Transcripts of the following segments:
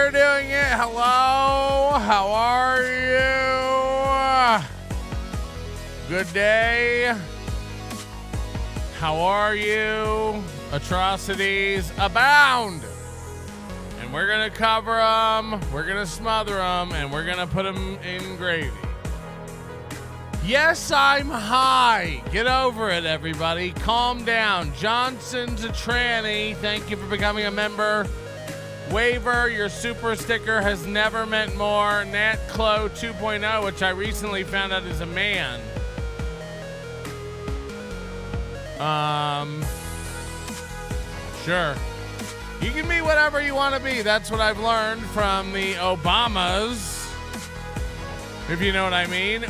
you're doing it. Hello. How are you? Good day. How are you? Atrocities abound. And we're going to cover them. We're going to smother them. And we're going to put them in gravy. Yes, I'm high. Get over it, everybody. Calm down. Johnson to Tranny, thank you for becoming a member. Waiver, your super sticker has never meant more. Nat Clo 2.0, which I recently found out is a man. Sure. You can be whatever you want to be. That's what I've learned from the Obamas. If you know what I mean.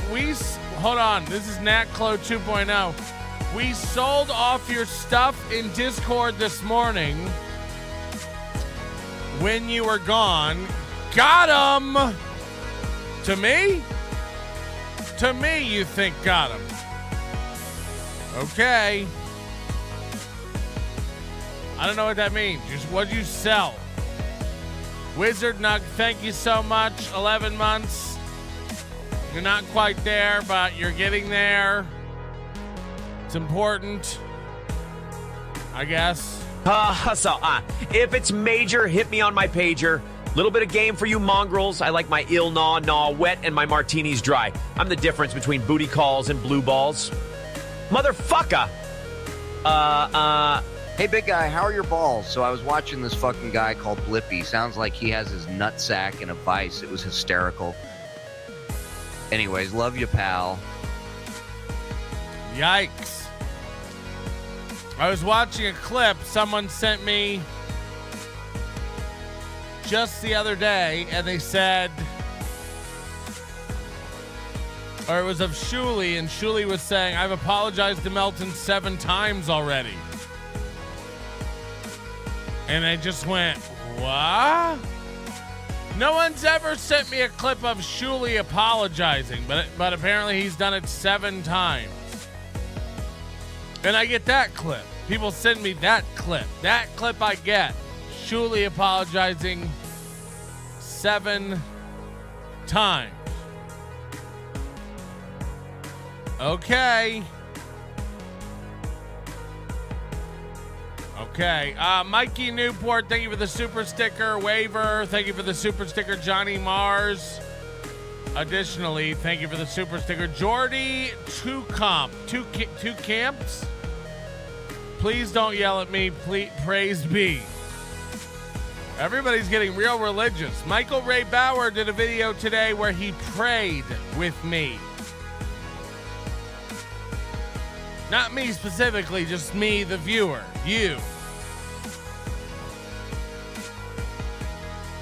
Hold on. This is Nat Clo 2.0. We sold off your stuff in Discord this morning when you were gone. Got 'em. To me? To me, you think got 'em. Okay. I don't know what that means. Just what'd you sell? Wizard Nug, thank you so much. 11 months. You're not quite there, but you're getting there. It's important, I guess. If it's major, hit me on my pager. Little bit of game for you mongrels. I like my ill gnaw wet and my martinis dry. I'm the difference between booty calls and blue balls. Motherfucker! Hey, big guy, how are your balls? So I was watching this fucking guy called Blippy. Sounds like he has his nutsack in a vice. It was hysterical. Anyways, love you, pal. Yikes. I was watching a clip someone sent me just the other day, and they said, or it was of Shuli, and Shuli was saying, I've apologized to Melton 7 times already. And I just went, what? No one's ever sent me a clip of Shuli apologizing, but apparently he's done it 7 times. And I get that clip. People send me that clip. That clip I get. Shuli apologizing 7 times. Okay. Okay. Mikey Newport, thank you for the super sticker. Waiver, thank you for the super sticker. Johnny Mars. Additionally, thank you for the super sticker. Jordy Two Camps. Please don't yell at me. Please, praise be. Everybody's getting real religious. Michael Ray Bauer did a video today where he prayed with me. Not me specifically, just me, the viewer. You.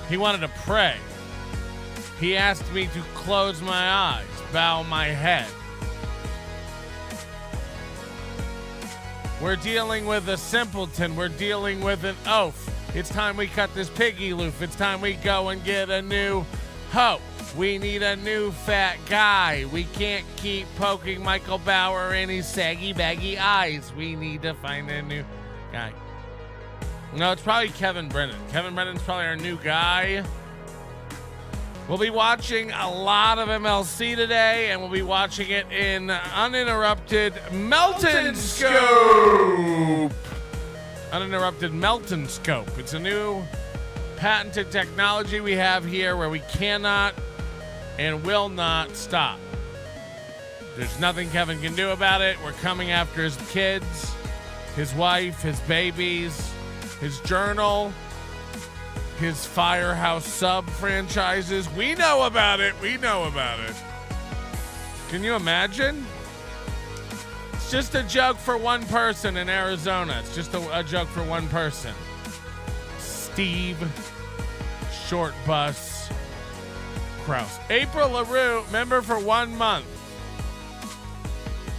He wanted to pray. He asked me to close my eyes, bow my head. We're dealing with a simpleton. We're dealing with an oaf. It's time we cut this piggy loose. It's time we go and get a new hoe. We need a new fat guy. We can't keep poking Michael Bauer in his saggy, baggy eyes. We need to find a new guy. No, it's probably Kevin Brennan. Kevin Brennan's probably our new guy. We'll be watching a lot of MLC today, and we'll be watching it in uninterrupted Melton Scope. Uninterrupted Melton Scope. It's a new patented technology we have here where we cannot and will not stop. There's nothing Kevin can do about it. We're coming after his kids, his wife, his babies, his journal, his Firehouse sub franchises. We know about it. We know about it. Can you imagine? It's just a joke for one person in Arizona. It's just a joke for one person. Steve Short Bus Kraus. April LaRue, member for 1 month.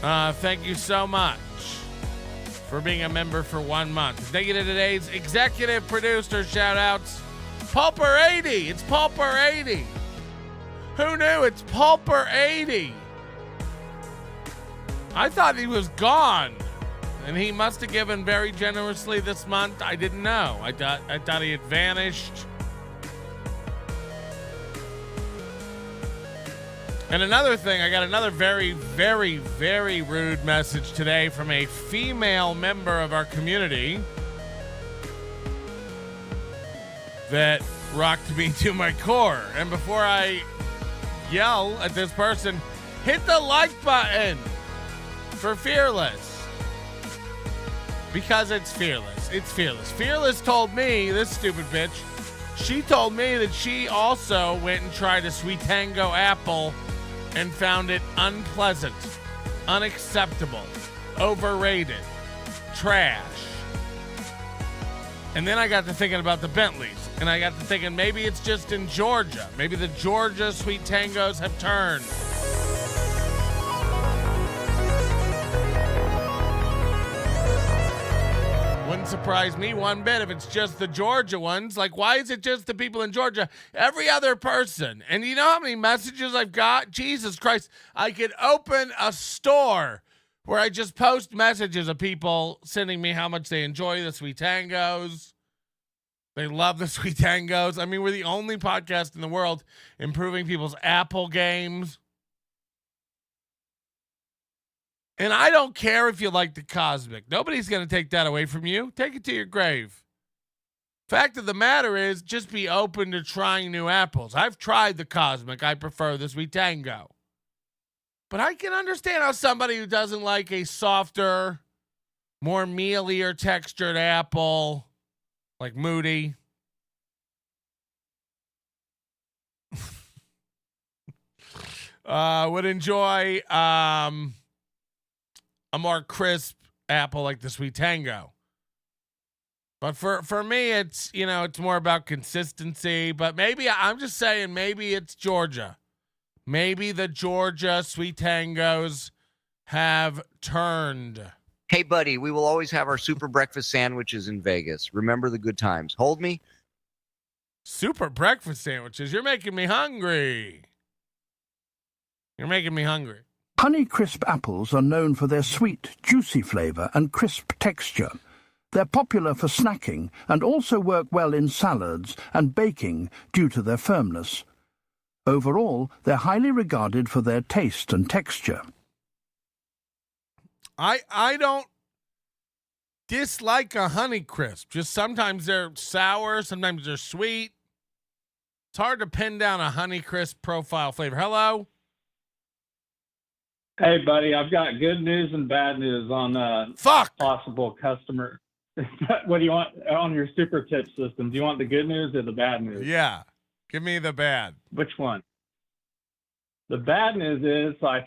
Thank you so much for being a member for 1 month. Negative Today's executive producer shout-outs. Pulper80. It's Pulper80. Who knew? It's Pulper80. I thought he was gone. And he must have given very generously this month. I didn't know. I thought he had vanished. And another thing, I got another very, very, very rude message today from a female member of our community that rocked me to my core. And before I yell at this person, hit the like button for Fearless. Because it's Fearless. It's Fearless. Fearless told me, this stupid bitch, she told me that she also went and tried a Sweet Tango apple and found it unpleasant, unacceptable, overrated, trash. And then I got to thinking about the Bentleys, and I got to thinking maybe it's just in Georgia. Maybe the Georgia Sweet Tangos have turned. Wouldn't surprise me one bit if it's just the Georgia ones. Like, why is it just the people in Georgia? Every other person. And you know how many messages I've got? Jesus Christ. I could open a store where I just post messages of people sending me how much they enjoy the Sweet Tangos. They love the Sweet Tangos. I mean, we're the only podcast in the world improving people's Apple games. And I don't care if you like the Cosmic. Nobody's going to take that away from you. Take it to your grave. Fact of the matter is, just be open to trying new apples. I've tried the Cosmic. I prefer the Sweet Tango. But I can understand how somebody who doesn't like a softer, more mealier textured apple, like Moody, would enjoy a more crisp apple like the Sweet Tango. But for me, it's, you know, it's more about consistency. But maybe, I'm just saying, maybe it's Georgia. Maybe the Georgia Sweet Tangos have turned. Hey, buddy, we will always have our super breakfast sandwiches in Vegas. Remember the good times. Hold me. Super breakfast sandwiches. You're making me hungry. You're making me hungry. Honeycrisp apples are known for their sweet, juicy flavor and crisp texture. They're popular for snacking and also work well in salads and baking due to their firmness. Overall, they're highly regarded for their taste and texture. I don't dislike a Honeycrisp. Just sometimes they're sour, sometimes they're sweet. It's hard to pin down a Honeycrisp profile flavor. Hello? Hey, buddy, I've got good news and bad news on possible customer. What do you want on your super tip system? Do you want the good news or the bad news? Yeah, give me the bad. Which one? The bad news is I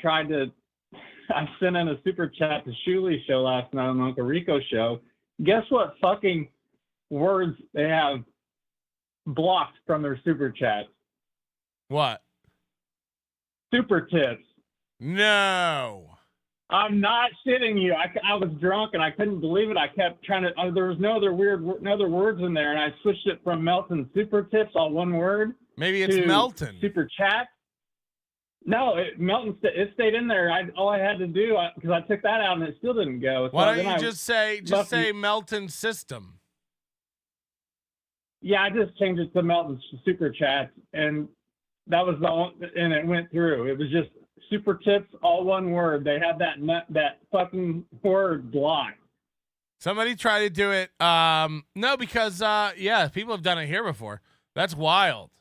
sent in a super chat to Shuli's show last night on the Uncle Rico show. Guess what fucking words they have blocked from their super chats? What? Super tips. No. I'm not shitting you. I was drunk and I couldn't believe it. I kept trying to. There was no other words in there, and I switched it from Melton Super Tips, all one word. Maybe it's Melton Super Chat. No, Melton. It stayed in there. All I had to do, because I took that out and it still didn't go. So why don't you just say Melton System? Yeah, I just changed it to Melton Super Chat, and that was and it went through. It was just Super Tips, all one word. They had that fucking word blocked. Somebody try to do it. No, because people have done it here before. That's wild.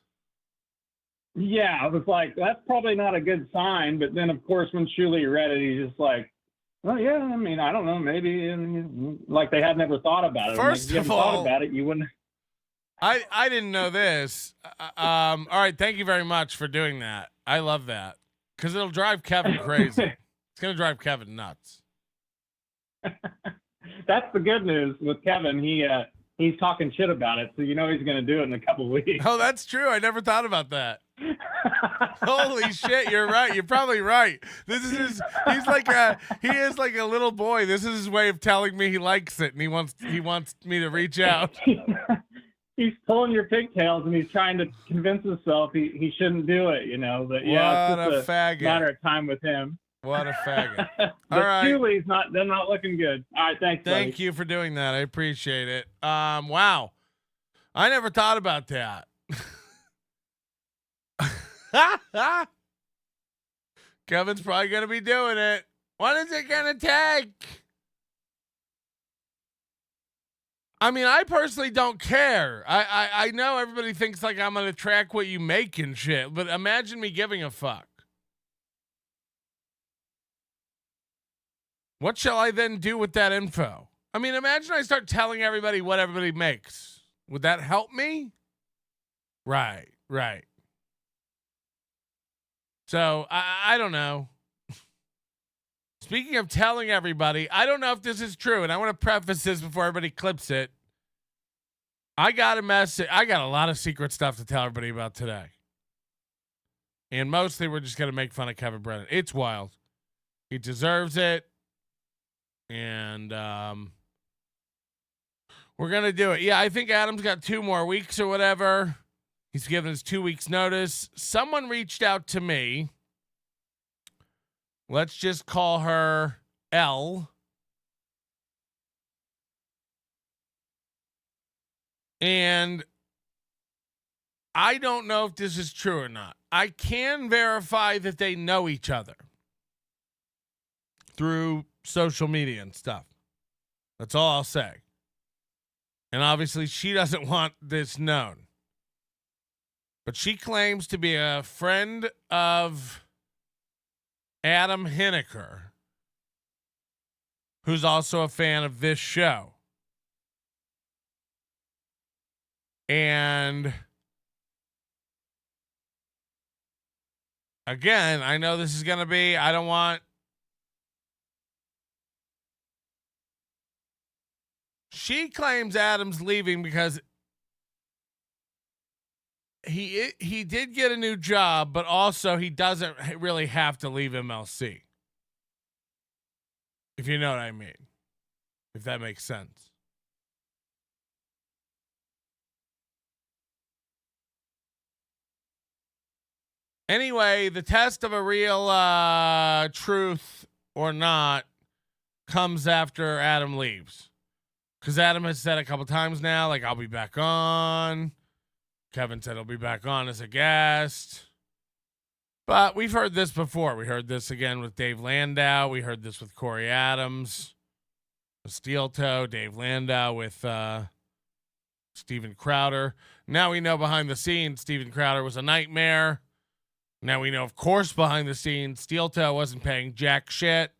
Yeah, I was like, that's probably not a good sign. But then, of course, when Shuli read it, he's just like, well, yeah, I mean, I don't know, maybe, like they had never thought about it. First of all, thought about it, you wouldn't. I didn't know this. All right, thank you very much for doing that. I love that. Because it'll drive Kevin crazy. It's going to drive Kevin nuts. That's the good news with Kevin. He's talking shit about it, so you know he's going to do it in a couple of weeks. Oh, that's true. I never thought about that. Holy shit, you're right. You're probably right. He is like a little boy. This is his way of telling me he likes it and he wants me to reach out. He's pulling your pigtails and he's trying to convince himself he shouldn't do it, you know. But yeah, what it's just a faggot. Matter of time with him. What a faggot. All right. Shuli's they're not looking good. All right, thanks. Thank you for doing that. I appreciate it. Wow. I never thought about that. Kevin's probably going to be doing it. What is it going to take? I mean, I personally don't care. I know everybody thinks like I'm going to track what you make and shit, but imagine me giving a fuck. What shall I then do with that info? I mean, imagine I start telling everybody what everybody makes. Would that help me? Right. So, I don't know. Speaking of telling everybody, I don't know if this is true, and I want to preface this before everybody clips it. I got a message. I got a lot of secret stuff to tell everybody about today. And mostly we're just going to make fun of Kevin Brennan. It's wild. He deserves it. And we're going to do it. Yeah, I think Adam's got 2 more weeks or whatever. He's given us 2 weeks notice. Someone reached out to me. Let's just call her L. And I don't know if this is true or not. I can verify that they know each other through social media and stuff. That's all I'll say. And obviously she doesn't want this known. But she claims to be a friend of Adam Hineker, who's also a fan of this show. And again, I know this is going to be, I don't want. She claims Adam's leaving because he did get a new job, but also he doesn't really have to leave MLC. If you know what I mean. If that makes sense. Anyway, the test of a real truth or not comes after Adam leaves. Because Adam has said a couple times now, like, I'll be back on. Kevin said he'll be back on as a guest. But we've heard this before. We heard this again with Dave Landau. We heard this with Corey Adams, with Steel Toe, Dave Landau with Steven Crowder. Now we know behind the scenes Steven Crowder was a nightmare. Now we know, of course, behind the scenes, Steel Toe wasn't paying jack shit.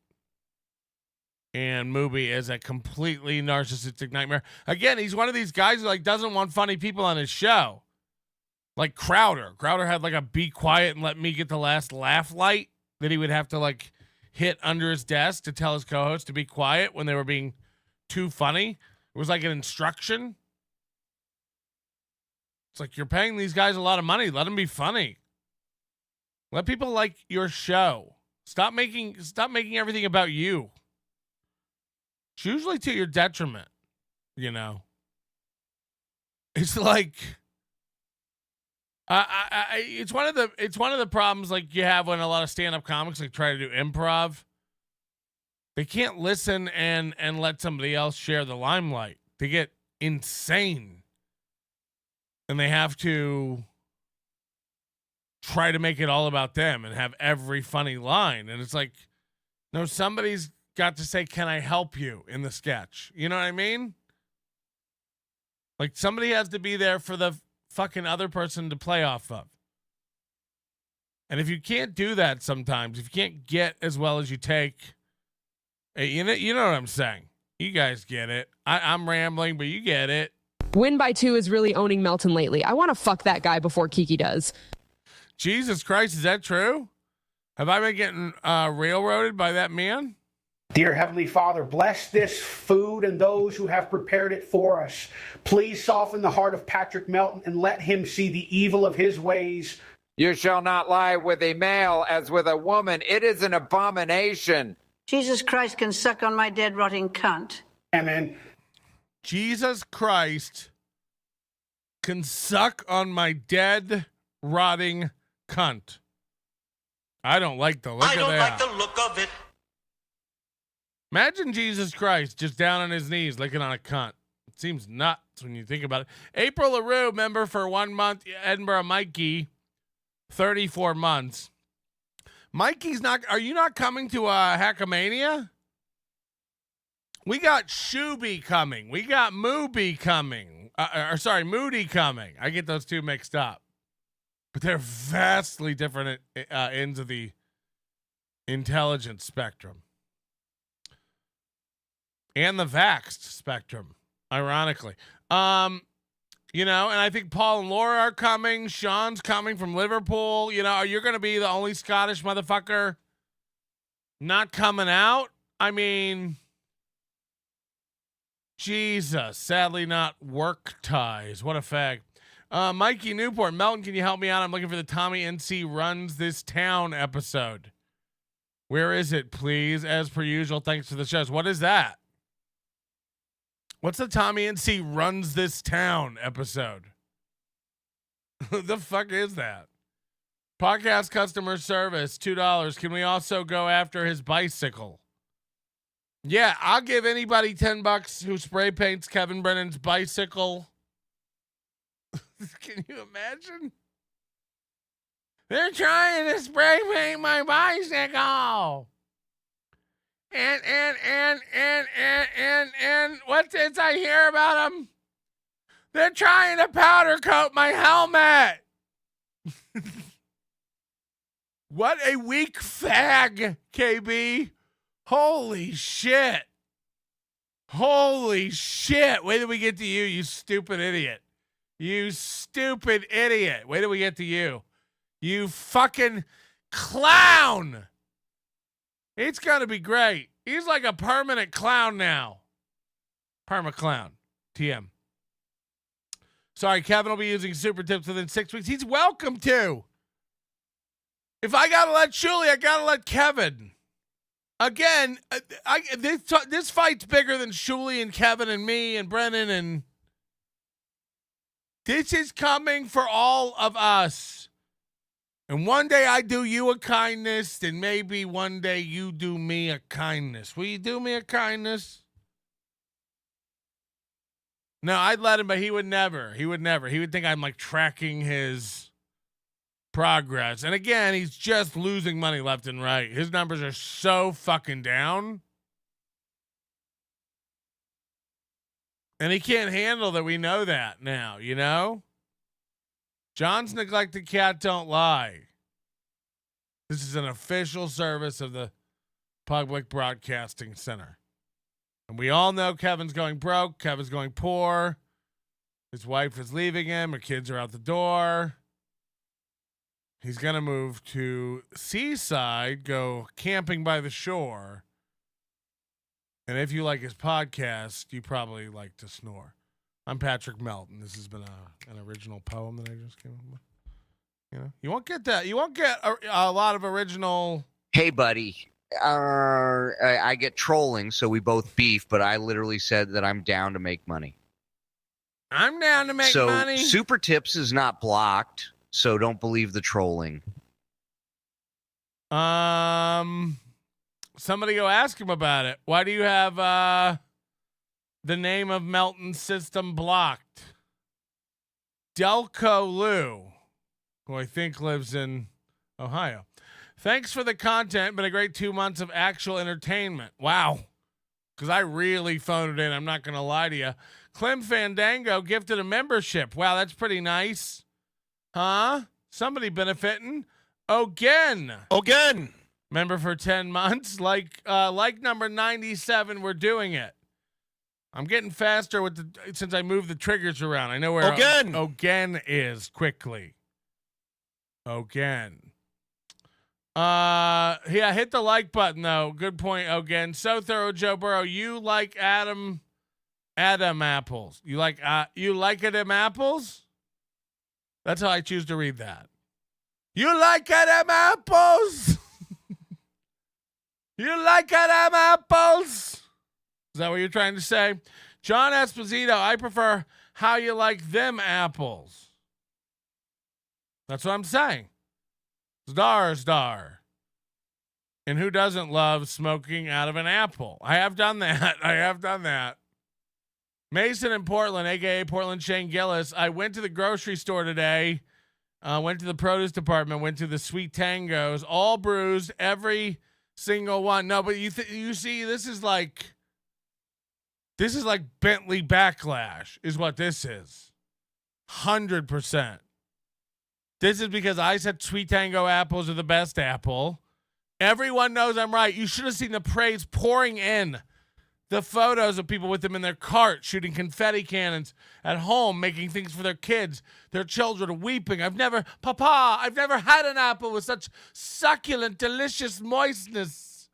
And Mubi is a completely narcissistic nightmare. Again, he's one of these guys who like doesn't want funny people on his show. Like Crowder. Crowder had like a be quiet and let me get the last laugh light that he would have to like hit under his desk to tell his co-host to be quiet when they were being too funny. It was like an instruction. It's like, you're paying these guys a lot of money. Let them be funny. Let people like your show. Stop making everything about you. It's usually to your detriment, you know. It's like it's one of the problems like you have when a lot of stand-up comics like try to do improv. They can't listen and let somebody else share the limelight. They get insane. And they have to try to make it all about them and have every funny line. And it's like, no, somebody's got to say, can I help you in the sketch? You know what I mean? Like somebody has to be there for the fucking other person to play off of. And if you can't do that sometimes, if you can't get as well as you take, you know what I'm saying? You guys get it. I'm rambling, but you get it. Win by 2 is really owning Melton lately. I want to fuck that guy before Kiki does. Jesus Christ, is that true? Have I been getting railroaded by that man? Dear Heavenly Father, bless this food and those who have prepared it for us. Please soften the heart of Patrick Melton and let him see the evil of his ways. You shall not lie with a male as with a woman. It is an abomination. Jesus Christ can suck on my dead, rotting cunt. Amen. Jesus Christ can suck on my dead, rotting cunt. I don't like the look of that. I don't like the look of it. Imagine Jesus Christ just down on his knees licking on a cunt. It seems nuts when you think about it. April LaRue, member for 1 month. Edinburgh Mikey, 34 months. Mikey's not. Are you not coming to Hackamania? We got Shooby coming. We got Mooby coming. Moody coming. I get those two mixed up. But they're vastly different ends of the intelligence spectrum. And the vaxxed spectrum, ironically. You know, and I think Paul and Laura are coming. Sean's coming from Liverpool. You know, you're going to be the only Scottish motherfucker not coming out. I mean, Jesus. Sadly, not work ties. What a fag. Mikey Newport. Melton, can you help me out? I'm looking for the Tommy NC Runs This Town episode. Where is it, please? As per usual, thanks for the shows. What is that? What's the Tommy NC Runs This Town episode? The fuck is that? Podcast customer service, $2. Can we also go after his bicycle? Yeah, I'll give anybody $10 who spray paints Kevin Brennan's bicycle. Can you imagine? They're trying to spray paint my bicycle. And what's it I hear about them? They're trying to powder coat my helmet. What a weak fag, KB. Holy shit. Holy shit. Wait till we get to you, you stupid idiot. You stupid idiot. Wait till we get to you. You fucking clown. It's going to be great. He's like a permanent clown now. Perma clown. TM. Sorry, Kevin will be using super tips within 6 weeks. He's welcome to. If I got to let Shuli, I got to let Kevin. Again, this fight's bigger than Shuli and Kevin and me and Brennan. And this is coming for all of us. And one day I do you a kindness, and maybe one day you do me a kindness. Will you do me a kindness? No, I'd let him, but he would never. He would never. He would think I'm like tracking his progress. And again, he's just losing money left and right. His numbers are so fucking down. And he can't handle that we know that now, you know? John's neglected cat don't lie. This is an official service of the Public Broadcasting Center. And we all know Kevin's going broke. Kevin's going poor. His wife is leaving him. Her kids are out the door. He's going to move to Seaside, go camping by the shore. And if you like his podcast, you probably like to snore. I'm Patrick Melton. This has been an original poem that I just came up with. You know, you won't get that. You won't get a lot of original. Hey, buddy. I get trolling, so we both beef, but I literally said that I'm down to make money. I'm down to make money. So Super Tips is not blocked, so don't believe the trolling. Somebody go ask him about it. Why do you have the name of Melton's system blocked? Delco Lou, who I think lives in Ohio. Thanks for the content. Been a great 2 months of actual entertainment. Wow. Because I really phoned it in. I'm not going to lie to you. Clem Fandango gifted a membership. Wow, that's pretty nice. Huh? Somebody benefiting. Again. Member for 10 months. Like number 97, we're doing it. I'm getting faster since I moved the triggers around. I know where Again is quickly. Again. Yeah, hit the like button though. Good point. Again, so thorough, Joe Burrow. You like Adam apples. You like Adam apples? That's how I choose to read that. You like Adam apples? You like Adam apples? Is that what you're trying to say? John Esposito, I prefer how you like them apples. That's what I'm saying. Star. And who doesn't love smoking out of an apple? I have done that. Mason in Portland, a.k.a. Portland Shane Gillis. I went to the grocery store today Went to the produce department, went to the Sweet Tangos, all bruised, every single one. No, but you see, this is like Bentley backlash is what this is. 100%. This is because I said Sweet Tango apples are the best apple. Everyone knows I'm right. You should have seen the praise pouring in. The photos of people with them in their cart shooting confetti cannons at home, making things for their kids, their children weeping. I've never had an apple with such succulent, delicious moistness.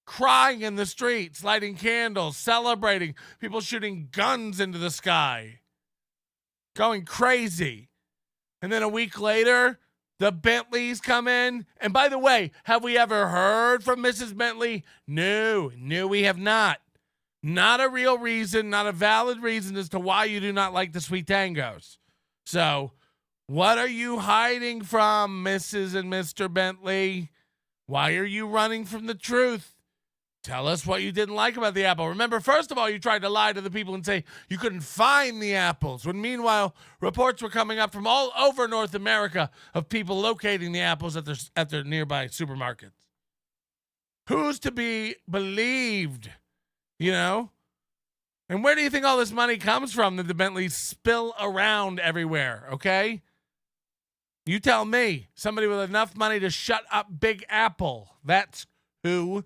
Crying in the streets, lighting candles, celebrating, people shooting guns into the sky, going crazy. And then a week later, the Bentleys come in. And by the way, have we ever heard from Mrs. Bentley? No, we have not. Not a real reason, not a valid reason as to why you do not like the Sweet Tangos. So, what are you hiding from, Mrs. and Mr. Bentley? Why are you running from the truth? Tell us what you didn't like about the apple. Remember, first of all, you tried to lie to the people and say you couldn't find the apples, when meanwhile, reports were coming up from all over North America of people locating the apples at their nearby supermarkets. Who's to be believed, you know? And where do you think all this money comes from that the Bentleys spill around everywhere, okay? You tell me. Somebody with enough money to shut up Big Apple. That's who.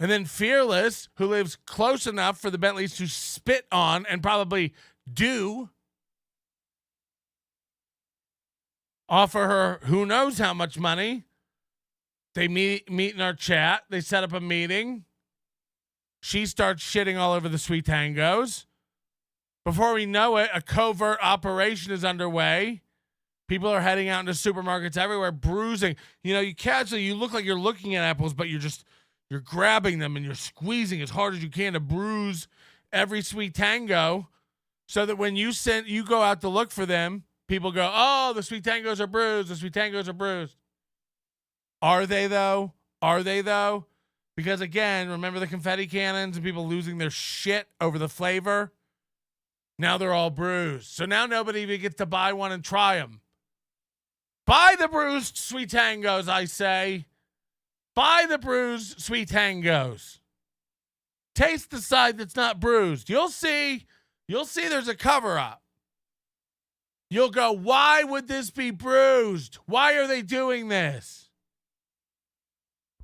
And then Fearless, who lives close enough for the Bentleys to spit on and probably do, offer her who knows how much money. They meet in our chat. They set up a meeting. She starts shitting all over the Sweet Tangos. Before we know it, a covert operation is underway. People are heading out into supermarkets everywhere, bruising. You know, you look like you're looking at apples, but you're grabbing them and you're squeezing as hard as you can to bruise every Sweet Tango, so that when you go out to look for them, people go, oh, the Sweet Tangos are bruised. The Sweet Tangos are bruised. Are they though? Because again, remember the confetti cannons and people losing their shit over the flavor? Now they're all bruised. So now nobody even gets to buy one and try them. Buy the bruised Sweet Tangos, I say. Buy the bruised Sweet Tangos. Taste the side that's not bruised. You'll see there's a cover-up. You'll go, why would this be bruised? Why are they doing this?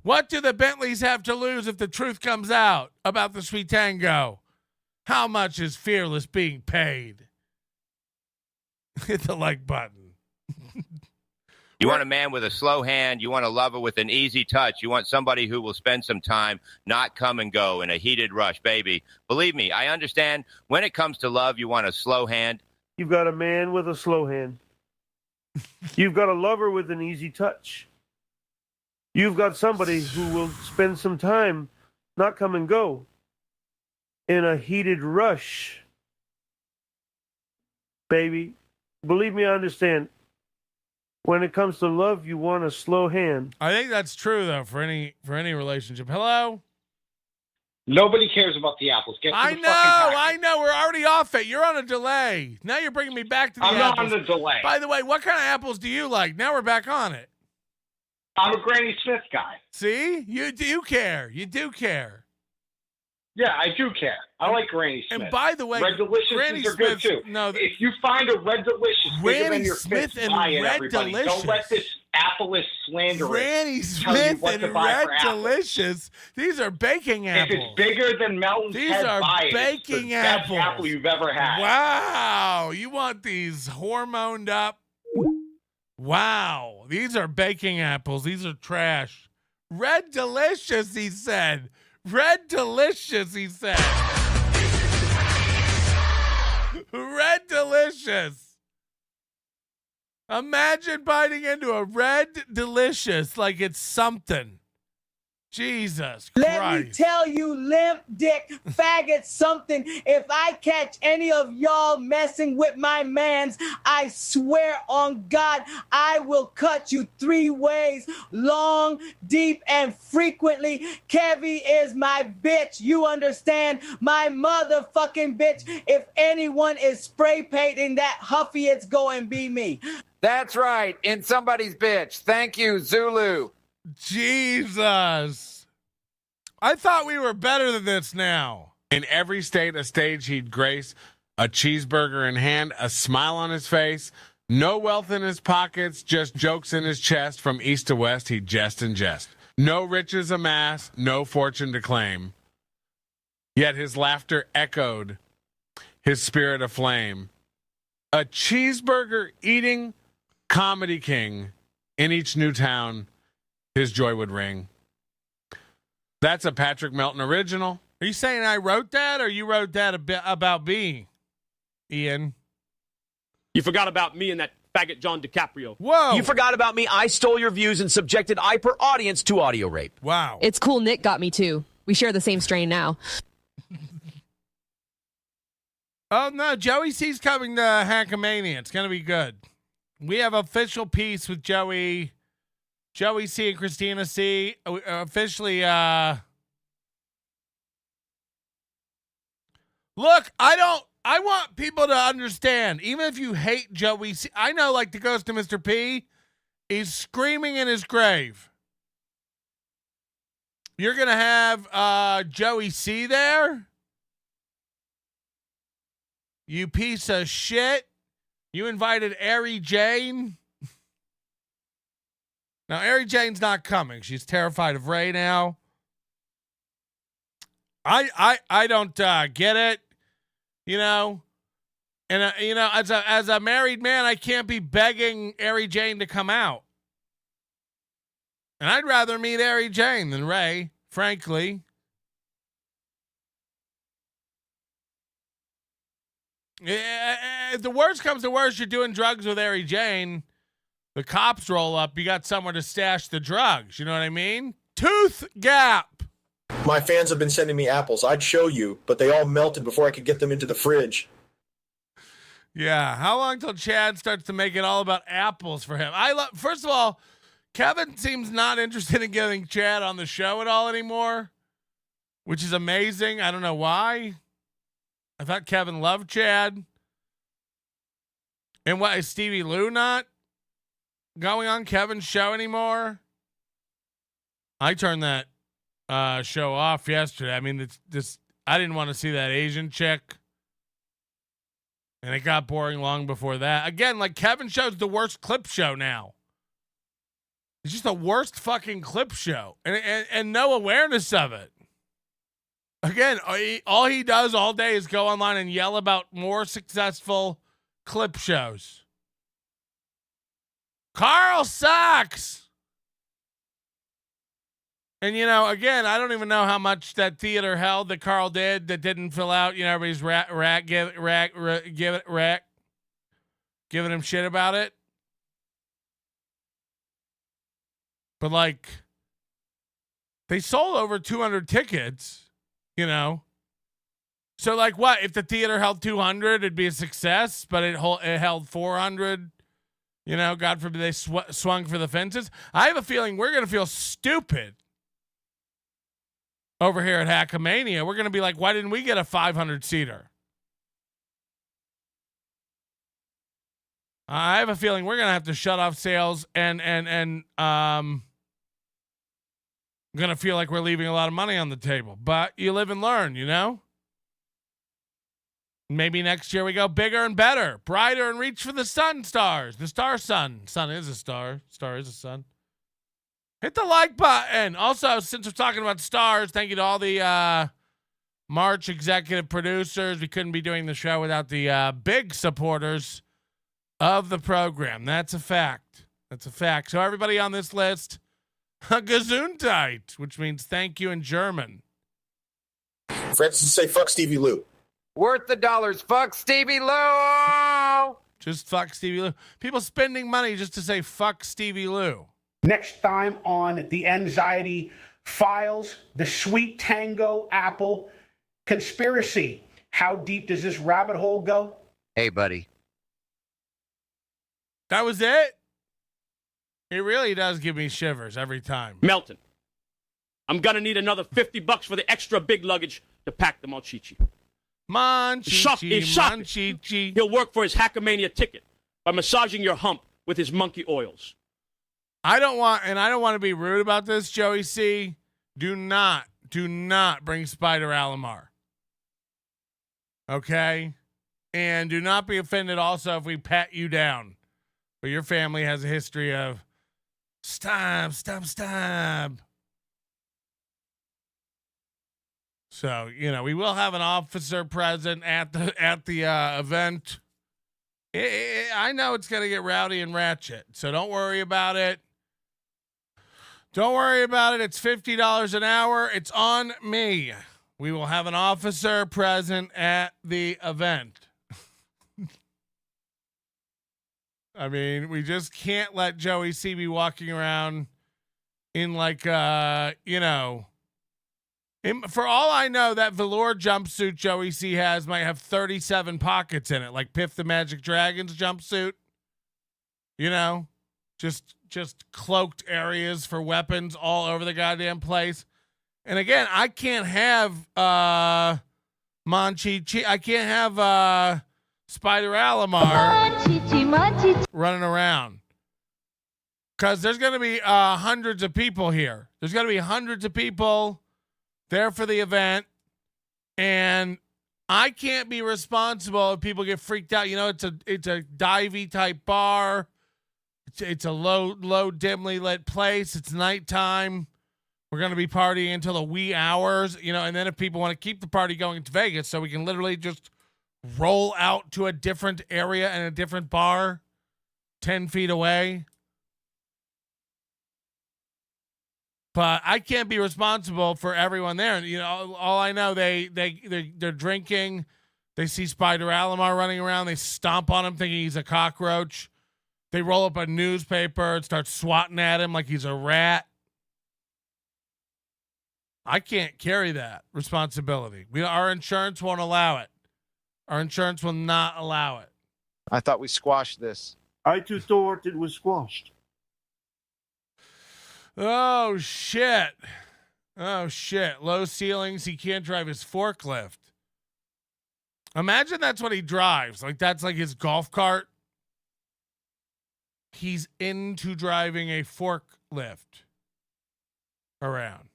What do the Bentleys have to lose if the truth comes out about the Sweet Tango? How much is Fearless being paid? Hit the like button. You want a man with a slow hand. You want a lover with an easy touch. You want somebody who will spend some time, not come and go in a heated rush, baby. Believe me, I understand. When it comes to love, you want a slow hand. You've got a man with a slow hand. You've got a lover with an easy touch. You've got somebody who will spend some time, not come and go in a heated rush. Baby, believe me, I understand. When it comes to love, you want a slow hand. I think that's true though for any relationship. Hello? Nobody cares about the apples. Get to the fucking I know. We're already off it. You're on a delay. Now you're bringing me back to the apples. I'm not on the delay. By the way, what kind of apples do you like? Now we're back on it. I'm a Granny Smith guy. See? You do care. You do care. Yeah, I do care. I like Granny Smith. And by the way, Red Delicious are good too. No, if you find a Red Delicious bigger than your Smith fist, and buy it, Red everybody. Delicious. Don't let this apple-less slanderer Granny tell you Smith what and to buy Red for apples. Delicious. These are baking apples. If it's bigger than Melton's These head, are buy it. baking it's the apples. best apple you've ever had. Wow. You want these hormoned up? Wow. These are baking apples. These are trash. Red Delicious, he said. Red Delicious, he said. Red Delicious. Imagine biting into a Red Delicious like it's something. Jesus Let Christ. me tell you, limp dick faggot, something. If I catch any of y'all messing with my mans, I swear on God, I will cut you 3 ways, long, deep, and frequently. Kevy is my bitch. You understand? My motherfucking bitch. If anyone is spray painting that Huffy, it's going to be me. That's right. In somebody's bitch. Thank you, Zulu. Jesus. I thought we were better than this now. In every state, a stage he'd grace, a cheeseburger in hand, a smile on his face, no wealth in his pockets, just jokes in his chest. From east to west, he'd jest and jest. No riches amass, no fortune to claim. Yet his laughter echoed, his spirit aflame. A cheeseburger eating comedy king, in each new town his joy would ring. That's a Patrick Melton original. Are you saying I wrote that, or you wrote that about me, Ian? You forgot about me and that faggot John DiCaprio. Whoa. You forgot about me. I stole your views and subjected hyper audience to audio rape. Wow. It's cool Nick got me too. We share the same strain now. Oh, no. Joey C's coming to Hackamania. It's going to be good. We have official piece with Joey C and Christina C. Officially, look, I want people to understand, even if you hate Joey C, I know, like the ghost of Mr. P, he's screaming in his grave. You're going to have Joey C there? You piece of shit. You invited Ari Jane. Now, Ari Jane's not coming. She's terrified of Ray now. I don't get it, you know. And you know, as a married man, I can't be begging Ari Jane to come out. And I'd rather meet Ari Jane than Ray, frankly. If the worst comes to worst, you're doing drugs with Ari Jane. The cops roll up. You got somewhere to stash the drugs. You know what I mean? Tooth Gap. My fans have been sending me apples. I'd show you, but they all melted before I could get them into the fridge. Yeah. How long till Chad starts to make it all about apples for him? First of all, Kevin seems not interested in getting Chad on the show at all anymore, which is amazing. I don't know why. I thought Kevin loved Chad. And what, is Stevie Lou not going on Kevin's show anymore? I turned that show off yesterday. I mean, it's just, I didn't want to see that Asian chick. And it got boring long before that. Again, like, Kevin's show's the worst clip show now. It's just the worst fucking clip show. And no awareness of it. Again, all he does all day is go online and yell about more successful clip shows. Carl sucks. And, you know, again, I don't even know how much that theater held that Carl did that didn't fill out. You know, everybody's giving him shit about it. But, like, they sold over 200 tickets. You know, so like what if the theater held 200, it'd be a success, but it held 400. You know, God forbid they swung for the fences. I have a feeling we're gonna feel stupid over here at Hackamania. We're gonna be like, why didn't we get a 500 seater? I have a feeling we're gonna have to shut off sales and gonna feel like we're leaving a lot of money on the table, but you live and learn, you know. Maybe next year we go bigger and better, brighter, and reach for the sun stars. The star sun. Sun is a star. Star is a sun. Hit the like button. Also, since we're talking about stars, thank you to all the March executive producers. We couldn't be doing the show without the big supporters of the program. That's a fact. That's a fact. So everybody on this list, Gesundheit, which means thank you in German. Francis, say fuck Stevie Lou. Worth the dollars. Fuck Stevie Lou. Just fuck Stevie Lou. People spending money just to say fuck Stevie Lou. Next time on the Anxiety Files, the Sweet Tango Apple conspiracy. How deep does this rabbit hole go? Hey, buddy. That was it? It really does give me shivers every time. Melton, I'm going to need another $50 for the extra big luggage to pack the Monchichi. Monchichi. He'll work for his Hackamania ticket by massaging your hump with his monkey oils. I don't want to be rude about this, Joey C. Do not bring Spider Alamar. Okay? And do not be offended also if we pat you down. But your family has a history of stop. So, we will have an officer present at the event. I know it's going to get rowdy and ratchet, so don't worry about it. Don't worry about it. It's $50 an hour. It's on me. We will have an officer present at the event. I mean, we just can't let Joey C be walking around in like, for all I know, that velour jumpsuit Joey C has might have 37 pockets in it, like Piff the Magic Dragon's jumpsuit. Just cloaked areas for weapons all over the goddamn place. And again, I can't have Monchichi. I can't have Spider Alamar running around. Because there's going to be hundreds of people here. There's going to be hundreds of people there for the event. And I can't be responsible if people get freaked out. It's a divey type bar. It's a low, dimly lit place. It's nighttime. We're going to be partying until the wee hours, and then if people want to keep the party going to Vegas, so we can literally just roll out to a different area and a different bar 10 feet away. But I can't be responsible for everyone there. And, all I know, they're drinking. They see Spider Alamar running around. They stomp on him thinking he's a cockroach. They roll up a newspaper and start swatting at him like he's a rat. I can't carry that responsibility. Our insurance won't allow it. Our insurance will not allow it. I thought we squashed this. I too thought it was squashed. Oh, shit. Low ceilings. He can't drive his forklift. Imagine that's what he drives. Like, that's like his golf cart. He's into driving a forklift around.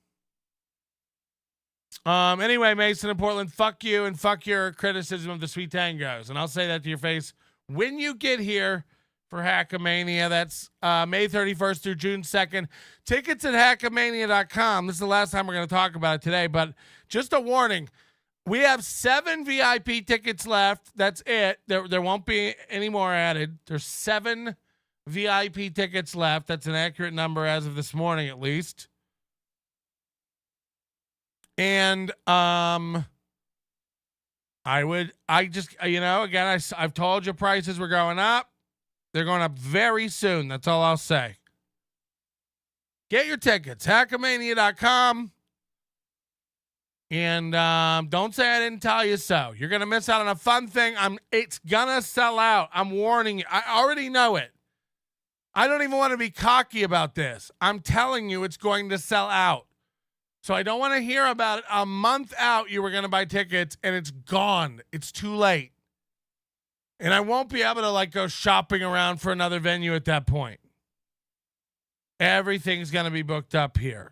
Anyway, Mason in Portland, fuck you and fuck your criticism of the Sweet Tangos. And I'll say that to your face when you get here for Hackamania. That's May 31st through June 2nd. Tickets at hackamania.com. This is the last time we're going to talk about it today, but just a warning. We have 7 VIP tickets left. That's it. There won't be any more added. There's 7 VIP tickets left. That's an accurate number as of this morning, at least. And I've told you prices were going up. They're going up very soon. That's all I'll say. Get your tickets, hackamania.com. And don't say I didn't tell you so. You're going to miss out on a fun thing. It's going to sell out. I'm warning you. I already know it. I don't even want to be cocky about this. I'm telling you it's going to sell out. So I don't want to hear about it. A month out, you were going to buy tickets, and it's gone. It's too late. And I won't be able to, go shopping around for another venue at that point. Everything's going to be booked up here.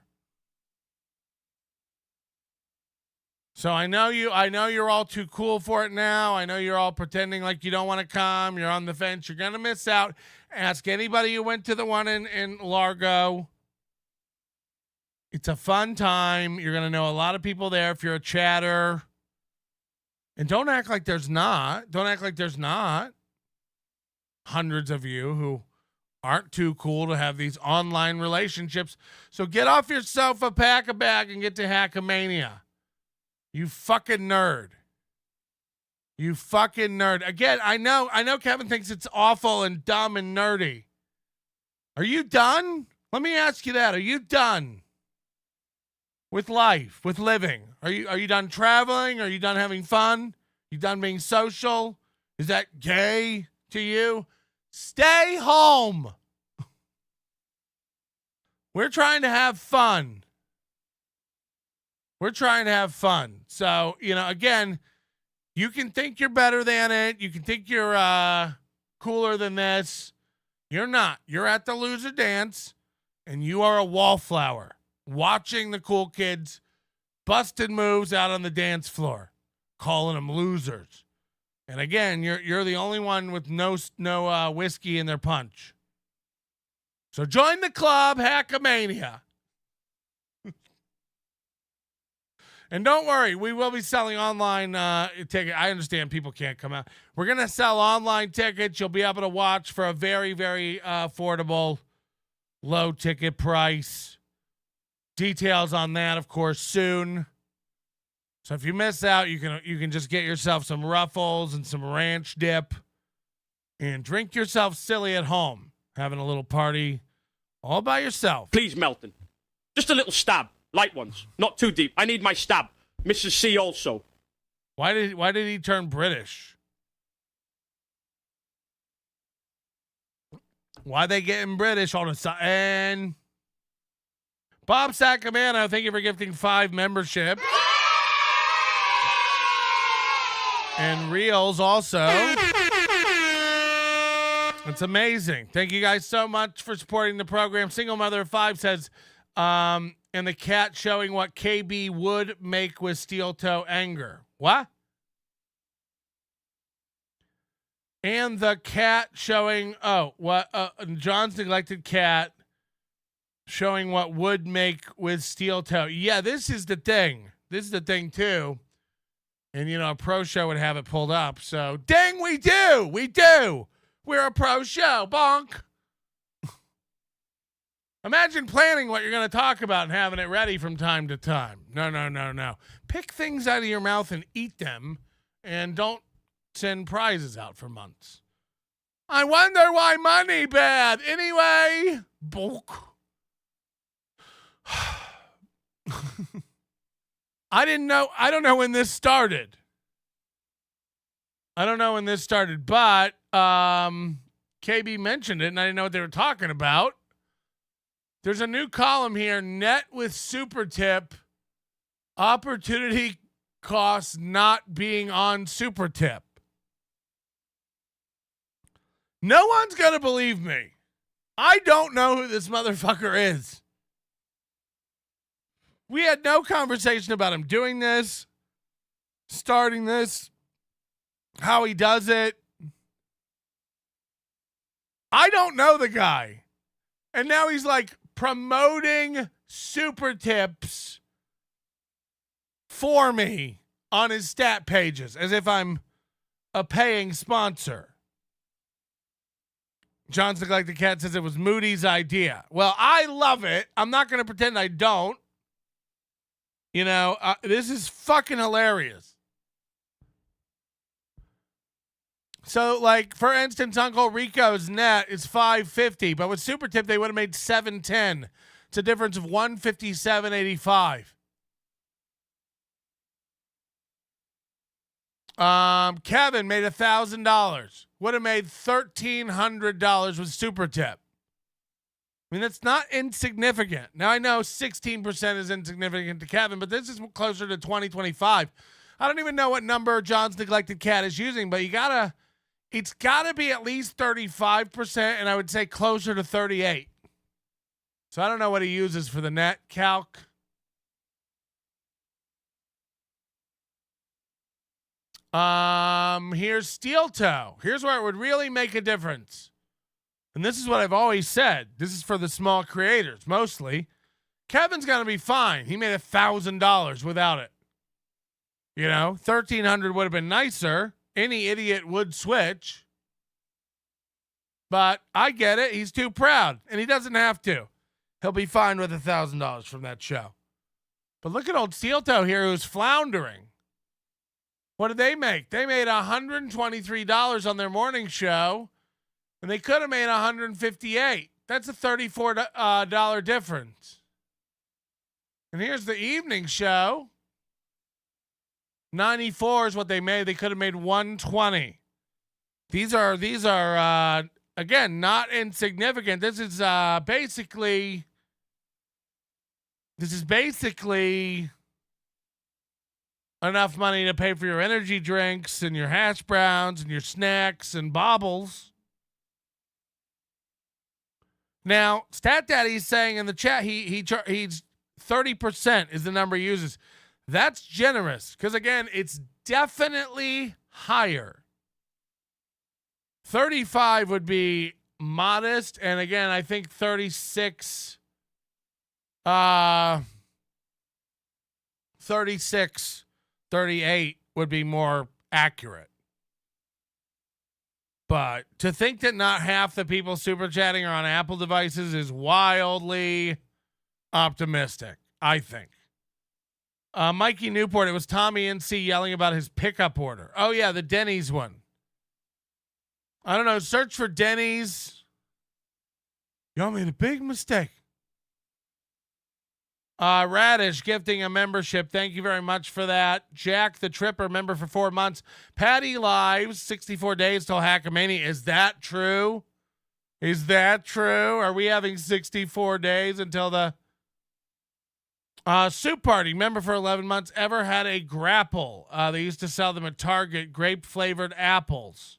So I know you're all too cool for it now. I know you're all pretending like you don't want to come. You're on the fence. You're going to miss out. Ask anybody who went to the one in Largo. It's a fun time. You're going to know a lot of people there if you're a chatter. And don't act like there's not. Don't act like there's not hundreds of you who aren't too cool to have these online relationships. So get off your sofa, pack a bag, and get to Hackamania. You fucking nerd. You fucking nerd. Again, I know Kevin thinks it's awful and dumb and nerdy. Are you done? Let me ask you that. Are you done? with life, with living? Are you done traveling? Are you done having fun? You done being social? Is that gay to you? Stay home. We're trying to have fun. We're trying to have fun. So, again, you can think you're better than it. You can think you're cooler than this. You're not. You're at the loser dance, and you are a wallflower watching the cool kids busting moves out on the dance floor, calling them losers. And again, you're the only one with no whiskey in their punch. So join the club, Hackamania. And don't worry, we will be selling online tickets. I understand people can't come out. We're going to sell online tickets. You'll be able to watch for a very, very affordable, low ticket price. Details on that, of course, soon. So if you miss out, you can just get yourself some Ruffles and some ranch dip and drink yourself silly at home, having a little party all by yourself. Please, Melton. Just a little stab. Light ones. Not too deep. I need my stab. Mrs. C also. Why did he turn British? Why they getting British on the side? And Bob Sacamano, thank you for gifting 5 membership. And Reels also. It's amazing. Thank you guys so much for supporting the program. Single Mother of 5 says, and the cat showing what KB would make with steel toe anger. What? And the cat showing, John's neglected cat showing what would make with steel toe. Yeah, this is the thing. This is the thing, too. And, a pro show would have it pulled up. So, dang, we do. We do. We're a pro show. Bonk. Imagine planning what you're going to talk about and having it ready from time to time. No. Pick things out of your mouth and eat them, and don't send prizes out for months. I wonder why money bad. Anyway, bulk. I don't know when this started. But KB mentioned it, and I didn't know what they were talking about. There's a new column here, net with super tip, opportunity costs not being on super tip. No one's going to believe me. I don't know who this motherfucker is. We had no conversation about him doing this, starting this, how he does it. I don't know the guy. And now he's like promoting super tips for me on his stat pages as if I'm a paying sponsor. John's Neglected Cat says it was Moody's idea. Well, I love it. I'm not going to pretend I don't. This is fucking hilarious. So, for instance, Uncle Rico's net is $550, but with Super Tip, they would have made $710. It's a difference of $157.85. Kevin made $1,000. Would have made $1,300 with Super Tip. I mean, that's not insignificant. Now, I know 16% is insignificant to Kevin, but this is closer to 2025. I don't even know what number John's Neglected Cat is using, but it's got to be at least 35%, and I would say closer to 38. So I don't know what he uses for the net calc. Here's Steel Toe. Here's where it would really make a difference. And this is what I've always said. This is for the small creators, mostly. Kevin's going to be fine. He made $1,000 without it. $1,300 would have been nicer. Any idiot would switch. But I get it. He's too proud, and he doesn't have to. He'll be fine with $1,000 from that show. But look at old Steel Toe here who's floundering. What did they make? They made $123 on their morning show, and they could have made $158. That's a $34 difference. And here's the evening show. 94 is what they made. They could have made 120. These are again, not insignificant. This is basically enough money to pay for your energy drinks and your hash browns and your snacks and baubles. Now, Stat Daddy's saying in the chat he's 30% is the number he uses. That's generous because, again, it's definitely higher. 35 would be modest, and again, I think 36 38 would be more accurate. But to think that not half the people super chatting are on Apple devices is wildly optimistic, I think. Mikey Newport, it was Tommy NC yelling about his pickup order. Oh, yeah, the Denny's one. I don't know. Search for Denny's. Y'all made a big mistake. Radish gifting a membership. Thank you very much for that. Jack the Tripper, member for 4 months. Patty Lives, 64 days till Hackamania. Is that true? Is that true? Are we having 64 days until the Soup Party, member for 11 months? Ever had a grapple? They used to sell them at Target, grape-flavored apples.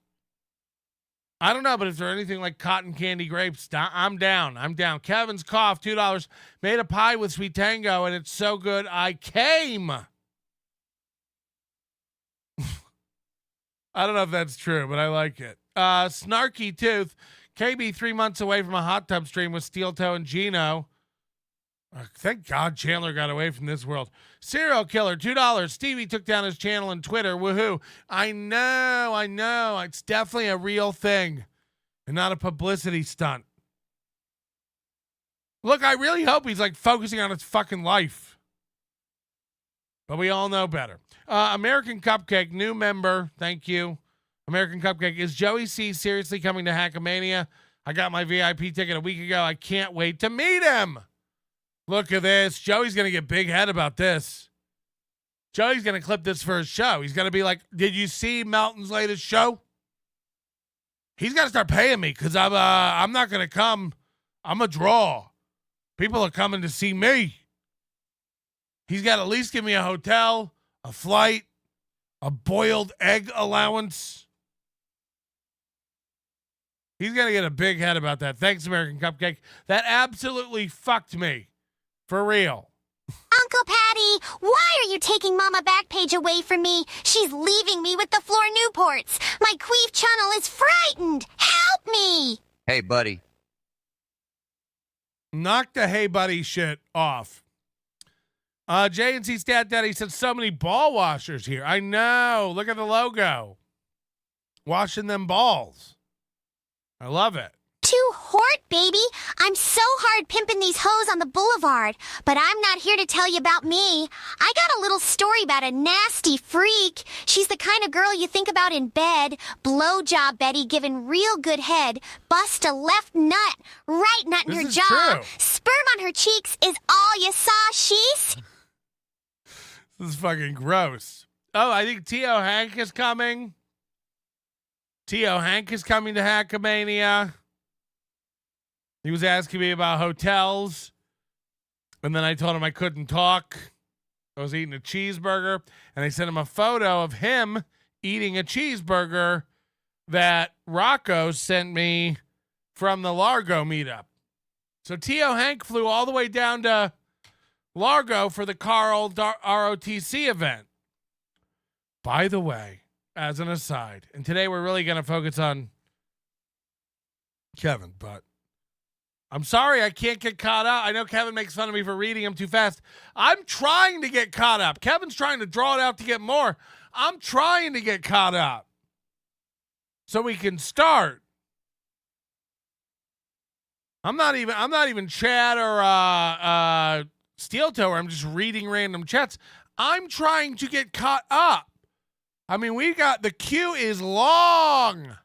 I don't know, but if they're anything like cotton candy grapes, I'm down. I'm down. Kevin's Cough, $2. Made a pie with Sweet Tango, and it's so good I came. I don't know if that's true, but I like it. Snarky Tooth, KB 3 months away from a hot tub stream with Steel Toe and Gino. Thank God Chandler got away from this world. Serial Killer, $2. Stevie took down his channel and Twitter. Woohoo. I know. It's definitely a real thing and not a publicity stunt. Look, I really hope he's like focusing on his fucking life. But we all know better. American Cupcake, new member. Thank you. American Cupcake. Is Joey C seriously coming to Hackamania? I got my VIP ticket a week ago. I can't wait to meet him. Look at this. Joey's going to get big head about this. Joey's going to clip this for his show. He's going to be like, did you see Melton's latest show? He's got to start paying me because I'm not going to come. I'm a draw. People are coming to see me. He's got to at least give me a hotel, a flight, a boiled egg allowance. He's going to get a big head about that. Thanks, American Cupcake. That absolutely fucked me. For real. Uncle Patty, why are you taking Mama Backpage away from me? She's leaving me with the Floor Newports. My queef channel is frightened. Help me. Hey, buddy. Knock the hey, buddy shit off. J&C Stat Daddy said so many ball washers here. I know. Look at the logo. Washing them balls. I love it. Too hort, baby. I'm so hard pimping these hoes on the boulevard, but I'm not here to tell you about me. I got a little story about a nasty freak. She's the kind of girl you think about in bed. Blowjob Betty giving real good head. Bust a left nut. Right nut in her jaw. True. Sperm on her cheeks is all you saw, she's. This is fucking gross. Oh, I think T.O. Hank is coming. T.O. Hank is coming to Hackamania. He was asking me about hotels, and then I told him I couldn't talk. I was eating a cheeseburger, and I sent him a photo of him eating a cheeseburger that Rocco sent me from the Largo meetup. So T.O. Hank flew all the way down to Largo for the Carl ROTC event. By the way, as an aside, and today we're really going to focus on Kevin, but I'm sorry I can't get caught up. I know Kevin makes fun of me for reading him too fast. I'm trying to get caught up. Kevin's trying to draw it out to get more. I'm trying to get caught up so we can start. I'm not even Chad or Steel Toe. I'm just reading random chats. I'm trying to get caught up. I mean, the queue is long.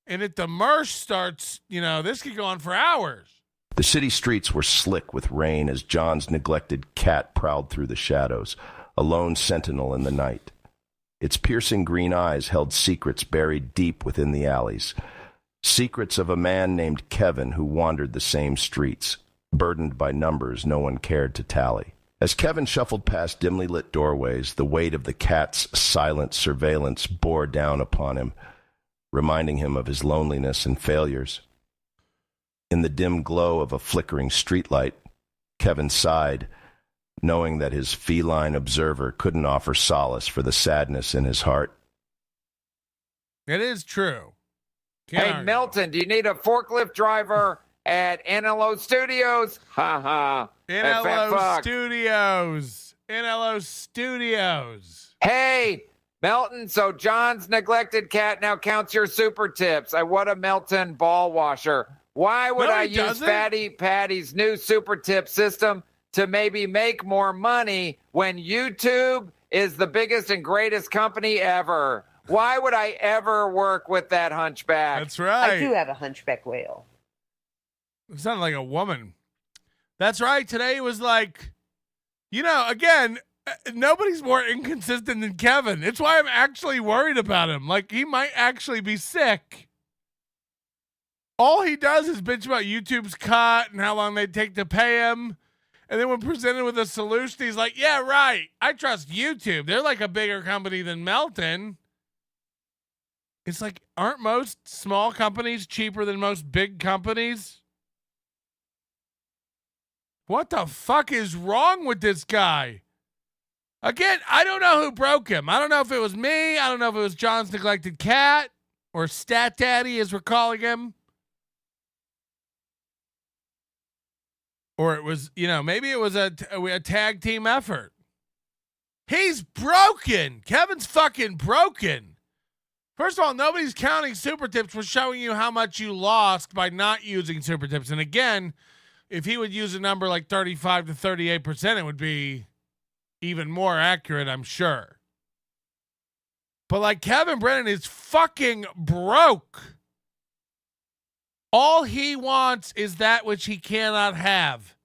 And if the merch starts, this could go on for hours. The city streets were slick with rain as John's neglected cat prowled through the shadows, a lone sentinel in the night. Its piercing green eyes held secrets buried deep within the alleys. Secrets of a man named Kevin who wandered the same streets, burdened by numbers no one cared to tally. As Kevin shuffled past dimly lit doorways, the weight of the cat's silent surveillance bore down upon him, reminding him of his loneliness and failures. In the dim glow of a flickering streetlight, Kevin sighed, knowing that his feline observer couldn't offer solace for the sadness in his heart. It is true. Hey, Milton, do you need a forklift driver at NLO Studios? Ha ha. NLO Studios. NLO Studios. Hey, Melton, so John's neglected cat now counts your super tips. What a Melton ball washer. Why would I use Fatty Patty's new super tip system to maybe make more money when YouTube is the biggest and greatest company ever? Why would I ever work with that hunchback? That's right. I do have a hunchback whale. It sounded like a woman. That's right. Today was like, again, nobody's more inconsistent than Kevin. It's why I'm actually worried about him. Like, he might actually be sick. All he does is bitch about YouTube's cut and how long they'd take to pay him. And then when presented with a solution, he's like, yeah, right. I trust YouTube. They're like a bigger company than Melton. It's like, aren't most small companies cheaper than most big companies? What the fuck is wrong with this guy? Again, I don't know who broke him. I don't know if it was me. I don't know if it was John's neglected cat or Stat Daddy, as we're calling him. Or it was, maybe it was a tag team effort. He's broken. Kevin's fucking broken. First of all, nobody's counting super tips. We're showing you how much you lost by not using super tips. And again, if he would use a number like 35 to 38%, it would be even more accurate, I'm sure. But like Kevin Brennan is fucking broke. All he wants is that which he cannot have.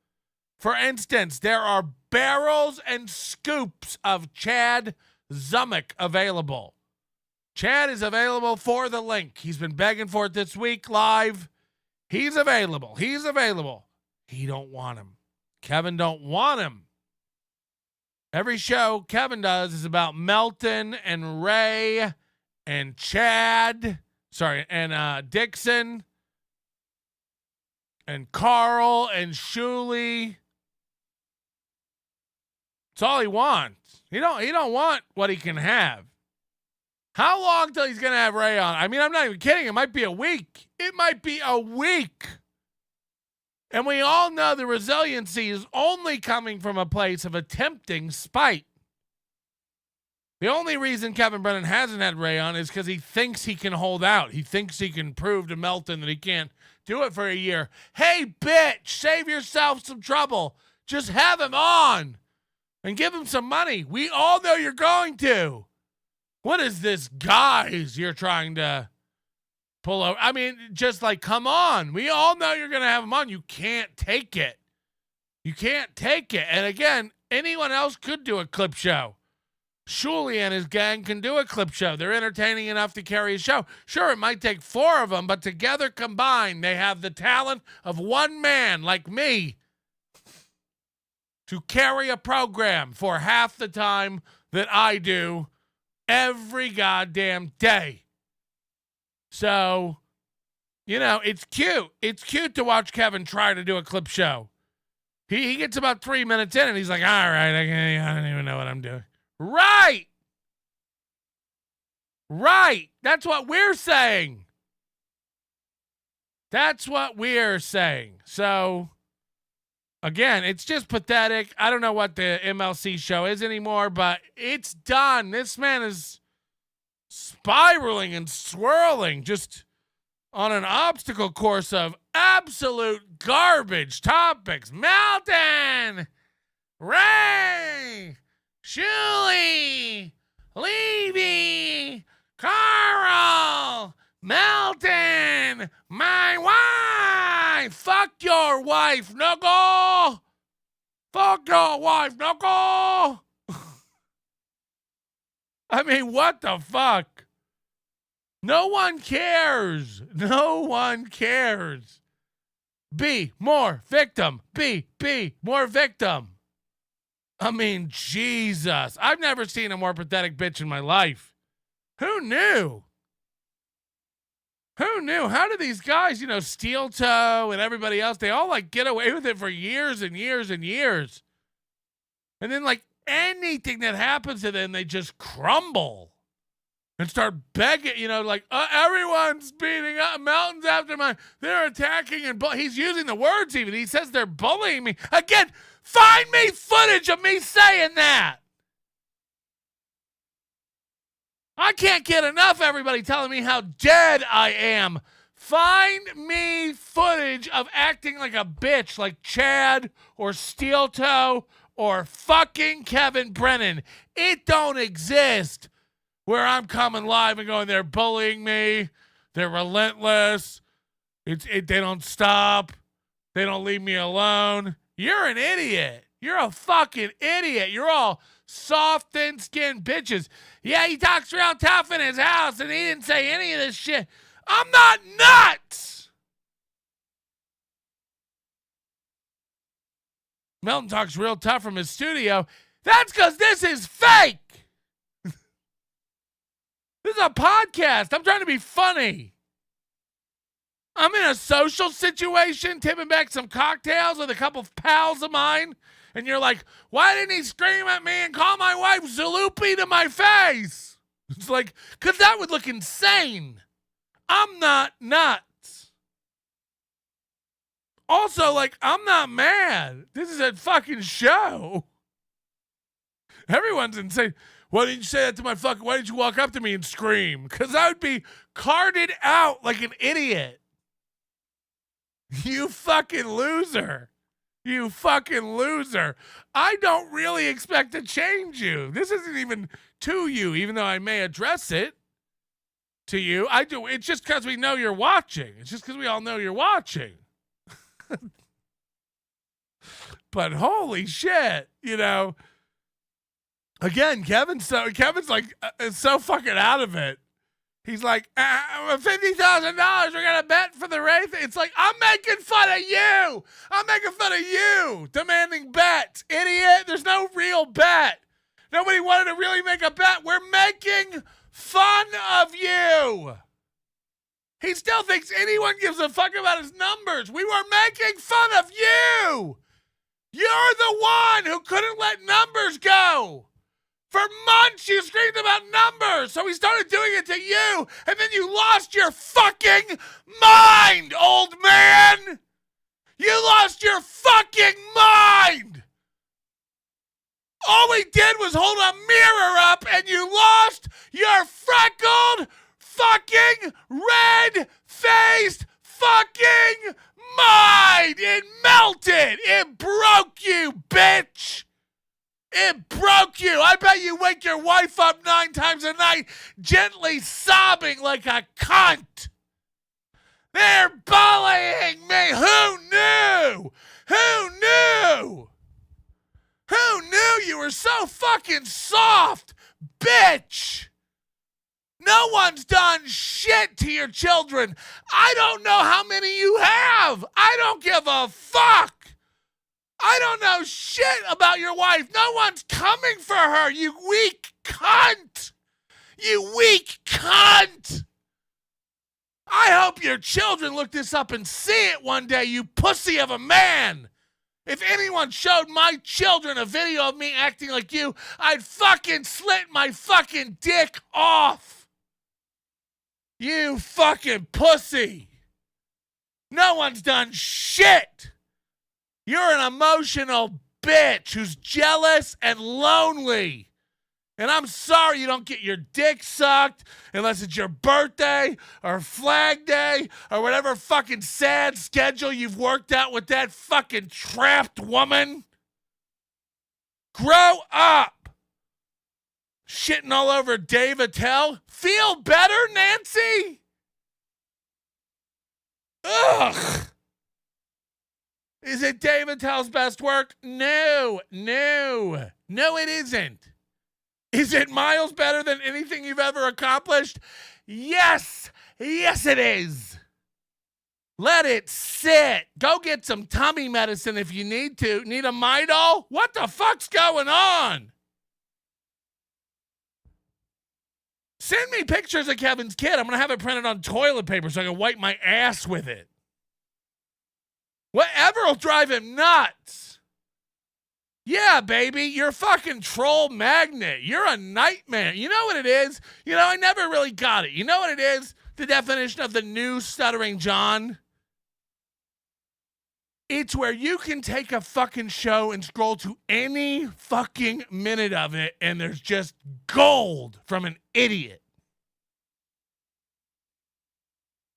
For instance, there are barrels and scoops of Chad Zumick available. Chad is available for the link. He's been begging for it this week live. He's available. He's available. He don't want him. Kevin don't want him. Every show Kevin does is about Melton and Ray and Chad. And Dixon. And Carl and Shuley. It's all he wants. He don't want what he can have. How long till he's gonna have Ray on? I mean, I'm not even kidding. It might be a week. It might be a week. And we all know the resiliency is only coming from a place of attempting spite. The only reason Kevin Brennan hasn't had Ray on is because he thinks he can hold out. He thinks he can prove to Melton that he can't do it for a year. Hey, bitch, save yourself some trouble. Just have him on and give him some money. We all know you're going to. What is this guise you're trying to pull over? I mean, just like, come on. We all know you're going to have him on. You can't take it. You can't take it. And again, anyone else could do a clip show. Shuley and his gang can do a clip show. They're entertaining enough to carry a show. Sure, it might take 4 of them, but together combined, they have the talent of one man like me to carry a program for half the time that I do every goddamn day. So, it's cute. It's cute to watch Kevin try to do a clip show. He gets about 3 minutes in and he's like, all right, I don't even know what I'm doing. Right. That's what we're saying. So, again, it's just pathetic. I don't know what the MLC show is anymore, but it's done. This man is spiraling and swirling just on an obstacle course of absolute garbage topics. Melton, Ray, Shuley, Levy, Carl, Melton, my fuck your wife, Knuckle! Fuck your wife, Knuckle! I mean, what the fuck? No one cares. No one cares. Be more victim. Be more victim. I mean, Jesus. I've never seen a more pathetic bitch in my life. Who knew? Who knew? How do these guys, Steel Toe and everybody else, they all get away with it for years and years and years. And then anything that happens to them, they just crumble and start begging, everyone's beating up Melton's after they're attacking and he's using the words even. He says they're bullying me. Again, find me footage of me saying that. I can't get enough everybody telling me how dead I am. Find me footage of acting like a bitch like Chad or Steel Toe or fucking Kevin Brennan. It don't exist where I'm coming live and going, they're bullying me. They're relentless. They don't stop. They don't leave me alone. You're an idiot. You're a fucking idiot. You're all soft, thin-skinned bitches. Yeah, he talks real tough in his house, and he didn't say any of this shit. I'm not nuts! Melton talks real tough from his studio. That's because this is fake! This is a podcast. I'm trying to be funny. I'm in a social situation, tipping back some cocktails with a couple of pals of mine, and you're like, why didn't he scream at me and call my wife Zalupi to my face? It's because that would look insane. I'm not nuts. Also, I'm not mad. This is a fucking show. Everyone's insane. Why didn't you say that to my fucking... Why didn't you walk up to me and scream? Because I would be carted out like an idiot. You fucking loser. You fucking loser. I don't really expect to change you. This isn't even to you, even though I may address it to you. I do. It's just because we know you're watching. It's just because we all know you're watching. But holy shit, Again, Kevin's so fucking out of it. He's like, $50,000 we're going to bet for the race. It's like, I'm making fun of you. I'm making fun of you. Demanding bets. Idiot. There's no real bet. Nobody wanted to really make a bet. We're making fun of you. He still thinks anyone gives a fuck about his numbers. We were making fun of you. You're the one who couldn't let numbers go. For months, you screamed about numbers, so he started doing it to you, and then you lost your fucking mind, old man! You lost your fucking mind! All we did was hold a mirror up, and you lost your freckled, fucking, red-faced, fucking mind! It melted! It broke you, bitch! It broke you. I bet you wake your wife up 9 times a night, gently sobbing like a cunt. They're bullying me. Who knew? Who knew? Who knew you were so fucking soft, bitch? No one's done shit to your children. I don't know how many you have. I don't give a fuck. I don't know shit about your wife. No one's coming for her, you weak cunt. You weak cunt. I hope your children look this up and see it one day, you pussy of a man. If anyone showed my children a video of me acting like you, I'd fucking slit my fucking dick off. You fucking pussy. No one's done shit. You're an emotional bitch who's jealous and lonely. And I'm sorry you don't get your dick sucked unless it's your birthday or Flag Day or whatever fucking sad schedule you've worked out with that fucking trapped woman. Grow up. Shitting all over Dave Attell. Feel better, Nancy? Ugh. Is it Dave Attell's best work? No, it isn't. Is it miles better than anything you've ever accomplished? Yes, it is. Let it sit. Go get some tummy medicine if you need to. Need a Midol? What the fuck's going on? Send me pictures of Kevin's kid. I'm going to have it printed on toilet paper so I can wipe my ass with it. Whatever will drive him nuts. Yeah, baby, you're a fucking troll magnet. You're a nightmare. You know what it is? I never really got it. You know what it is? The definition of the new Stuttering John? It's where you can take a fucking show and scroll to any fucking minute of it, and there's just gold from an idiot.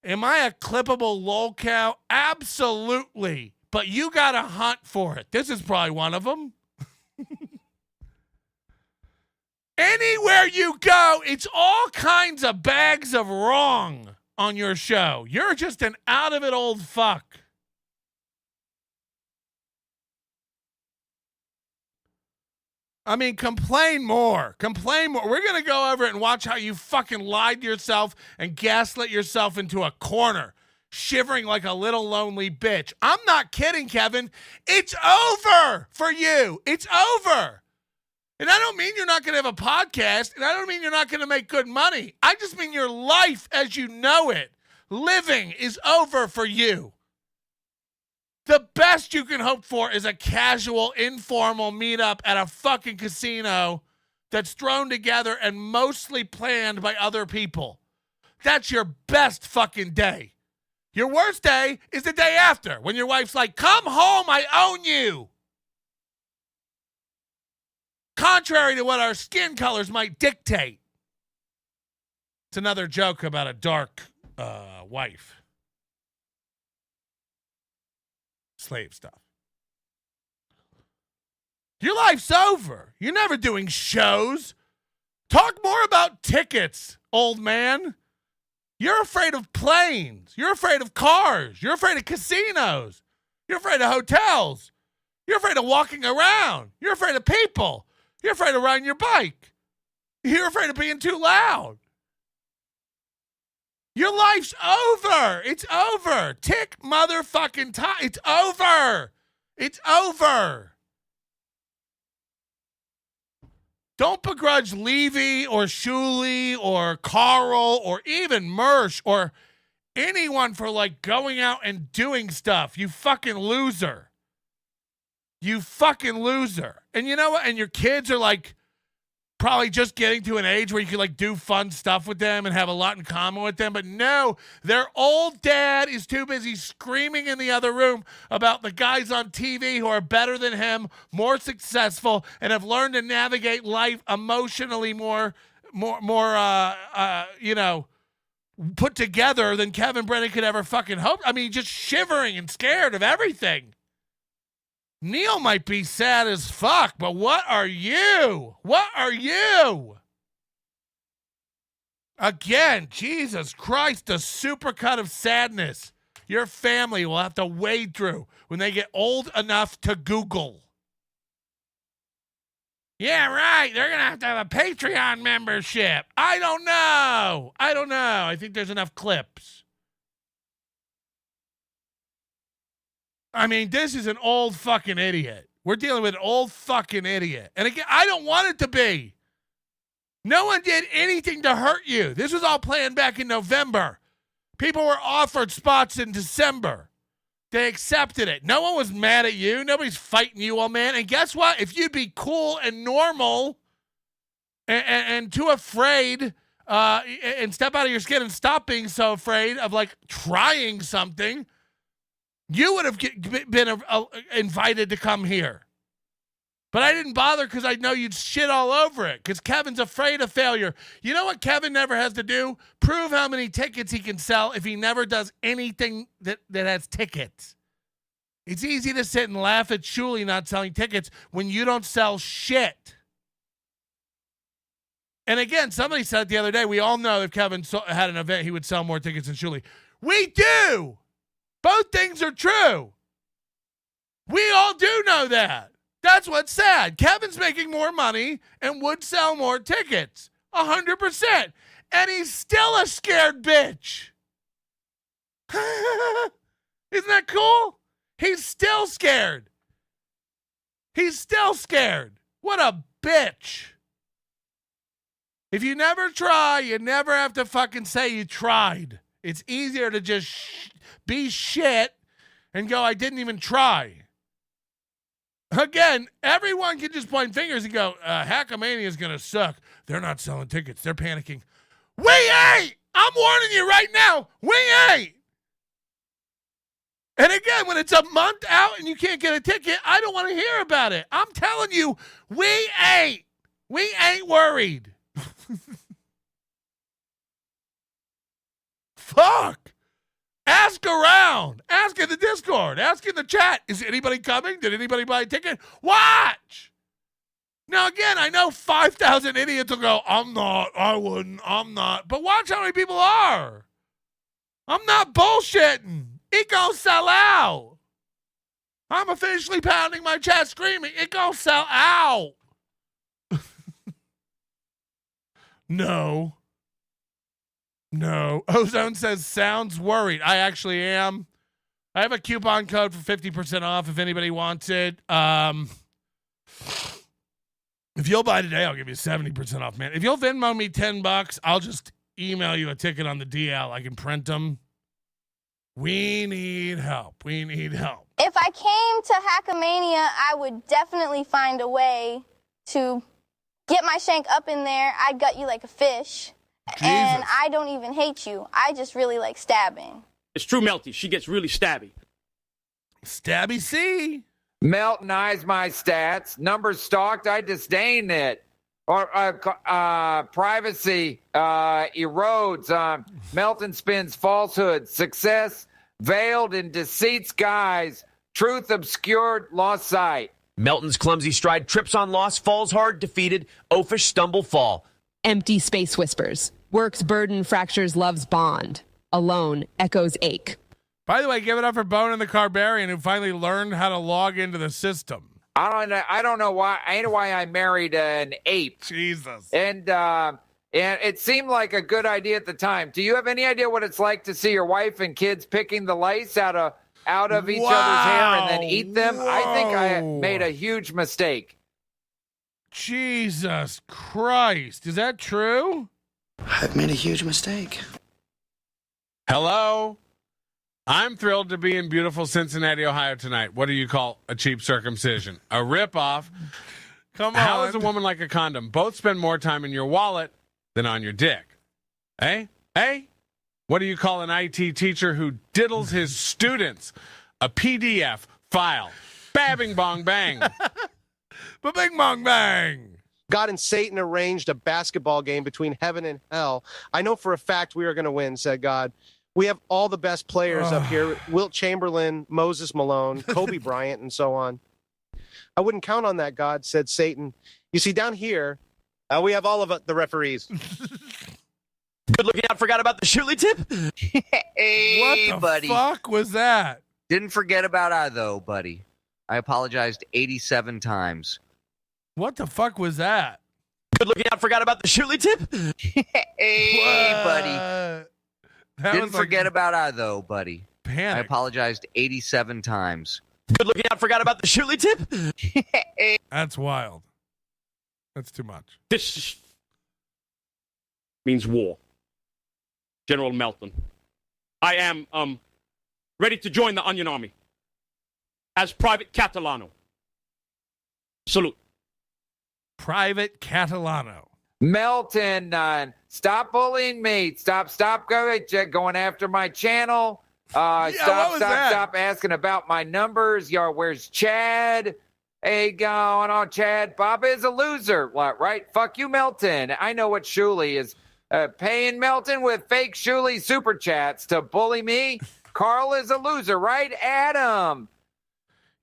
Am I a clippable lolcow? Absolutely. But you got to hunt for it. This is probably one of them. Anywhere you go, it's all kinds of bags of wrong on your show. You're just an out-of-it old fuck. I mean, complain more. Complain more. We're going to go over it and watch how you fucking lied to yourself and gaslit yourself into a corner, shivering like a little lonely bitch. I'm not kidding, Kevin. It's over for you. It's over. And I don't mean you're not going to have a podcast, and I don't mean you're not going to make good money. I just mean your life as you know it, living, is over for you. The best you can hope for is a casual, informal meetup at a fucking casino that's thrown together and mostly planned by other people. That's your best fucking day. Your worst day is the day after, when your wife's like, come home, I own you. Contrary to what our skin colors might dictate. It's another joke about a dark wife. Slave stuff. Your life's over. You're never doing shows. Talk more about tickets, old man. You're afraid of planes. You're afraid of cars. You're afraid of casinos. You're afraid of hotels. You're afraid of walking around. You're afraid of people. You're afraid of riding your bike. You're afraid of being too loud. Your life's over. It's over. Tick motherfucking time. It's over. It's over. Don't begrudge Levy or Shuley or Carl or even Mersh or anyone for going out and doing stuff. You fucking loser. You fucking loser. And you know what? And your kids are probably just getting to an age where you can do fun stuff with them and have a lot in common with them. But no, their old dad is too busy screaming in the other room about the guys on TV who are better than him, more successful, and have learned to navigate life emotionally more put together than Kevin Brennan could ever fucking hope. I mean, just shivering and scared of everything. Neil might be sad as fuck, but what are you? What are you? Again, Jesus Christ, the supercut of sadness your family will have to wade through when they get old enough to Google. Yeah, right. They're going to have a Patreon membership. I don't know. I think there's enough clips. I mean, this is an old fucking idiot. We're dealing with an old fucking idiot. And again, I don't want it to be. No one did anything to hurt you. This was all planned back in November. People were offered spots in December. They accepted it. No one was mad at you. Nobody's fighting you, old man. And guess what? If you'd be cool and normal and too afraid and step out of your skin and stop being so afraid of trying something, you would have been invited to come here. But I didn't bother because I know you'd shit all over it because Kevin's afraid of failure. You know what Kevin never has to do? Prove how many tickets he can sell if he never does anything that has tickets. It's easy to sit and laugh at Shuley not selling tickets when you don't sell shit. And again, somebody said the other day, we all know if Kevin had an event, he would sell more tickets than Shuley. We do! Both things are true. We all do know that. That's what's sad. Kevin's making more money and would sell more tickets. 100%. And he's still a scared bitch. Isn't that cool? He's still scared. He's still scared. What a bitch. If you never try, you never have to fucking say you tried. It's easier to just be shit and go, I didn't even try. Again, everyone can just point fingers and go, Hackamania is going to suck. They're not selling tickets. They're panicking. We ain't! I'm warning you right now. We ain't! And again, when it's a month out and you can't get a ticket, I don't want to hear about it. I'm telling you, we ain't. We ain't worried. Fuck. Ask around. Ask in the Discord. Ask in the chat. Is anybody coming? Did anybody buy a ticket? Watch. Now, again, I know 5,000 idiots will go, I'm not, I wouldn't, I'm not. But watch how many people are. I'm not bullshitting. It gonna sell out. I'm officially pounding my chest screaming, it gonna sell out. No. Ozone says, sounds worried. I actually am. I have a coupon code for 50% off if anybody wants it. If you'll buy today, I'll give you 70% off, man. If you'll Venmo me $10, I'll just email you a ticket on the DL. I can print them. We need help. We need help. If I came to Hackamania, I would definitely find a way to get my shank up in there. I'd gut you like a fish. Jesus. And I don't even hate you. I just really like stabbing. It's true, Melty. She gets really stabby. Stabby C. Melton eyes my stats. Numbers stalked, I disdain it. Or privacy erodes. Melton spins falsehoods. Success veiled in deceit's guise. Truth obscured, lost sight. Melton's clumsy stride trips on loss, falls hard, defeated. Oafish stumble, fall. Empty space whispers. Works burden, fractures love's bond. Alone, echoes ache. By the way, give it up for Bone and the Carbarian, who finally learned how to log into the system. I don't know why. I know why I married an ape. Jesus. And it seemed like a good idea at the time. Do you have any idea what it's like to see your wife and kids picking the lice out of each other's hair and then eat them? Whoa. I think I made a huge mistake. Jesus Christ. Is that true? I've made a huge mistake. Hello? I'm thrilled to be in beautiful Cincinnati, Ohio tonight. What do you call a cheap circumcision? A ripoff? Come on. How is a woman like a condom? Both spend more time in your wallet than on your dick. Hey? What do you call an IT teacher who diddles his students? A PDF file. Babbing bong bang. Ba-bing bong bang. God and Satan arranged a basketball game between heaven and hell. I know for a fact we are going to win, said God. We have all the best players up here. Wilt Chamberlain, Moses Malone, Kobe Bryant, and so on. I wouldn't count on that, God, said Satan. You see, down here, we have all of the referees. Good looking out, forgot about the Shuley tip? Hey, what the buddy. fuck was that? Didn't forget about I, though, buddy. I apologized 87 times. What the fuck was that? Good looking out, forgot about the Shuley tip? Hey, buddy. Didn't forget about I, though, buddy. Panic. I apologized 87 times. Good looking out, forgot about the Shuley tip? That's wild. That's too much. This means war. General Melton. I am ready to join the Onion Army as Private Catalano. Salute. Private Catalano. Melton, stop bullying me. Stop going after my channel. Stop asking about my numbers. Where's Chad? Hey, going on, Chad. Bob is a loser, right? Fuck you, Melton. I know what Shuley is paying Melton with fake Shuley super chats to bully me. Carl is a loser, right? Adam.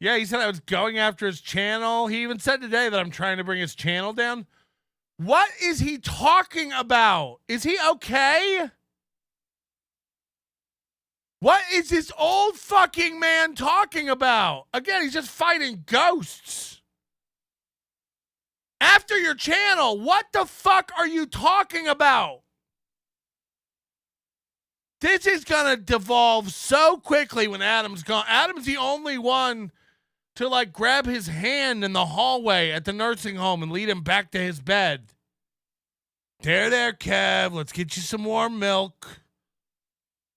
Yeah, he said I was going after his channel. He even said today that I'm trying to bring his channel down. What is he talking about? Is he okay? What is this old fucking man talking about? Again, he's just fighting ghosts. After your channel, what the fuck are you talking about? This is going to devolve so quickly when Adam's gone. Adam's the only one to, like, grab his hand in the hallway at the nursing home and lead him back to his bed. There, Kev. Let's get you some warm milk.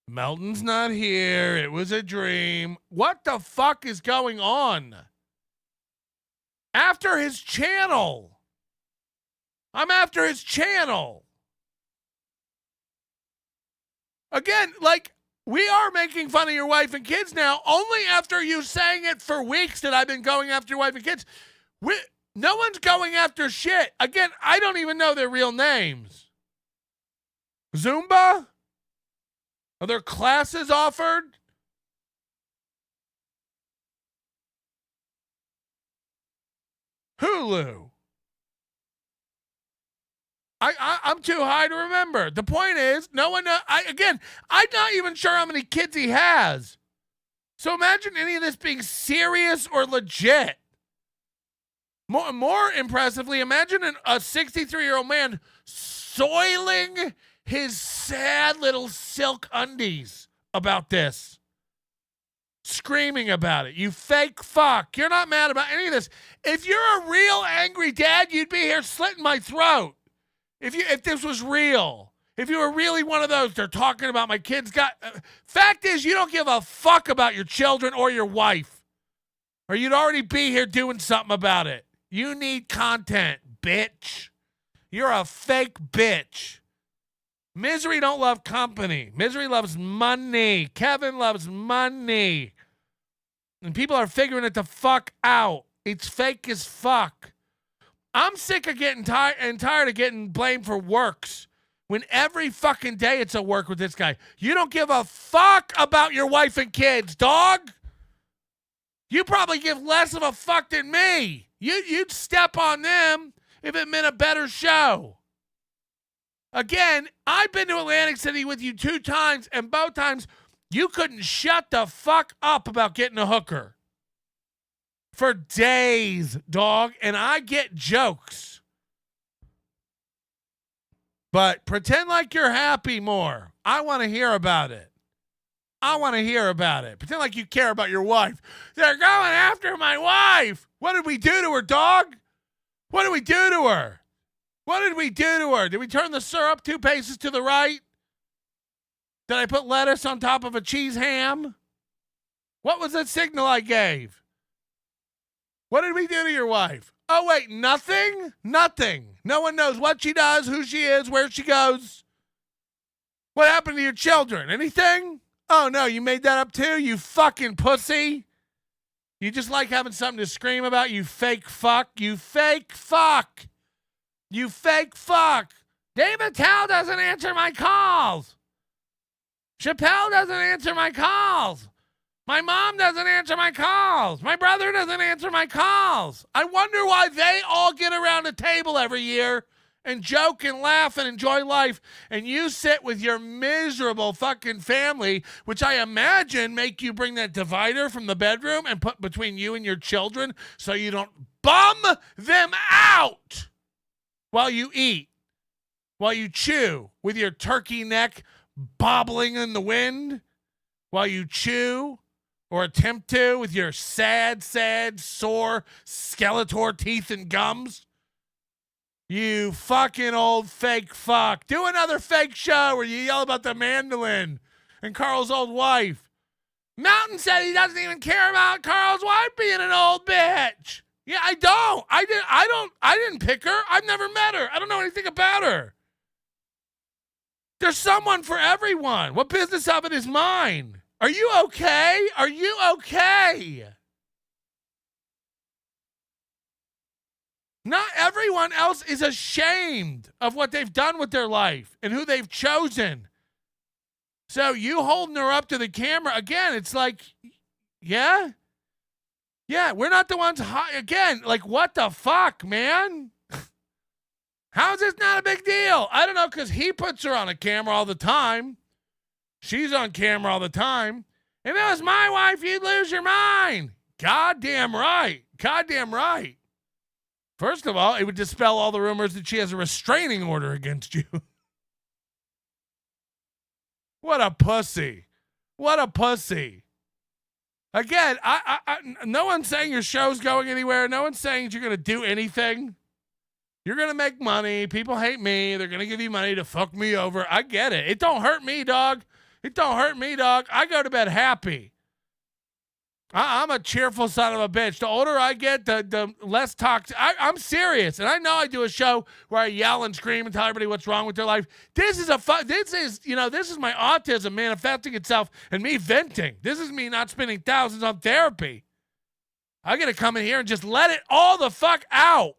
Melton's not here. It was a dream. What the fuck is going on? After his channel. I'm after his channel. Again, like, we are making fun of your wife and kids now. Only after you saying it for weeks that I've been going after your wife and kids. No one's going after shit. Again, I don't even know their real names. Zumba? Are there classes offered? Hulu. I'm too high to remember. The point is, no one knows. I'm not even sure how many kids he has. So imagine any of this being serious or legit. More impressively, imagine a 63-year-old man soiling his sad little silk undies about this. Screaming about it. You fake fuck. You're not mad about any of this. If you're a real angry dad, you'd be here slitting my throat. If this was real. If you were really one of those, they're talking about my kids got... fact is, you don't give a fuck about your children or your wife. Or you'd already be here doing something about it. You need content, bitch. You're a fake bitch. Misery don't love company. Misery loves money. Kevin loves money. And people are figuring it the fuck out. It's fake as fuck. I'm sick of getting tired of getting blamed for works when every fucking day it's a work with this guy. You don't give a fuck about your wife and kids, dog. You probably give less of a fuck than me. You'd step on them if it meant a better show. Again, I've been to Atlantic City with you 2 times, and both times you couldn't shut the fuck up about getting a hooker. For days, dog, and I get jokes. But pretend like you're happy more. I want to hear about it. Pretend like you care about your wife. They're going after my wife. What did we do to her, dog? What did we do to her? Did we turn the syrup 2 paces to the right? Did I put lettuce on top of a cheese ham? What was the signal I gave? What did we do to your wife? Oh, wait, nothing? Nothing. No one knows what she does, who she is, where she goes. What happened to your children? Anything? Oh, no, you made that up too, you fucking pussy. You just like having something to scream about, you fake fuck. You fake fuck. Dave Attell doesn't answer my calls. Chappelle doesn't answer my calls. My mom doesn't answer my calls. My brother doesn't answer my calls. I wonder why they all get around a table every year and joke and laugh and enjoy life, and you sit with your miserable fucking family, which I imagine make you bring that divider from the bedroom and put between you and your children so you don't bum them out while you eat, while you chew with your turkey neck bobbling in the wind, while you chew or attempt to with your sad, sore Skeletor teeth and gums. You fucking old fake fuck. Do another fake show where you yell about the mandolin and Carl's old wife. Mountain said he doesn't even care about Carl's wife being an old bitch. Yeah, I don't. I didn't pick her. I've never met her. I don't know anything about her. There's someone for everyone. What business of it is mine? Are you okay? Are you okay? Not everyone else is ashamed of what they've done with their life and who they've chosen. So you holding her up to the camera, again, it's like, yeah, we're not the ones, again, like, what the fuck, man? How is this not a big deal? I don't know, because he puts her on a camera all the time. She's on camera all the time. If it was my wife, you'd lose your mind. Goddamn right. Goddamn right. First of all, it would dispel all the rumors that she has a restraining order against you. What a pussy. What a pussy. Again, no one's saying your show's going anywhere. No one's saying you're going to do anything. You're going to make money. People hate me. They're going to give you money to fuck me over. I get it. It don't hurt me, dog. It don't hurt me, dog. I go to bed happy. I'm a cheerful son of a bitch. The older I get, the less toxic. I'm serious, and I know I do a show where I yell and scream and tell everybody what's wrong with their life. This is my autism manifesting itself and me venting. This is me not spending thousands on therapy. I got to come in here and just let it all the fuck out.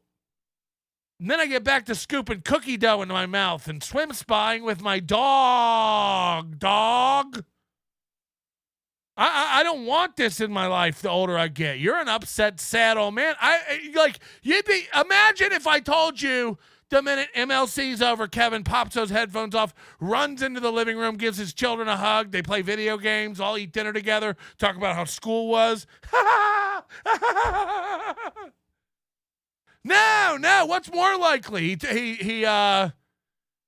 And then I get back to scooping cookie dough into my mouth and swim spying with my dog. I don't want this in my life the older I get. You're an upset, sad old man. Imagine if I told you the minute MLC's over, Kevin pops those headphones off, runs into the living room, gives his children a hug, they play video games, all eat dinner together, talk about how school was. No, what's more likely?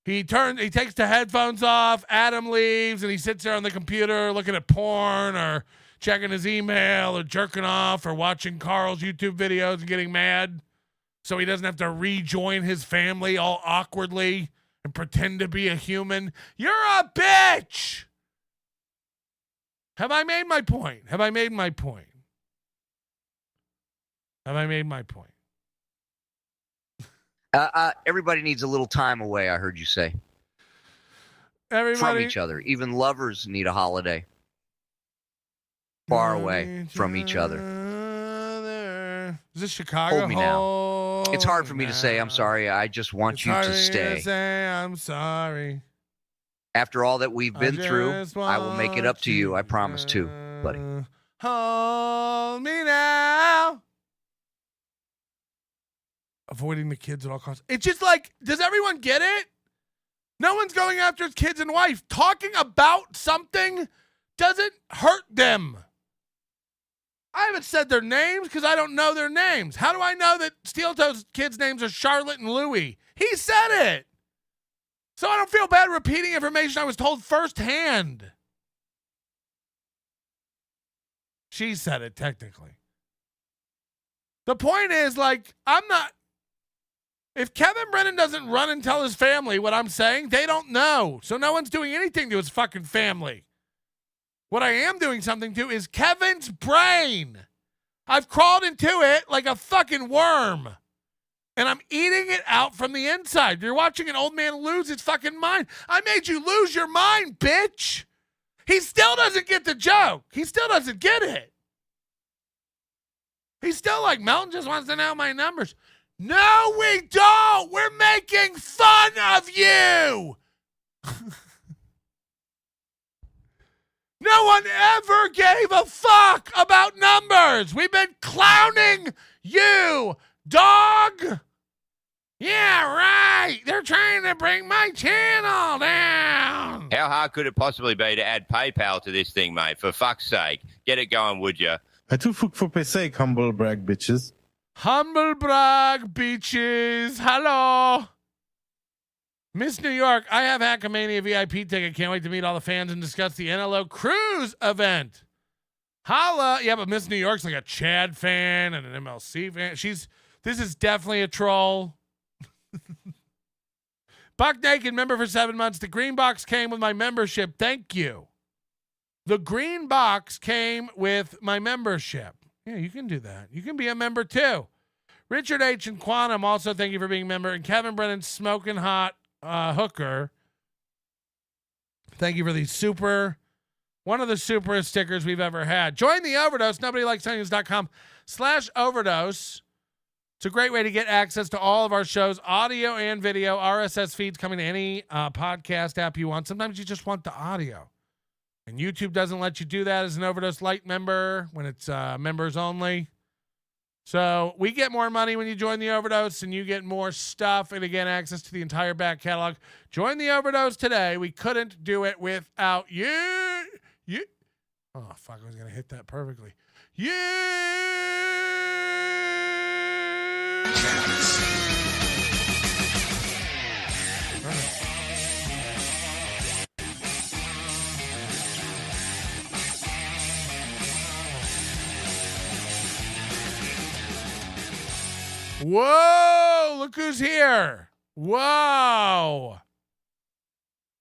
He takes the headphones off, Adam leaves, and he sits there on the computer looking at porn or checking his email or jerking off or watching Carl's YouTube videos and getting mad so he doesn't have to rejoin his family all awkwardly and pretend to be a human. You're a bitch! Have I made my point? Everybody needs a little time away, I heard you say. From each other. Even lovers need a holiday. Far away from each other. Is this Chicago? Hold me now. It's hard for me to say I'm sorry. I just want you to stay. Say I'm sorry. After all that we've been through, I will make it up to you. I promise to, buddy. Hold me now. Avoiding the kids at all costs. It's just like, does everyone get it? No one's going after his kids and wife. Talking about something doesn't hurt them. I haven't said their names because I don't know their names. How do I know that Steel Toe's kids' names are Charlotte and Louie? He said it. So I don't feel bad repeating information I was told firsthand. She said it, technically. The point is, if Kevin Brennan doesn't run and tell his family what I'm saying, they don't know. So no one's doing anything to his fucking family. What I am doing something to is Kevin's brain. I've crawled into it like a fucking worm. And I'm eating it out from the inside. You're watching an old man lose his fucking mind. I made you lose your mind, bitch. He still doesn't get the joke. He still doesn't get it. He's still like, Melton just wants to know my numbers. No, we don't. We're making fun of you. No one ever gave a fuck about numbers. We've been clowning you, dog. Yeah, right. They're trying to bring my channel down. How hard could it possibly be to add PayPal to this thing, mate? For fuck's sake. Get it going, would you? I too fuck for sake, humble brag bitches. Humble brag, bitches. Hello. Miss New York, I have Hackamania VIP ticket. Can't wait to meet all the fans and discuss the NLO Cruise event. Holla. Yeah, but Miss New York's like a Chad fan and an MLC fan. This is definitely a troll. Buck Naked, member for 7 months. The green box came with my membership. Thank you. The green box came with my membership. Yeah, you can do that. You can be a member too. Richard H. and Quantum, also thank you for being a member. And Kevin Brennan, smoking hot hooker. Thank you for one of the superest stickers we've ever had. Join the Overdose, nobodylikesonians.com/overdose. It's a great way to get access to all of our shows, audio and video, RSS feeds coming to any podcast app you want. Sometimes you just want the audio. And YouTube doesn't let you do that as an Overdose Lite member when it's members only. So we get more money when you join the Overdose, and you get more stuff, and again, access to the entire back catalog. Join the Overdose today. We couldn't do it without you. Oh, fuck, I was going to hit that perfectly. Whoa, look who's here. Whoa.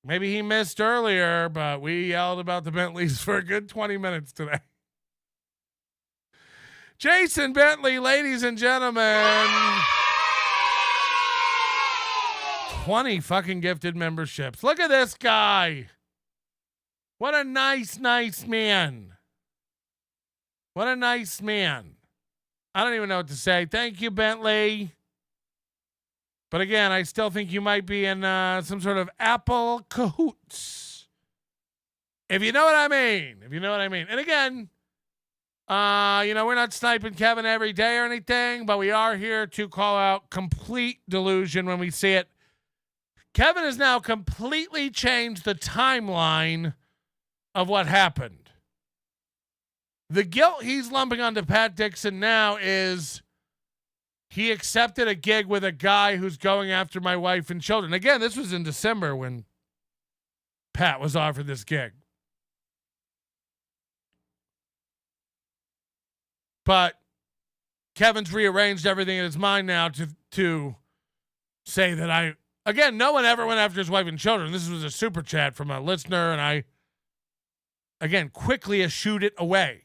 Maybe he missed earlier, but we yelled about the Bentleys for a good 20 minutes today. Jason Bentley, ladies and gentlemen. 20 fucking gifted memberships. Look at this guy. What a nice, nice man. What a nice man. I don't even know what to say. Thank you, Bentley. But again, I still think you might be in some sort of Apple cahoots. If you know what I mean. If you know what I mean. And again, we're not sniping Kevin every day or anything, but we are here to call out complete delusion when we see it. Kevin has now completely changed the timeline of what happened. The guilt he's lumping onto Pat Dixon now is he accepted a gig with a guy who's going after my wife and children. Again, this was in December when Pat was offered this gig. But Kevin's rearranged everything in his mind now to say that again, no one ever went after his wife and children. This was a super chat from a listener, and I, again, quickly eschewed it away.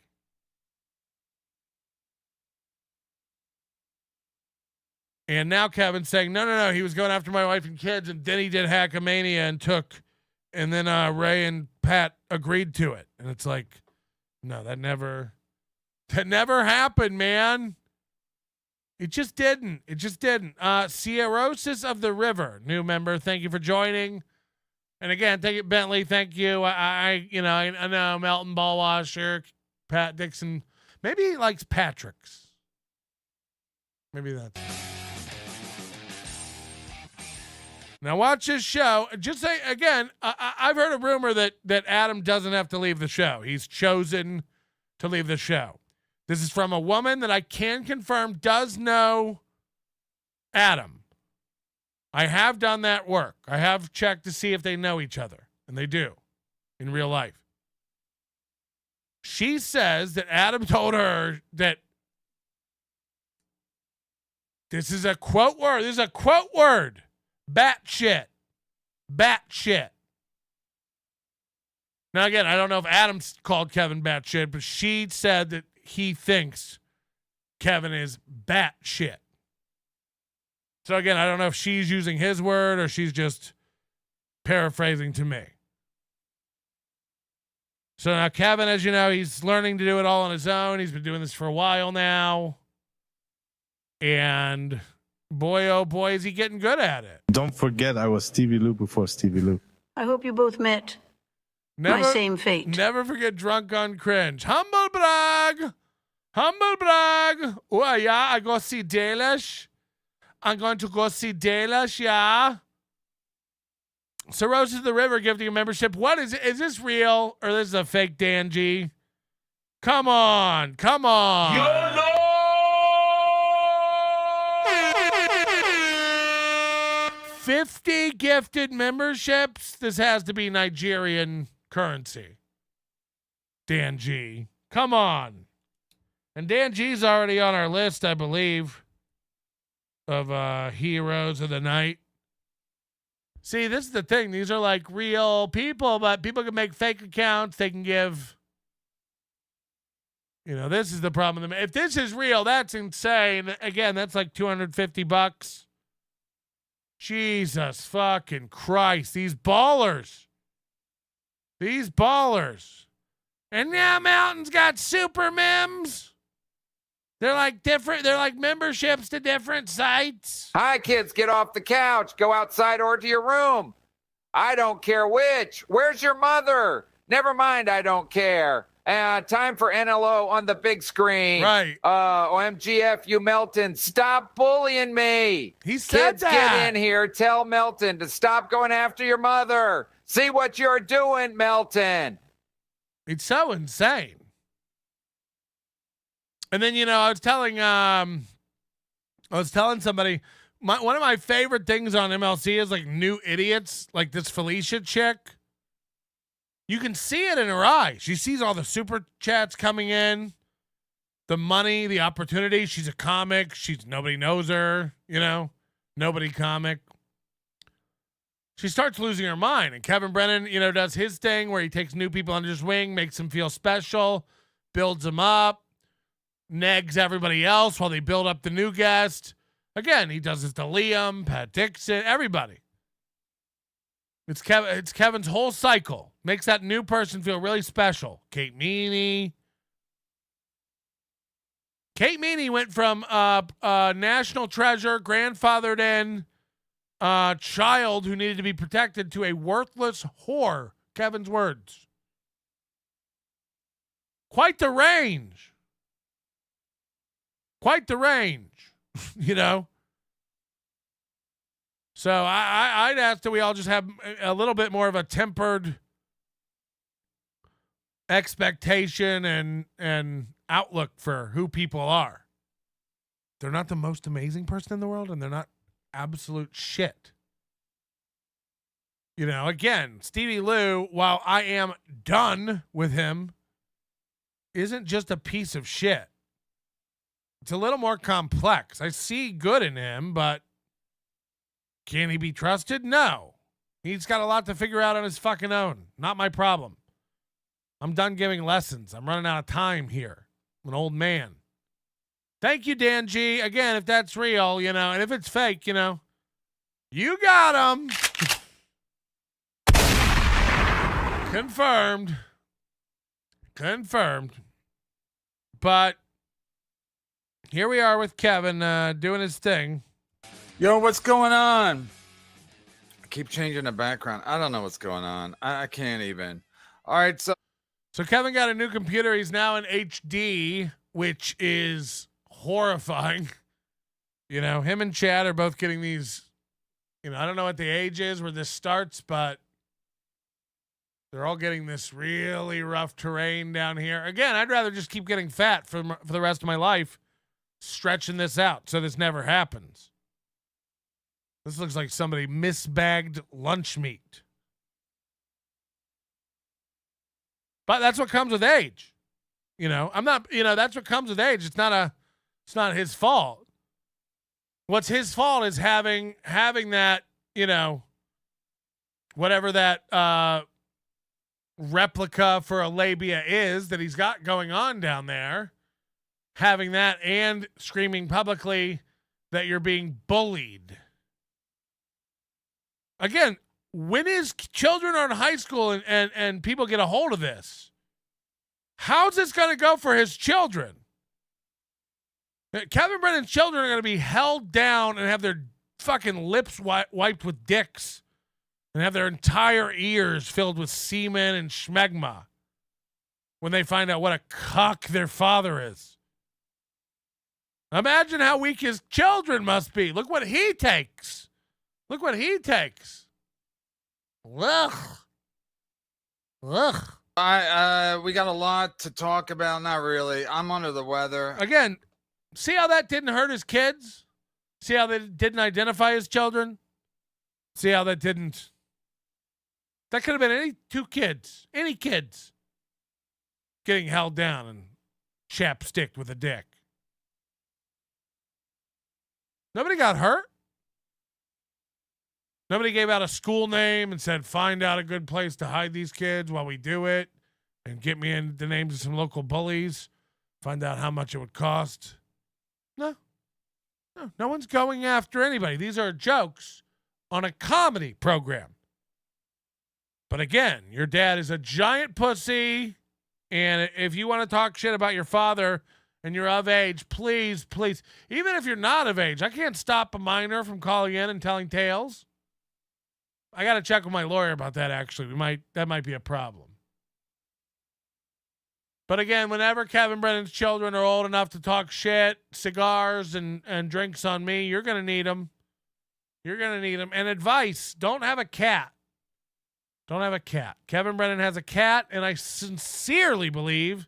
And now Kevin's saying, no, he was going after my wife and kids, and then he did Hackamania and then Ray and Pat agreed to it. And it's like, no, that never happened, man. It just didn't. Cirrhosis of the River, new member. Thank you for joining. And again, thank you, Bentley. Thank you. I know Melton Ballwasher, Pat Dixon. Maybe he likes Patrick's. Maybe that's. Now watch this show. Just say again, I've heard a rumor that Adam doesn't have to leave the show. He's chosen to leave the show. This is from a woman that I can confirm does know Adam. I have done that work. I have checked to see if they know each other, and they do in real life. She says that Adam told her that this is a quote word. This is a quote word. Batshit. Now, again, I don't know if Adam's called Kevin batshit, but she said that he thinks Kevin is batshit. So, again, I don't know if she's using his word or she's just paraphrasing to me. So now Kevin, as you know, he's learning to do it all on his own. He's been doing this for a while now. And boy, oh boy, is he getting good at it. Don't forget, I was Stevie Lou before Stevie Lou. I hope you both met my same fate. Never forget Drunk on Cringe. Humble brag. Oh, yeah, I go see Dalish. I'm going to go see Dalish, yeah. Cirrhosis of the River gifting a membership. What is it? Is this real or this is a fake Dan G? Come on. YOLO! 50 gifted memberships. This has to be Nigerian currency. Dan G. Come on. And Dan G's already on our list, I believe, of heroes of the night. See, this is the thing. These are like real people, but people can make fake accounts. They can give. This is the problem. If this is real, that's insane. Again, that's like $250. Jesus fucking Christ. These ballers. And now Mountain's got super mems. They're like different. They're like memberships to different sites. Hi, kids. Get off the couch. Go outside or to your room. I don't care which. Where's your mother? Never mind, I don't care. Time for NLO on the big screen. Right. OMGF, you Melton, stop bullying me. He said Kids, that. get in here. Tell Melton to stop going after your mother. See what you're doing, Melton. It's so insane. And then, I was telling somebody, one of my favorite things on MLC is like new idiots, like this Felicia chick. You can see it in her eyes. She sees all the super chats coming in, the money, the opportunity. She's a comic. Nobody knows her, nobody comic. She starts losing her mind. And Kevin Brennan, does his thing where he takes new people under his wing, makes them feel special, builds them up, negs everybody else while they build up the new guest. Again, he does this to Liam, Pat Dixon, everybody. It's Kevin's whole cycle. Makes that new person feel really special. Kate Meany. Kate Meany went from national treasure, grandfathered in child who needed to be protected to a worthless whore. Kevin's words. Quite the range. Quite the range, So I'd ask that we all just have a little bit more of a tempered expectation and outlook for who people are. They're not the most amazing person in the world, and they're not absolute shit. Again, Stevie Lou, while I am done with him, isn't just a piece of shit. It's a little more complex. I see good in him, but can he be trusted? No. He's got a lot to figure out on his fucking own. Not my problem. I'm done giving lessons. I'm running out of time here. I'm an old man. Thank you, Dan G. Again, if that's real, and if it's fake, you got him. Confirmed. But here we are with Kevin doing his thing. Yo, what's going on? I keep changing the background. I don't know what's going on. I can't even. All right, so Kevin got a new computer. He's now in HD, which is horrifying. Him and Chad are both getting these, I don't know what the age is where this starts, but they're all getting this really rough terrain down here. Again, I'd rather just keep getting fat for the rest of my life, stretching this out so this never happens. This looks like somebody misbagged lunch meat. But that's what comes with age. I'm not, that's what comes with age. It's not his fault. What's his fault is having that, whatever that replica for a labia is that he's got going on down there, having that and screaming publicly that you're being bullied. Again, when his children are in high school and people get a hold of this, how's this going to go for his children? Kevin Brennan's children are going to be held down and have their fucking lips wiped with dicks and have their entire ears filled with semen and schmegma when they find out what a cuck their father is. Imagine how weak his children must be. Look what he takes. Ugh. we got a lot to talk about. Not really. I'm under the weather. Again, see how that didn't hurt his kids? See how they didn't identify his children? See how that didn't... That could have been any kids getting held down and chapsticked with a dick. Nobody got hurt. Nobody gave out a school name and said, find out a good place to hide these kids while we do it and get me in the names of some local bullies. Find out how much it would cost. No one's going after anybody. These are jokes on a comedy program. But again, your dad is a giant pussy. And if you want to talk shit about your father and you're of age, please, even if you're not of age, I can't stop a minor from calling in and telling tales. I got to check with my lawyer about that, actually. That might be a problem. But again, whenever Kevin Brennan's children are old enough to talk shit, cigars, and drinks on me, you're going to need them. You're going to need them. And advice, don't have a cat. Don't have a cat. Kevin Brennan has a cat, and I sincerely believe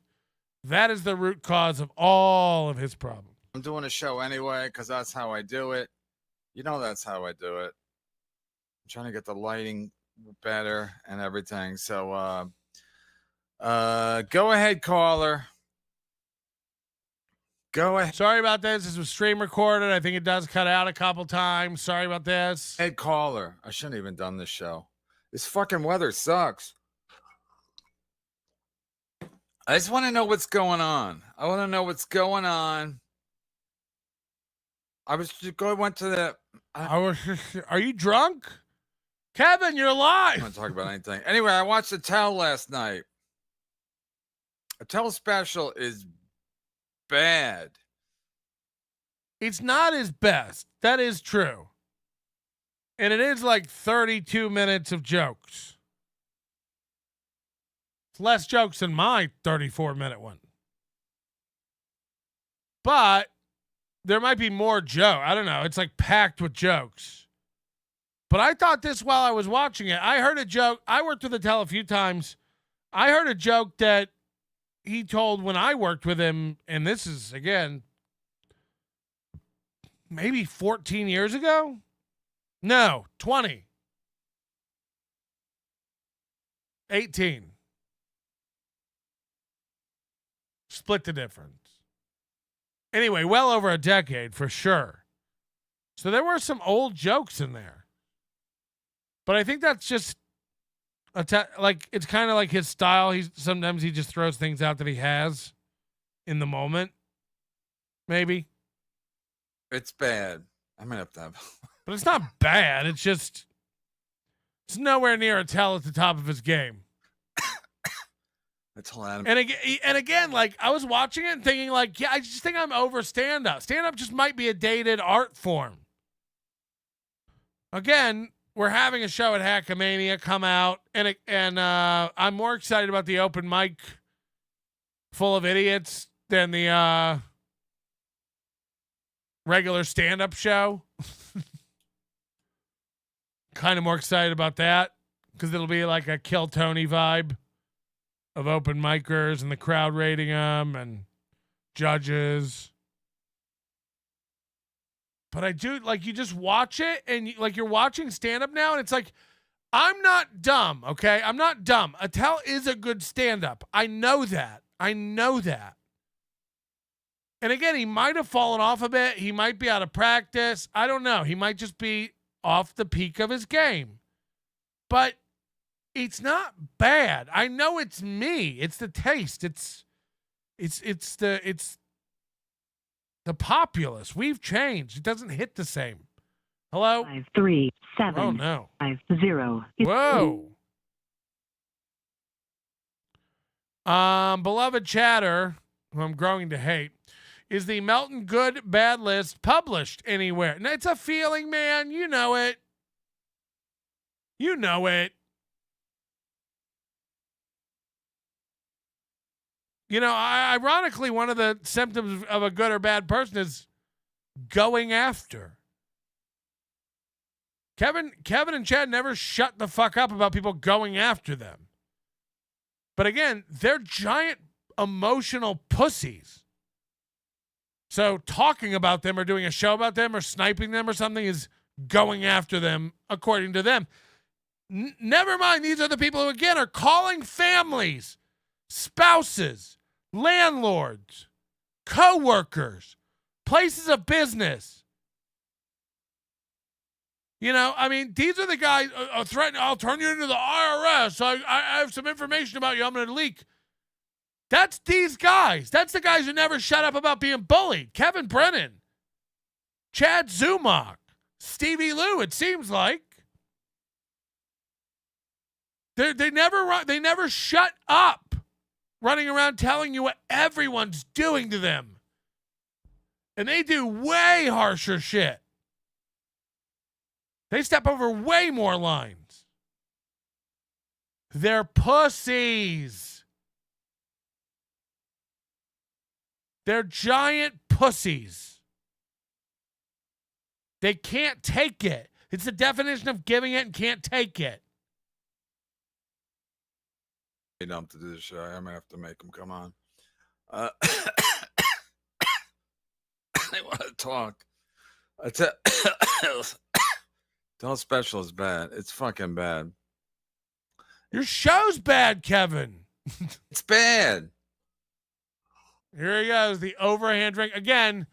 that is the root cause of all of his problems. I'm doing a show anyway because that's how I do it. You know that's how I do it. I'm trying to get the lighting better and everything. So go ahead, caller. Go ahead. Sorry about this. This was stream recorded. I think it does cut out a couple times. Sorry about this. Head caller. I shouldn't have even done this show. This fucking weather sucks. I just want to know what's going on. I want to know what's going on. I was just went to the. Are you drunk? Kevin, you're live. I don't want to talk about anything. Anyway, I watched Attell last night. Attell special is bad. It's not his best. That is true. And it is like 32 minutes of jokes. It's less jokes than my 34-minute one. But there might be more joke. I don't know. It's like packed with jokes. But I thought this while I was watching it. I heard a joke. I worked with Attell a few times. I heard a joke that he told when I worked with him, and this is, again, maybe 14 years ago? No, 20. 18. Split the difference. Anyway, well over a decade for sure. So there were some old jokes in there. But I think that's just like it's kind of like his style. Sometimes he just throws things out that he has in the moment. Maybe. It's bad. I'm gonna have to have. But it's not bad. It's just it's nowhere near Attell at the top of his game. That's hilarious. And again, like I was watching it and thinking, like, yeah, I just think I'm over stand-up. Stand-up just might be a dated art form. Again, we're having a show at Hackamania come out, and I'm more excited about the open mic full of idiots than the regular stand-up show. Kind of more excited about that because it'll be like a Kill Tony vibe of open micers and the crowd rating them and judges. But I do, like, you just watch it and you're watching stand-up now and it's like, I'm not dumb, okay? I'm not dumb. Attell is a good stand-up. I know that. And again, he might have fallen off a bit. He might be out of practice. I don't know. He might just be off the peak of his game. But it's not bad. I know it's me. It's the taste. It's the populace. We've changed. It doesn't hit the same. Hello? 5, 3, 7. Oh no. 5, 0. Whoa. Beloved chatter, who I'm growing to hate, is the Melton good bad list published anywhere? And it's a feeling, man. You know it. You know it. You know, ironically, one of the symptoms of a good or bad person is going after. Kevin and Chad never shut the fuck up about people going after them. But again, they're giant emotional pussies. So talking about them or doing a show about them or sniping them or something is going after them according to them. Never mind, these are the people who, again, are calling families, spouses, landlords, co-workers, places of business. You know, I mean, these are the guys threatening, I'll turn you into the IRS. I have some information about you I'm going to leak. That's these guys. That's the guys who never shut up about being bullied. Kevin Brennan, Chad Zumach, Stevie Lou, it seems like. They never shut up running around telling you what everyone's doing to them. And they do way harsher shit. They step over way more lines. They're pussies. They're giant pussies. They can't take it. It's the definition of giving it and can't take it. Dumb to do this show. I might have to make them come on. They want to talk. Don't special is bad. It's fucking bad. Your show's bad, Kevin. It's bad. Here he goes, the overhand drink. Again,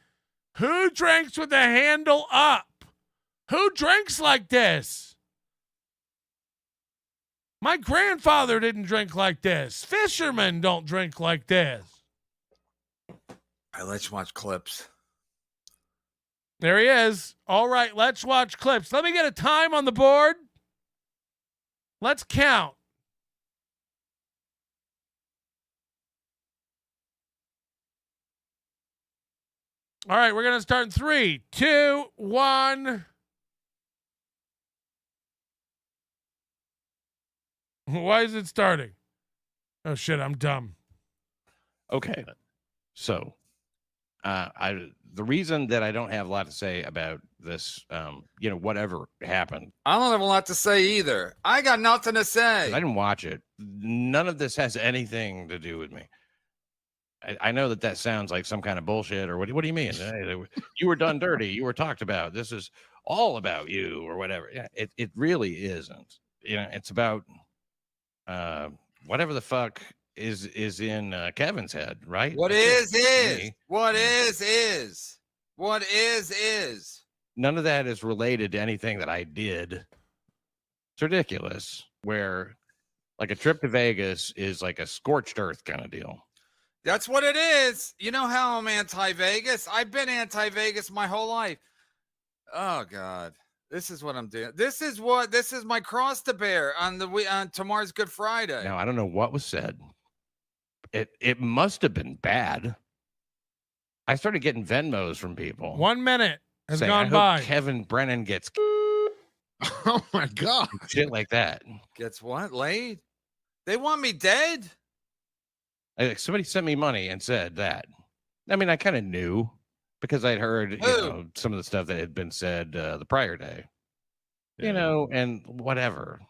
who drinks with the handle up? Who drinks like this? My grandfather didn't drink like this. Fishermen don't drink like this. All right, let's watch clips. There he is. All right, let's watch clips. Let me get a time on the board. Let's count. All right, we're going to start in 3, 2, 1. Why is it starting? Oh, shit, I'm dumb. Okay. So, the reason that I don't have a lot to say about this, whatever happened. I don't have a lot to say either. I got nothing to say. I didn't watch it. None of this has anything to do with me. I know that sounds like some kind of bullshit, or what do you mean? You were done dirty. You were talked about. This is all about you, or whatever. Yeah, it really isn't. It's about whatever the fuck is in Kevin's head, right? What is. What is. None of that is related to anything that I did. It's ridiculous. Where like a trip to Vegas is like a scorched earth kind of deal. That's what it is. You know how I'm anti-Vegas? I've been anti-Vegas my whole life. Oh, God. This is what I'm doing. This is my cross to bear on tomorrow's Good Friday. Now, I don't know what was said. It must have been bad. I started getting Venmos from people. 1 minute has saying, gone I by. hope Kevin Brennan gets oh my God. Shit like that. Gets what? Laid? They want me dead? Somebody sent me money and said that. I mean, I kind of knew because I'd heard some of the stuff that had been said the prior day. And whatever.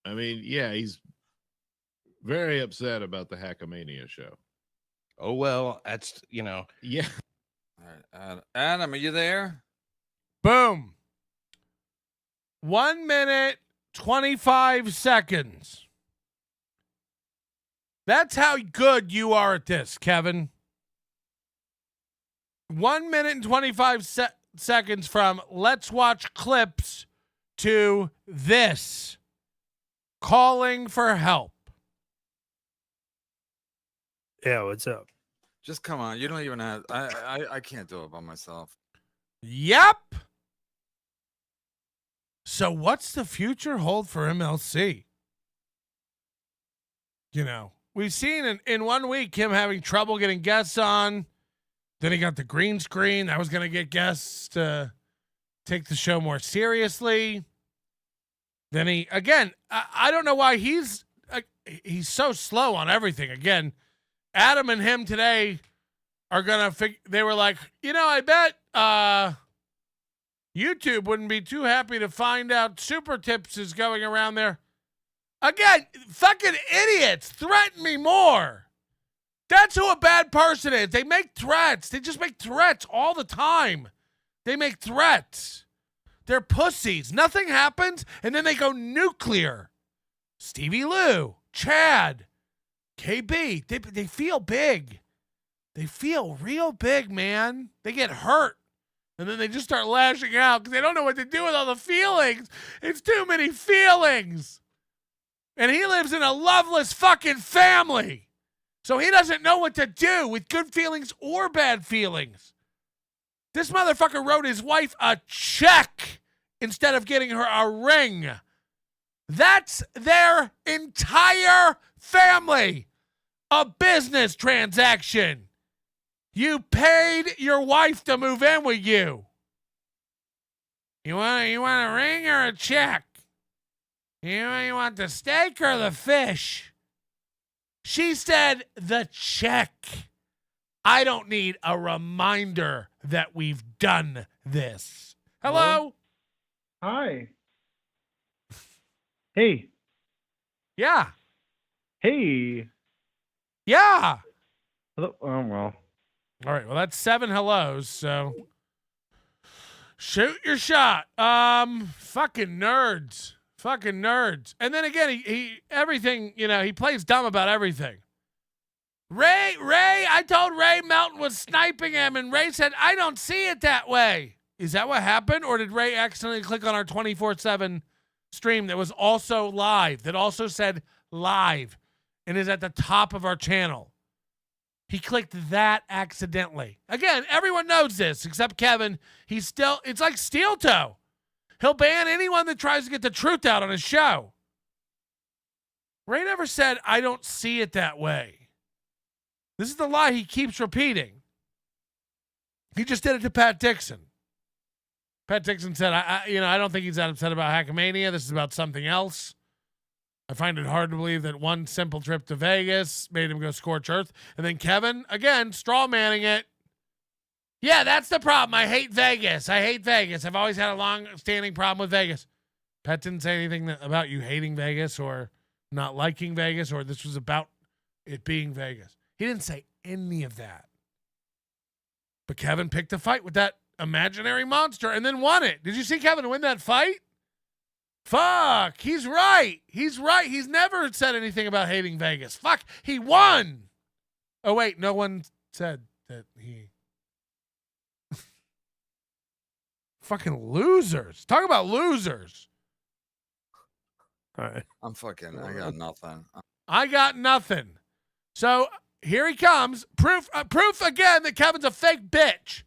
I mean, yeah, he's very upset about the Hackamania show. Oh, well, that's, Yeah. All right, Adam, are you there? Boom. 1 minute, 25 seconds. That's how good you are at this, Kevin. 1 minute and 25 seconds from let's watch clips to this. Calling for help. Yeah, what's up? Just come on. You don't even have. I can't do it by myself. Yep. So what's the future hold for MLC? We've seen in 1 week him having trouble getting guests on. Then he got the green screen. That was going to get guests to take the show more seriously. Then I don't know why he's so slow on everything. Again, Adam and him today are going to they were like, I bet YouTube wouldn't be too happy to find out Super Tips is going around there. Again, fucking idiots. Threaten me more. That's who a bad person is. They make threats. They just make threats all the time. They make threats. They're pussies. Nothing happens, and then they go nuclear. Stevie Lou, Chad, KB, they feel big. They feel real big, man. They get hurt, and then they just start lashing out because they don't know what to do with all the feelings. It's too many feelings. And he lives in a loveless fucking family. So he doesn't know what to do with good feelings or bad feelings. This motherfucker wrote his wife a check instead of getting her a ring. That's their entire family. A business transaction. You paid your wife to move in with you. You want a ring or a check? You want the steak or the fish? She said the check. I don't need a reminder that we've done this. Hello? Hi. Hey. Yeah. Hey. Yeah. Hello. Oh, well. All right. Well, that's 7 hellos, so shoot your shot. Fucking nerds. Fucking nerds. And then again, he everything, he plays dumb about everything. Ray, I told Ray Melton was sniping him, and Ray said, I don't see it that way. Is that what happened? Or did Ray accidentally click on our 24/7 stream that was also live, that also said live and is at the top of our channel? He clicked that accidentally. Again, everyone knows this except Kevin. It's like Steel Toe. He'll ban anyone that tries to get the truth out on his show. Ray never said, I don't see it that way. This is the lie he keeps repeating. He just did it to Pat Dixon. Pat Dixon said, I don't think he's that upset about Hackamania. This is about something else. I find it hard to believe that one simple trip to Vegas made him go scorch earth. And then Kevin, again, straw manning it. Yeah, that's the problem. I hate Vegas. I've always had a long-standing problem with Vegas. Pat didn't say anything about you hating Vegas or not liking Vegas, or this was about it being Vegas. He didn't say any of that. But Kevin picked a fight with that imaginary monster and then won it. Did you see Kevin win that fight? Fuck, he's right. He's never said anything about hating Vegas. Fuck, he won. Oh, wait, no one said that he... Fucking losers. Talk about losers. All right. I got nothing. I got nothing. So here he comes. Proof again that Kevin's a fake bitch.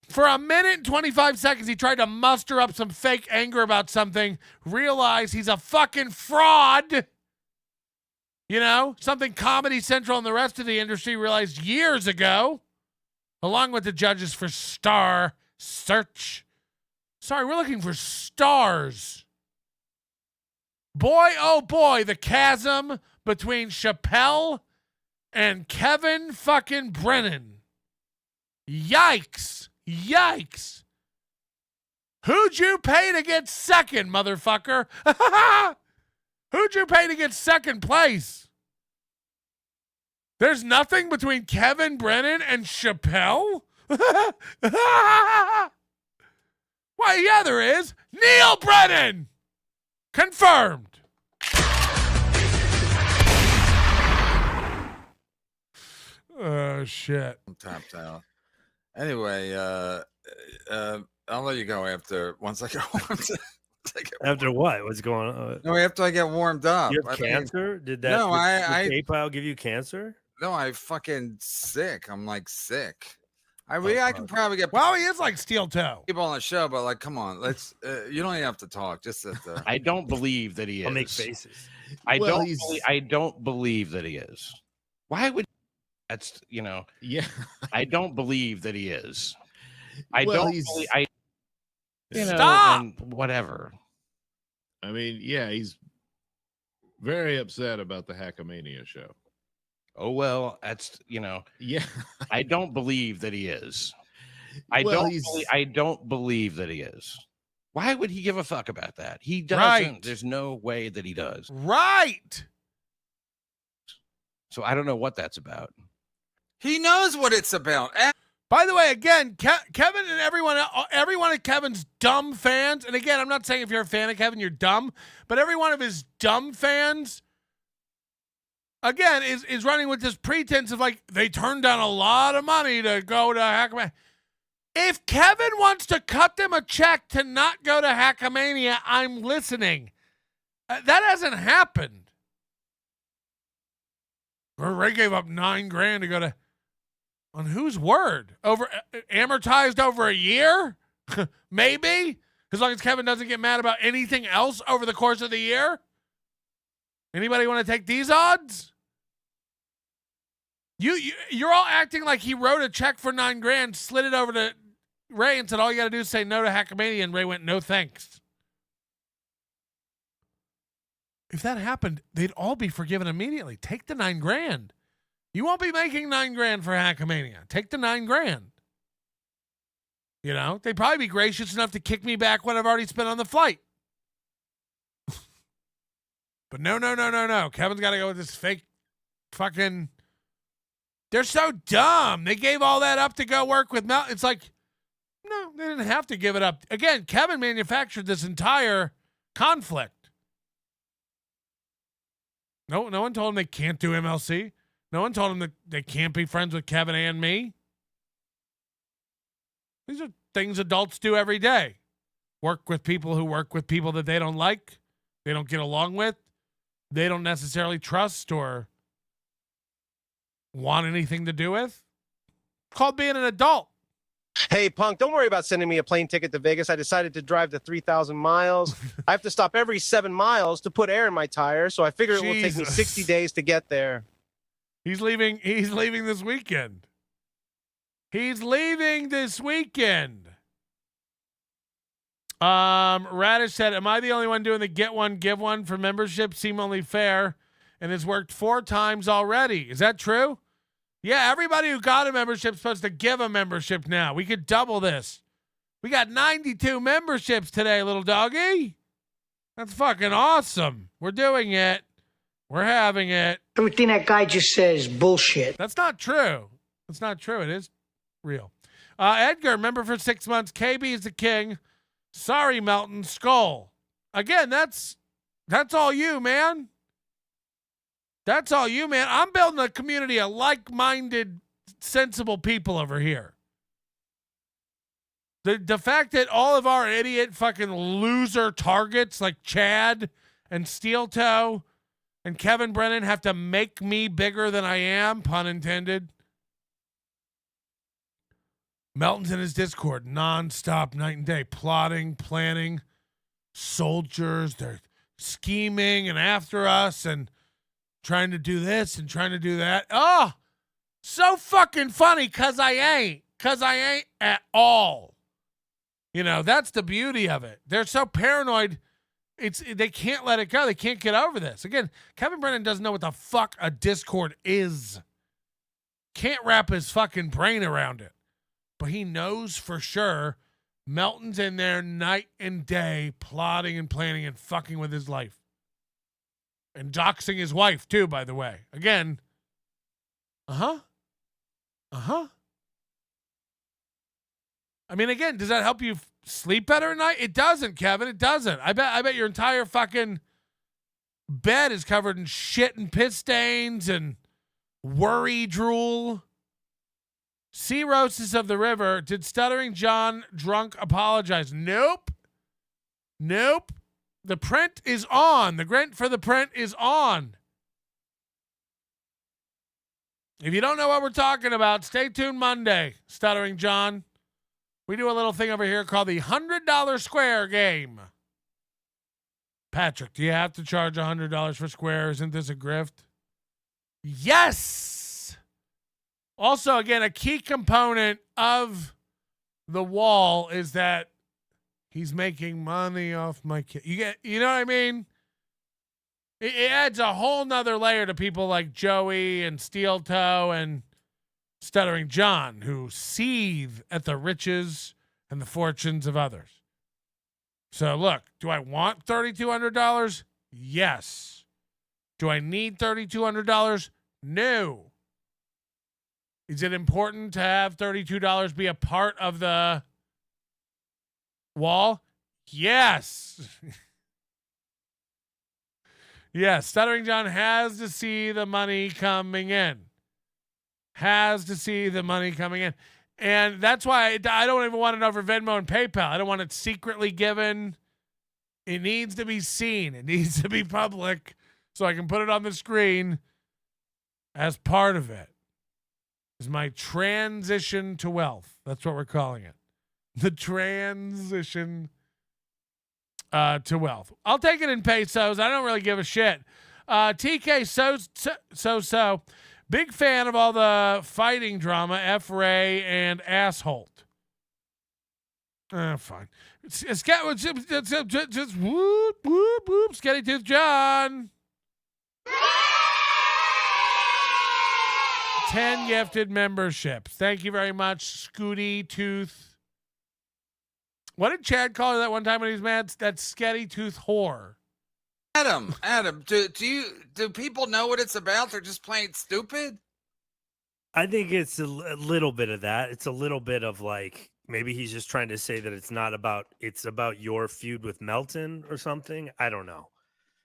For a minute and 25 seconds, he tried to muster up some fake anger about something, realize he's a fucking fraud. Something Comedy Central and the rest of the industry realized years ago, along with the judges for Star Search. Sorry, we're looking for stars. Boy, oh boy, the chasm between Chappelle and Kevin fucking Brennan. Yikes. Who'd you pay to get second, motherfucker? Who'd you pay to get second place? There's nothing between Kevin Brennan and Chappelle? Why, yeah, there is. Neil Brennan! Confirmed. Oh, shit. I'm tapped out. Anyway, I'll let you go once I get warmed up. After what? What's going on? No, after I get warmed up. You have cancer? Did that? No, did PayPal give you cancer? No, I'm fucking sick. I'm like sick. I can probably get. Well, he is like Steel Toe. People on the show, but like, come on, let's. You don't even have to talk. Just sit there. I don't believe that he is. I'll make faces. I don't believe that he is. Why would? That's Yeah. I don't believe that he is. Stop. And whatever. I mean, yeah, he's very upset about the Hackamania show. Oh, well, that's, Yeah. I don't believe that he is. I don't believe that he is. Why would he give a fuck about that? He doesn't. Right. There's no way that he does. Right. So I don't know what that's about. He knows what it's about. By the way, again, Kevin and everyone of Kevin's dumb fans, and again, I'm not saying if you're a fan of Kevin, you're dumb, but every one of his dumb fans, again, is running with this pretense of like, they turned down a lot of money to go to Hackamania. If Kevin wants to cut them a check to not go to Hackamania, I'm listening. That hasn't happened. Ray gave up $9,000 to go to... On whose word? Amortized over a year? Maybe? As long as Kevin doesn't get mad about anything else over the course of the year? Anybody want to take these odds? You're all acting like he wrote a check for $9,000, slid it over to Ray and said, all you got to do is say no to Hackamania, and Ray went, no thanks. If that happened, they'd all be forgiven immediately. Take the $9,000. You won't be making $9,000 for Hackamania. Take the $9,000. You know, they'd probably be gracious enough to kick me back what I've already spent on the flight. But no. Kevin's got to go with this fake fucking. They're so dumb. They gave all that up to go work with Mel. It's like, no, they didn't have to give it up. Again, Kevin manufactured this entire conflict. No one told him they can't do MLC. No one told him that they can't be friends with Kevin and me. These are things adults do every day. Work with people who work with people that they don't like, they don't get along with, they don't necessarily trust or want anything to do with. It's called being an adult. Hey, Punk, don't worry about sending me a plane ticket to Vegas. I decided to drive the 3,000 miles. I have to stop every 7 miles to put air in my tires, so I figure it will take me 60 days to get there. He's leaving this weekend. He's leaving this weekend. Radish said, am I the only one doing the get one, give one for membership? Seem only fair. And has worked 4 times already. Is that true? Yeah, everybody who got a membership is supposed to give a membership now. We could double this. We got 92 memberships today, little doggy. That's fucking awesome. We're doing it. We're having it. Everything that guy just says bullshit. That's not true. That's not true. It is real. Edgar, member for 6 months. KB is the king. Sorry, Melton. Skull. Again, that's all you, man. That's all you, man. I'm building a community of like-minded, sensible people over here. The fact that all of our idiot fucking loser targets like Chad and Steel Toe and Kevin Brennan have to make me bigger than I am, pun intended. Melton's in his Discord nonstop, night and day, plotting, planning, soldiers. They're scheming and after us and trying to do this and trying to do that. Oh, so fucking funny because I ain't at all. You know, that's the beauty of it. They're so paranoid. They can't let it go. They can't get over this. Again, Kevin Brennan doesn't know what the fuck a Discord is. Can't wrap his fucking brain around it. But he knows for sure Melton's in there night and day plotting and planning and fucking with his life. And doxing his wife, too, by the way. Again. I mean, again, does that help you sleep better at night? It doesn't, Kevin. It doesn't. I bet your entire fucking bed is covered in shit and piss stains and worry drool. Cirrhosis of the River. Did Stuttering John drunk apologize? Nope. The print is on. The grant for the print is on. If you don't know what we're talking about, stay tuned Monday, Stuttering John. We do a little thing over here called the $100 Square game. Patrick, do you have to charge $100 for Square? Isn't this a grift? Yes! Also, again, a key component of the wall is that he's making money off my kid. You know what I mean? It adds a whole nother layer to people like Joey and Steel Toe and Stuttering John, who seethe at the riches and the fortunes of others. So look, do I want $3,200? Yes. Do I need $3,200? No. Is it important to have $32 be a part of the wall? Yes. Yes, Stuttering John has to see the money coming in. Has to see the money coming in. And that's why I don't even want it over Venmo and PayPal. I don't want it secretly given. It needs to be seen. It needs to be public so I can put it on the screen as part of it. Is my transition to wealth. That's what we're calling it. The transition to wealth. I'll take it in pesos. I don't really give a shit. TK so. Big fan of all the fighting drama, F. Ray and Assholt. Fine. Just whoop, whoop, whoop. Skinny Tooth John. 10 gifted memberships. Thank you very much, Scooty Tooth. What did Chad call her that one time when he was mad? That Sketty Tooth whore. Adam, do people know what it's about? They're just playing stupid? I think it's a little bit of that. It's a little bit of like, maybe he's just trying to say that it's about your feud with Melton or something. I don't know.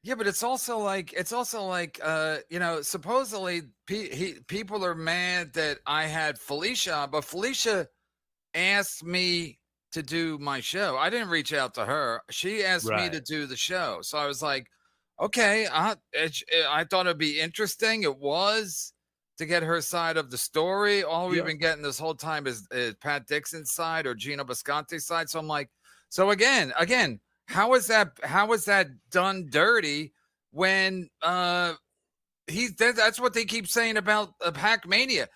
Yeah, but it's also like supposedly people are mad that I had Felicia, but Felicia asked me to do my show. I didn't reach out to her. She asked me to do the show. So I was like, okay, I thought it'd be interesting. It was to get her side of the story. All we've been getting this whole time is Pat Dixon's side or Gino Bisconti's side. So I'm like, so again, how is that done dirty when that's what they keep saying about Hackmania.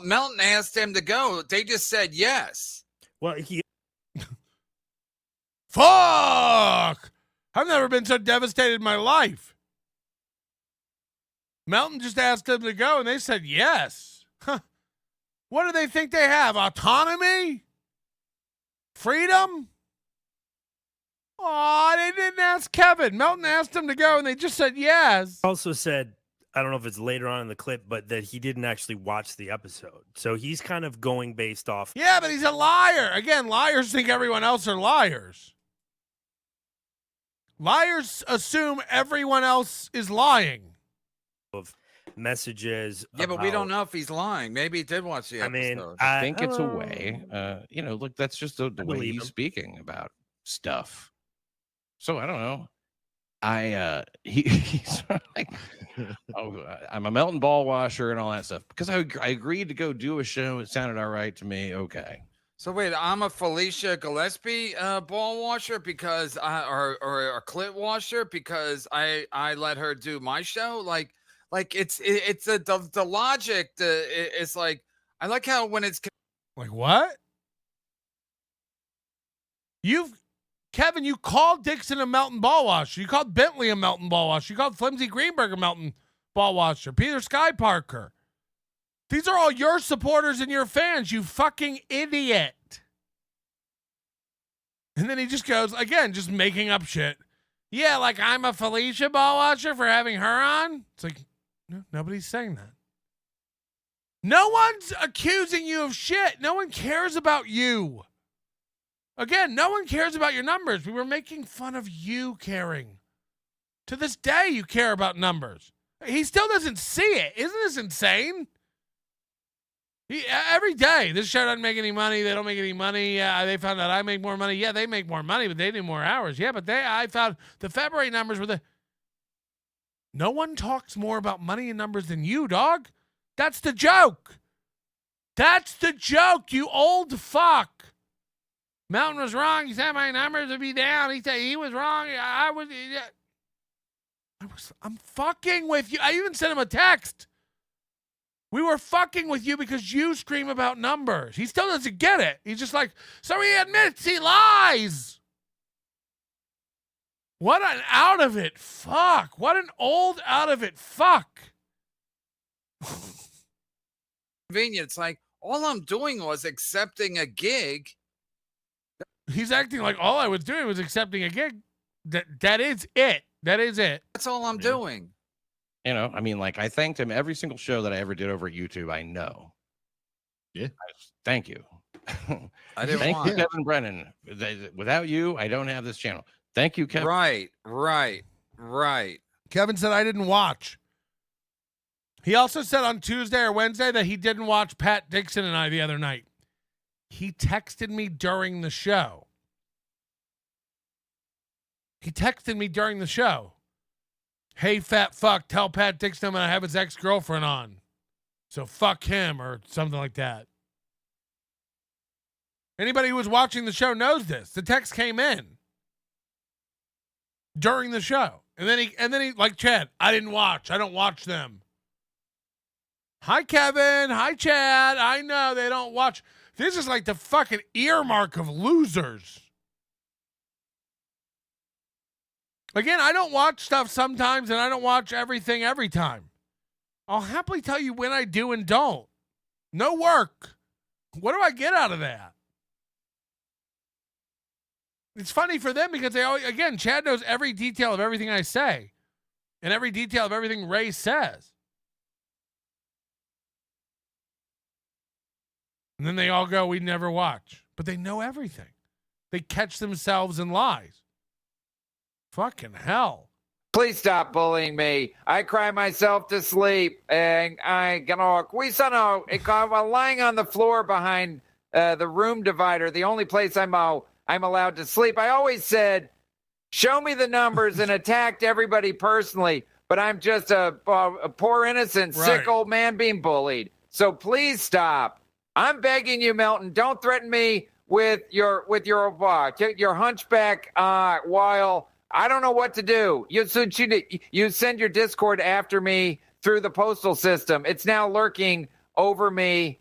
Melton asked him to go. They just said yes. Well, Fuck! I've never been so devastated in my life. Melton just asked them to go, and they said yes. Huh. What do they think they have? Autonomy? Freedom? Oh, they didn't ask Kevin. Melton asked them to go, and they just said yes. Also said, I don't know if it's later on in the clip, but that he didn't actually watch the episode. So he's kind of going based off. Yeah, but he's a liar. Again, liars think everyone else are liars. Liars assume everyone else is lying. Of messages. Yeah, but we don't know if he's lying. Maybe he did watch the episode. I think it's a way. Look, that's just the way he's speaking about stuff. So I don't know. He's like, I'm a Melton ball washer and all that stuff because I agreed to go do a show. It sounded all right to me. Okay. So wait, I'm a Felicia Gillespie ball washer because or a clit washer because I let her do my show. Like it's the logic. It's like I like how when it's like what Kevin, you called Dixon a Melton ball washer. You called Bentley a Melton ball washer. You called Flimsy Greenberg a Melton ball washer. Peter Sky Parker. These are all your supporters and your fans, you fucking idiot. And then he just goes, again, just making up shit. Yeah, like I'm a Felicia ball washer for having her on. It's like, no, nobody's saying that. No one's accusing you of shit. No one cares about you. Again, no one cares about your numbers. We were making fun of you caring. To this day, you care about numbers. He still doesn't see it. Isn't this insane? Every day, this show doesn't make any money. They don't make any money. They found out I make more money. Yeah, they make more money, but they do more hours. Yeah, but I found the February numbers were No one talks more about money and numbers than you, dog. That's the joke. That's the joke, you old fuck. Melton was wrong. He said my numbers would be down. He said he was wrong. I'm fucking with you. I even sent him a text. We were fucking with you because you scream about numbers. He still doesn't get it. He's just like, so he admits he lies. What an out of it fuck. What an old out of it fuck. Convenient. It's like, all I'm doing was accepting a gig. He's acting like all I was doing was accepting a gig. That is it. That is it. That's all I'm doing. You know, I mean, like I thanked him every single show that I ever did over at YouTube. I know. Yeah. Thank you. I didn't Thank want you, Kevin Brennan. Without you, I don't have this channel. Thank you, Kevin. Right. Kevin said I didn't watch. He also said on Tuesday or Wednesday that he didn't watch Pat Dixon and I the other night. He texted me during the show. Hey, fat fuck, tell Pat Dixon I'm going to have his ex-girlfriend on. So fuck him or something like that. Anybody who was watching the show knows this. The text came in during the show. And then he like Chad, I didn't watch. I don't watch them. Hi, Kevin. Hi, Chad. I know they don't watch. This is like the fucking earmark of losers. Again, I don't watch stuff sometimes, and I don't watch everything every time. I'll happily tell you when I do and don't. No work. What do I get out of that? It's funny for them because they always, again, Chad knows every detail of everything I say and every detail of everything Ray says. And then they all go, we never watch. But they know everything. They catch themselves in lies. Fucking hell. Please stop bullying me. I cry myself to sleep, and I'm lying on the floor behind the room divider, the only place I'm allowed to sleep. I always said, show me the numbers, and attacked everybody personally, but I'm just a poor, innocent, sick old man being bullied. So please stop. I'm begging you, Melton, don't threaten me with your hunchback while I don't know what to do. You send your Discord after me through the postal system. It's now lurking over me.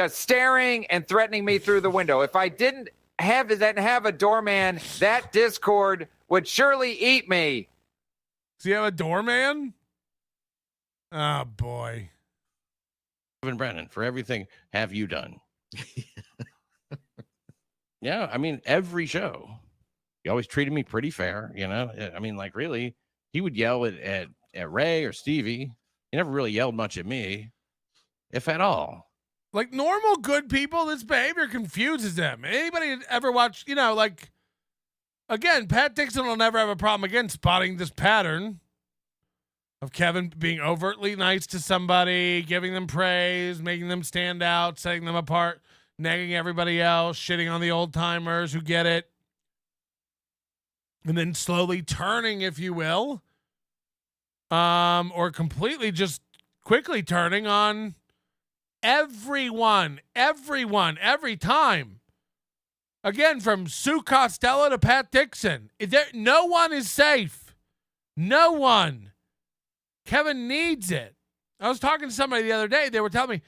Staring and threatening me through the window. If I didn't have a doorman, that Discord would surely eat me. Does he have a doorman? Oh boy. Brennan, for everything have you done? Yeah, I mean, every show. He always treated me pretty fair, you know. I mean, like, really, he would yell at Ray or Stevie. He never really yelled much at me, if at all. Like normal good people, this behavior confuses them. Anybody ever watch, like, again, Pat Dixon will never have a problem again spotting this pattern of Kevin being overtly nice to somebody, giving them praise, making them stand out, setting them apart, nagging everybody else, shitting on the old timers who get it. And then slowly turning, if you will, or completely just quickly turning on everyone, every time. Again, from Sue Costello to Pat Dixon. No one is safe. No one. Kevin needs it. I was talking to somebody the other day. They were telling me,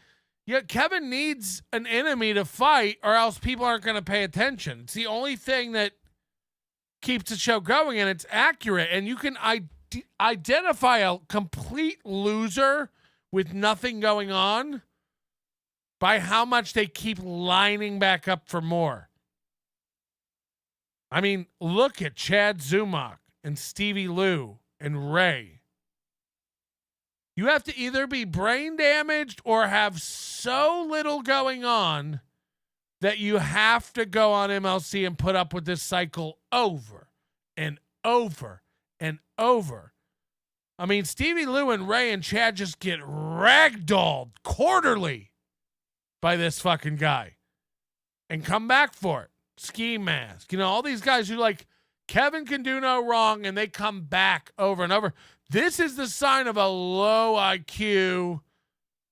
yeah, Kevin needs an enemy to fight or else people aren't going to pay attention. It's the only thing that keeps the show going, and it's accurate. And you can identify a complete loser with nothing going on by how much they keep lining back up for more. I mean, look at Chad Zumach and Stevie Lou and Ray. You have to either be brain damaged or have so little going on that you have to go on MLC and put up with this cycle over and over and over. I mean, Stevie Lou and Ray and Chad just get ragdolled quarterly by this fucking guy and come back for it. Ski Mask. All these guys who like, Kevin can do no wrong, and they come back over and over. This is the sign of a low IQ,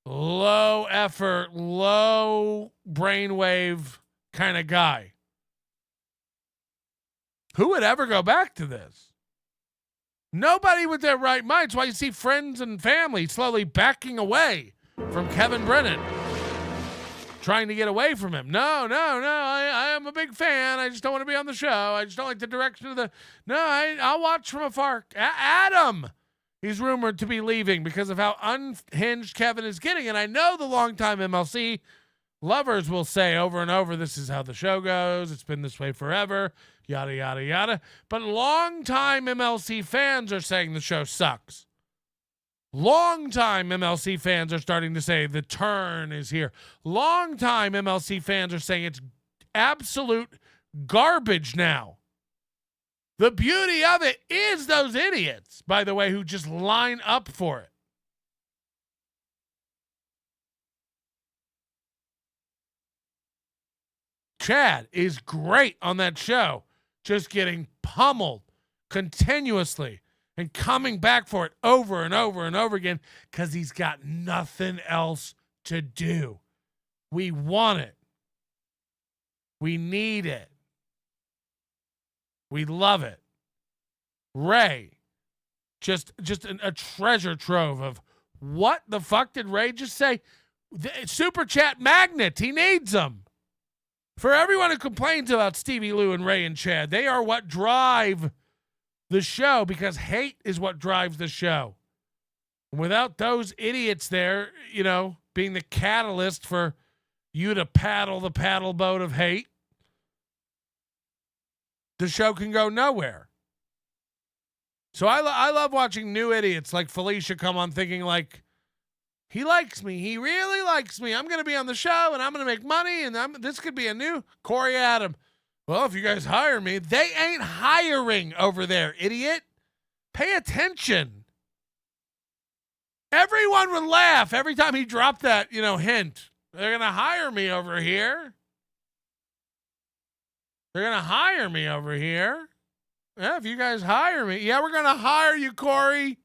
low effort, low brainwave kind of guy. Who would ever go back to this? Nobody with their right mind. That's why you see friends and family slowly backing away from Kevin Brennan, trying to get away from him. No. I am a big fan. I just don't want to be on the show. I just don't like the direction of the... No, I'll watch from afar. Adam! He's rumored to be leaving because of how unhinged Kevin is getting. And I know the longtime MLC lovers will say over and over, this is how the show goes. It's been this way forever. Yada, yada, yada. But longtime MLC fans are saying the show sucks. Longtime MLC fans are starting to say the turn is here. Longtime MLC fans are saying it's absolute garbage now. The beauty of it is those idiots, by the way, who just line up for it. Chad is great on that show, just getting pummeled continuously and coming back for it over and over and over again because he's got nothing else to do. We want it. We need it. We love it. Ray, just a treasure trove of what the fuck did Ray just say? The Super Chat magnet. He needs them. For everyone who complains about Stevie Lou and Ray and Chad, they are what drive the show because hate is what drives the show. And without those idiots there, being the catalyst for you to paddle the paddle boat of hate, the show can go nowhere. So I love watching new idiots like Felicia come on thinking like, he likes me. He really likes me. I'm going to be on the show and I'm going to make money and this could be a new Corey Adam. Well, if you guys hire me, they ain't hiring over there, idiot. Pay attention. Everyone would laugh every time he dropped that, hint. They're going to hire me over here. They're going to hire me over here. Yeah, if you guys hire me. Yeah, we're going to hire you, Corey.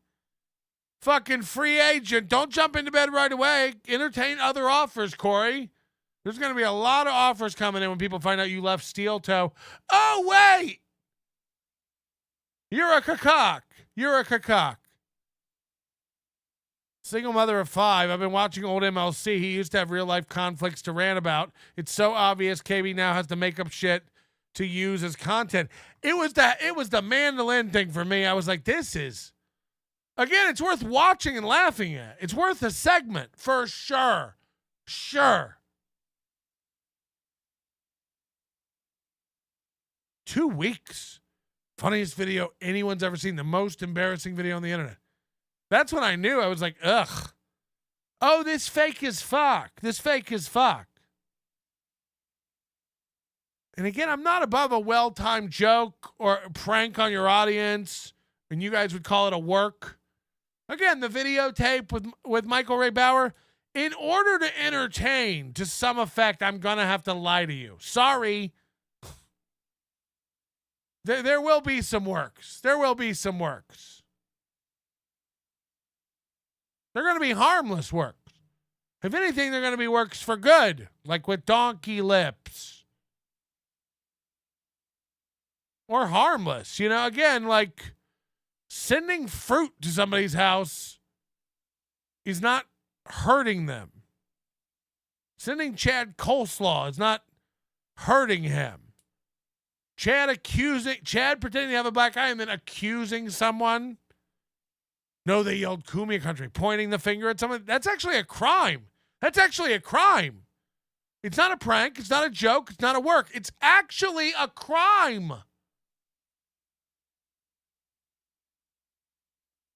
Fucking free agent. Don't jump into bed right away. Entertain other offers, Corey. There's going to be a lot of offers coming in when people find out you left Steel Toe. Oh, wait. You're a cacock. You're a cacock. Single mother of 5. I've been watching old MLC. He used to have real life conflicts to rant about. It's so obvious KB now has to make up shit to use as content. It was the mandolin thing for me. I was like, this is, again, it's worth watching and laughing at. It's worth a segment for sure. Sure. 2 weeks. Funniest video anyone's ever seen. The most embarrassing video on the internet. That's when I knew. I was like, ugh. Oh, this fake is fuck. This fake is fuck. And again, I'm not above a well-timed joke or a prank on your audience, and you guys would call it a work. Again, the videotape with Michael Ray Bauer, in order to entertain to some effect, I'm going to have to lie to you. Sorry. There will be some works. There will be some works. They're going to be harmless works. If anything, they're going to be works for good, like with Donkeylips. Or harmless. Again, like sending fruit to somebody's house is not hurting them. Sending Chad coleslaw is not hurting him. Chad pretending to have a black eye and then accusing someone. No, they yelled Kumia country, pointing the finger at someone. That's actually a crime. That's actually a crime. It's not a prank. It's not a joke. It's not a work. It's actually a crime.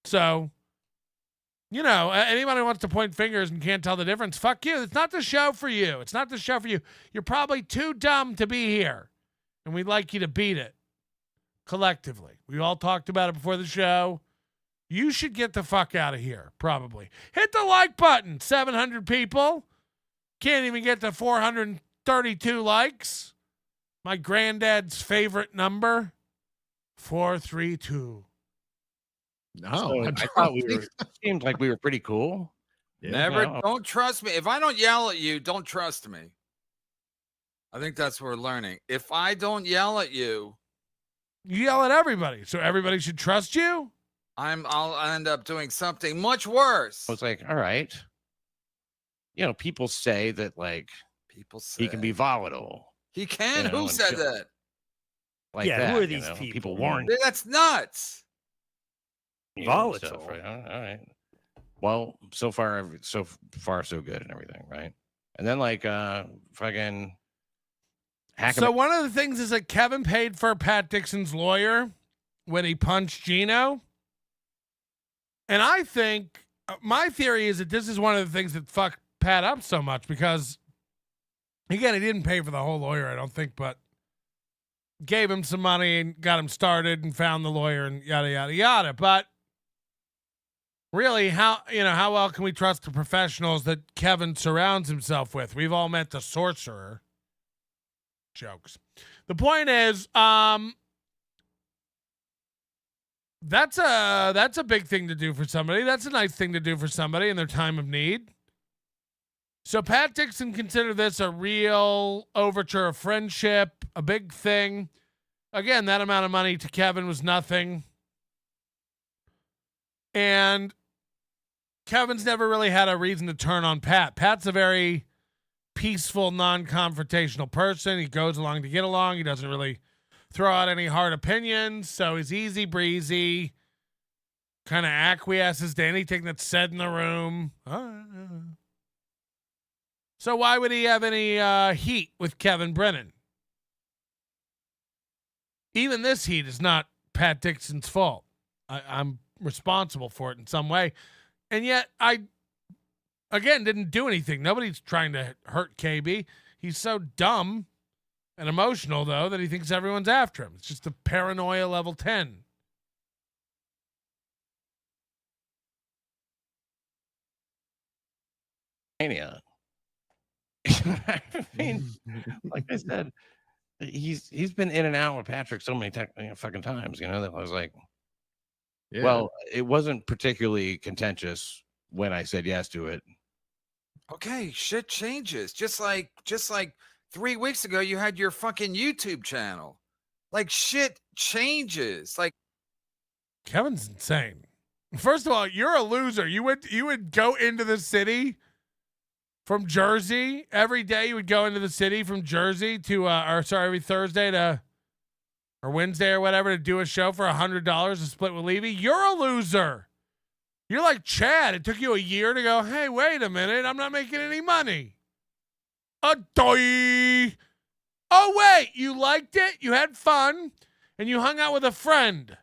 So, anybody who wants to point fingers and can't tell the difference, fuck you. It's not the show for you. It's not the show for you. You're probably too dumb to be here. And we'd like you to beat it collectively. We all talked about it before the show. You should get the fuck out of here, probably. Hit the like button, 700 people. Can't even get to 432 likes. My granddad's favorite number, 432. No, So I thought it seemed like we were pretty cool. Yeah. Don't trust me. If I don't yell at you, don't trust me. I think that's what we're learning. If I don't yell at you, you yell at everybody. So everybody should trust you? I'll end up doing something much worse. I was like, all right. People say that he can be volatile. He can? Who said that? Like who are these people? People warn. That's nuts. Volatile. Stuff, right? All right. Well, so far so good and everything, right? And then fucking So one of the things is that Kevin paid for Pat Dixon's lawyer when he punched Gino. And I think my theory is that this is one of the things that fucked Pat up so much because, again, he didn't pay for the whole lawyer, I don't think, but gave him some money and got him started and found the lawyer and yada, yada, yada. But really, how well can we trust the professionals that Kevin surrounds himself with? We've all met the sorcerer. Jokes. The point is, that's a big thing to do for somebody. That's a nice thing to do for somebody in their time of need. So Pat Dixon considered this a real overture of friendship, a big thing. Again, that amount of money to Kevin was nothing. And Kevin's never really had a reason to turn on Pat. Pat's a very peaceful, non-confrontational person. He goes along to get along. He doesn't really throw out any hard opinions, so he's easy breezy, kind of acquiesces to anything that's said in the room. So why would he have any heat with Kevin Brennan? Even this heat is not Pat Dixon's fault. I'm responsible for it in some way. And yet I, again, didn't do anything. Nobody's trying to hurt KB. He's so dumb and emotional, though, that he thinks everyone's after him. It's just a paranoia level 10. Mania. I mean, like I said, he's been in and out with Patrick so many fucking times, that I was like, well, it wasn't particularly contentious when I said yes to it. Okay, shit changes. Just like 3 weeks ago, you had your fucking YouTube channel. Like, shit changes. Like, Kevin's insane. First of all, you're a loser. You would go into the city from Jersey every day. You would go into the city from Jersey to, every Thursday or Wednesday or whatever to do a show for $100 to split with Levy. You're a loser. You're like Chad. It took you a year to go, hey, wait a minute. I'm not making any money. Oh, wait. You liked it? You had fun? And you hung out with a friend?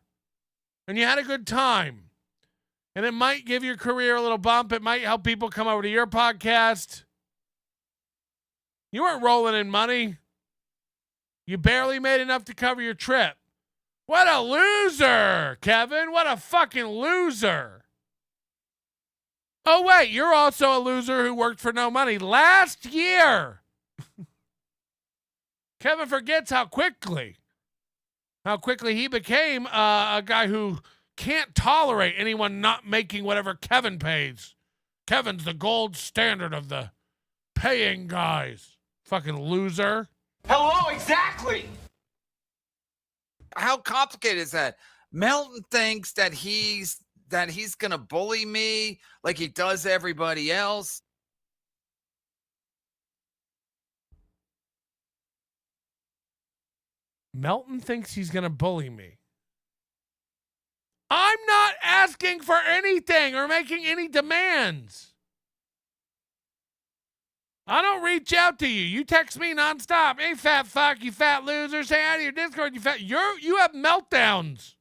And you had a good time? And it might give your career a little bump. It might help people come over to your podcast. You weren't rolling in money. You barely made enough to cover your trip. What a loser, Kevin. What a fucking loser. Oh, wait, you're also a loser who worked for no money last year. Kevin forgets how quickly he became a guy who can't tolerate anyone not making whatever Kevin pays. Kevin's the gold standard of the paying guys. Fucking loser. hello, exactly. How complicated is that? Melton thinks that he's gonna bully me like he does everybody else. Melton thinks he's gonna bully me. I'm not asking for anything or making any demands. I don't reach out to you. You text me nonstop. Hey, fat fuck, you fat loser. Say hi to your Discord, you fat. You have meltdowns.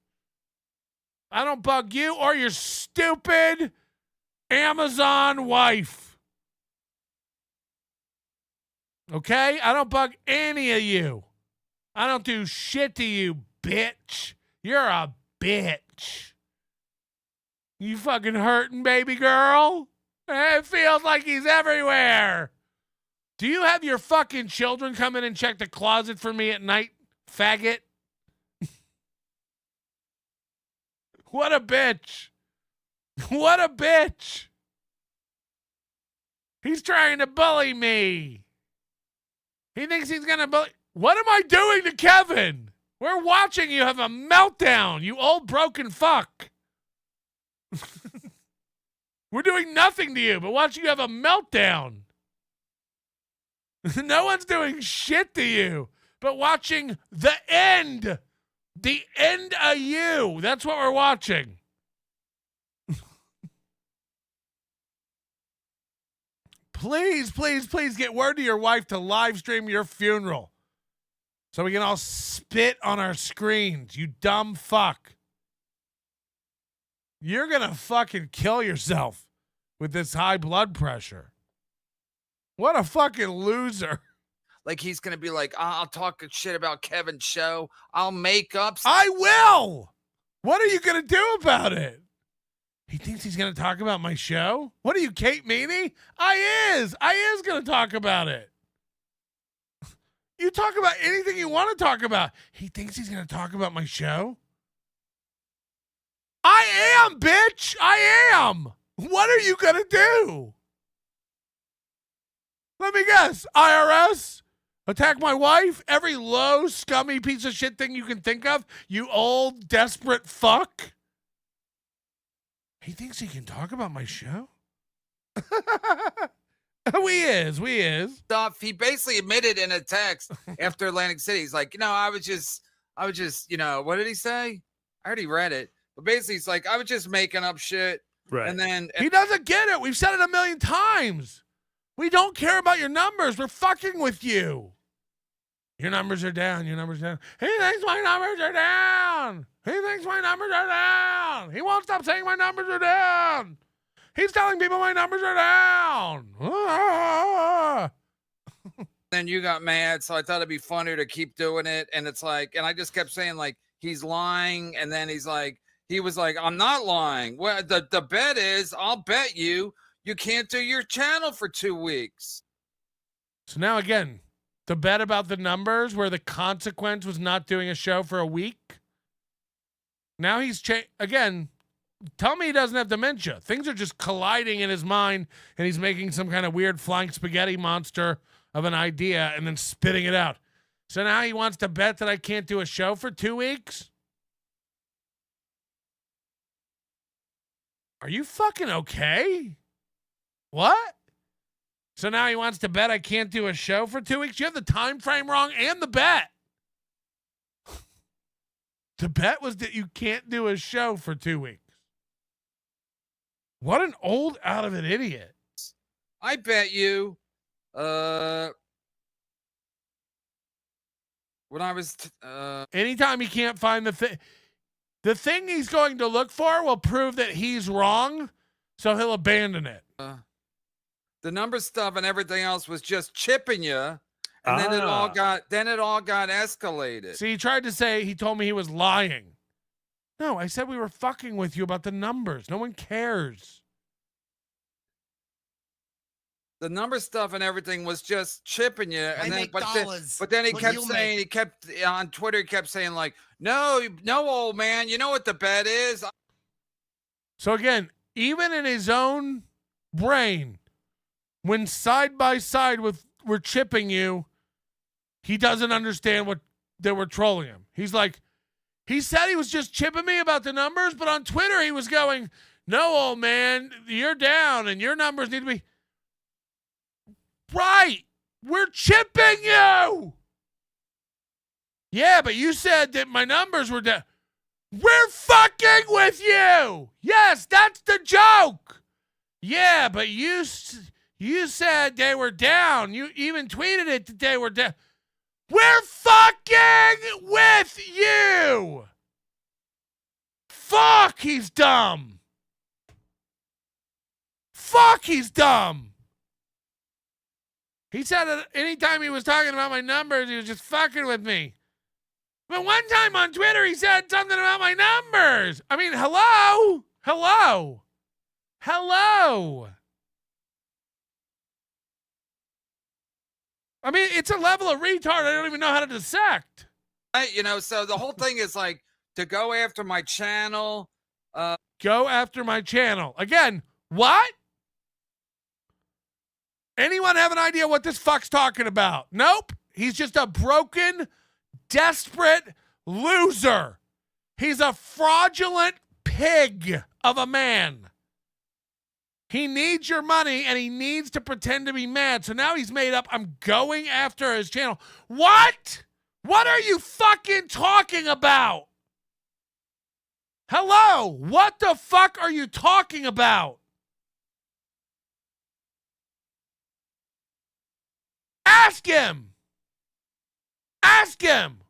I don't bug you or your stupid Amazon wife. Okay? I don't bug any of you. I don't do shit to you, bitch. You're a bitch. You fucking hurting, baby girl? It feels like he's everywhere. Do you have your fucking children come in and check the closet for me at night, faggot? What a bitch. What a bitch. He's trying to bully me. He thinks he's going to bully. What am I doing to Kevin? We're watching you have a meltdown, you old broken fuck. We're doing nothing to you, but watching you have a meltdown. No one's doing shit to you, but watching the end. The end of you. That's what we're watching. Please, please, please get word to your wife to live stream your funeral so we can all spit on our screens, you dumb fuck. You're going to fucking kill yourself with this high blood pressure. What a fucking loser. Like he's going to be like, I'll talk shit about Kevin's show. I'll make up. I will. What are you going to do about it? He thinks he's going to talk about my show? What are you, Kate Meany? I is going to talk about it. You talk about anything you want to talk about. He thinks he's going to talk about my show? I am, bitch. I am. What are you going to do? Let me guess. IRS? Attack my wife? Every low, scummy piece of shit thing you can think of? You old, desperate fuck? He thinks he can talk about my show? We is. Stuff. He basically admitted in a text after Atlantic City. He's like, I was just, what did he say? I already read it. But basically, he's like, I was just making up shit. Right. And then he doesn't get it. We've said it a million times. We don't care about your numbers. We're fucking with you. Your numbers are down. Your numbers are down. He thinks my numbers are down. He thinks my numbers are down. He won't stop saying my numbers are down. He's telling people my numbers are down. Then you got mad, so I thought it'd be funnier to keep doing it. And it's like, and I just kept saying, like, he's lying. And then he was like, I'm not lying. Well, the bet is, I'll bet you can't do your channel for 2 weeks. So now again, the bet about the numbers where the consequence was not doing a show for a week. Now he's again, tell me he doesn't have dementia. Things are just colliding in his mind and he's making some kind of weird flying spaghetti monster of an idea and then spitting it out. So now he wants to bet that I can't do a show for 2 weeks? Are you fucking okay? What? So now he wants to bet I can't do a show for 2 weeks? You have the time frame wrong and the bet. The bet was that you can't do a show for 2 weeks. What an old out of it idiot. I bet you when I was anytime he can't find the thing he's going to look for will prove that he's wrong, so he'll abandon it. The number stuff and everything else was just chipping you, and then it all got escalated. See, he tried to say, he told me he was lying. No, I said we were fucking with you about the numbers. No one cares. The number stuff and everything was just chipping you, and then but then he kept saying, on Twitter, he kept saying, like, no, old man, you know what the bet is? So again, even in his own brain, when side by side with we're chipping you, he doesn't understand what they were trolling him. He's like, he said he was just chipping me about the numbers, but on Twitter he was going, no, old man, you're down and your numbers need to be right. We're chipping you. Yeah, but you said that my numbers were down. We're fucking with you. Yes, that's the joke. Yeah, but you said they were down. You even tweeted it that they were down. We're fucking with you. Fuck, he's dumb. Fuck, he's dumb. He said that anytime he was talking about my numbers, he was just fucking with me. But one time on Twitter, he said something about my numbers. I mean, hello? Hello? Hello? I mean, it's a level of retard I don't even know how to dissect. So the whole thing is like to go after my channel. Go after my channel. Again, what? Anyone have an idea what this fuck's talking about? Nope. He's just a broken, desperate loser. He's a fraudulent pig of a man. He needs your money and he needs to pretend to be mad. So now he's made up, I'm going after his channel. What? What are you fucking talking about? Hello? What the fuck are you talking about? Ask him. Ask him.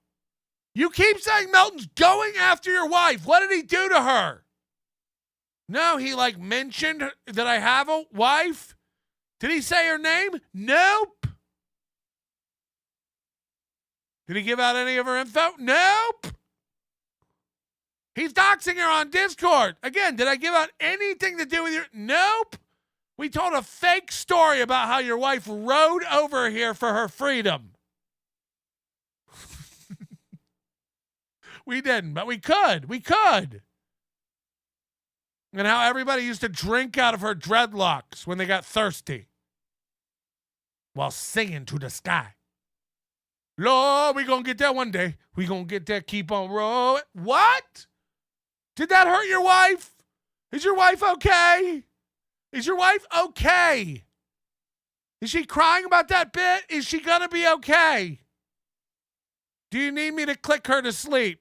You keep saying Melton's going after your wife. What did he do to her? No, he mentioned that I have a wife. Did he say her name? Nope. Did he give out any of her info? Nope. He's doxing her on Discord. Again, did I give out anything to do with your... Nope. We told a fake story about how your wife rode over here for her freedom. We didn't, but we could. We could. And how everybody used to drink out of her dreadlocks when they got thirsty while singing to the sky. Lord, we gonna get there one day. We gonna get there, keep on rolling. What? Did that hurt your wife? Is your wife okay? Is your wife okay? Is she crying about that bit? Is she gonna be okay? Do you need me to click her to sleep?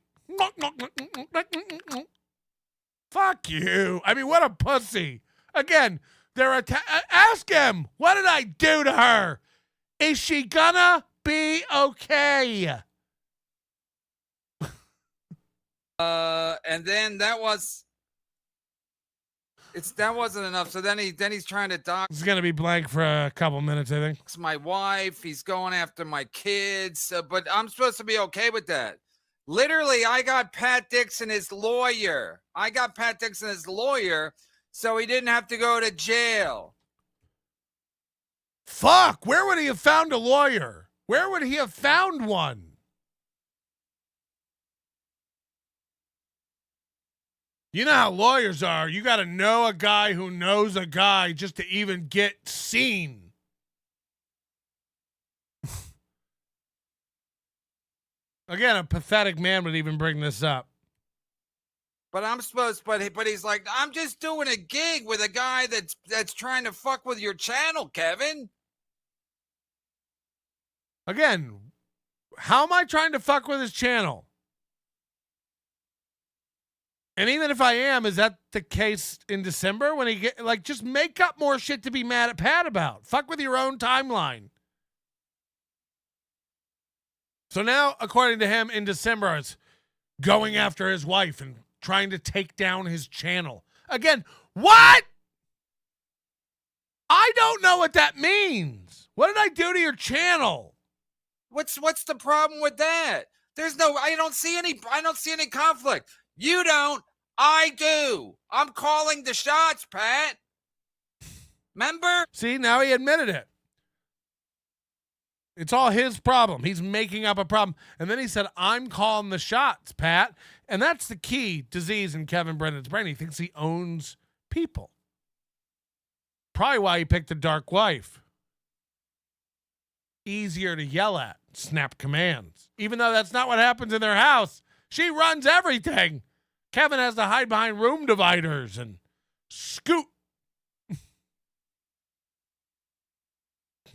Fuck you. I mean, what a pussy. Again, They're ask him, what did I do to her? Is she gonna be okay? And then that wasn't enough. So then he's trying to dox. It's gonna be blank for a couple minutes, I think. My wife. He's going after my kids. But I'm supposed to be okay with that. Literally, I got Pat Dixon his lawyer. So he didn't have to go to jail. Fuck, where would he have found a lawyer? Where would he have found one? You know how lawyers are. You got to know a guy who knows a guy just to even get seen. Again, a pathetic man would even bring this up. But but he's like, I'm just doing a gig with a guy that's trying to fuck with your channel, Kevin. Again, how am I trying to fuck with his channel? And even if I am, is that the case in December when he just make up more shit to be mad at Pat about? Fuck with your own timeline. So now, according to him, in December, it's going after his wife and trying to take down his channel. Again, what? I don't know what that means. What did I do to your channel? What's the problem with that? I don't see any conflict. You don't, I do. I'm calling the shots, Pat. Remember? See, now he admitted it. It's all his problem. He's making up a problem. And then he said, I'm calling the shots, Pat. And that's the key disease in Kevin Brennan's brain. He thinks he owns people. Probably why he picked a dark wife. Easier to yell at, snap commands. Even though that's not what happens in their house. She runs everything. Kevin has to hide behind room dividers and scoot.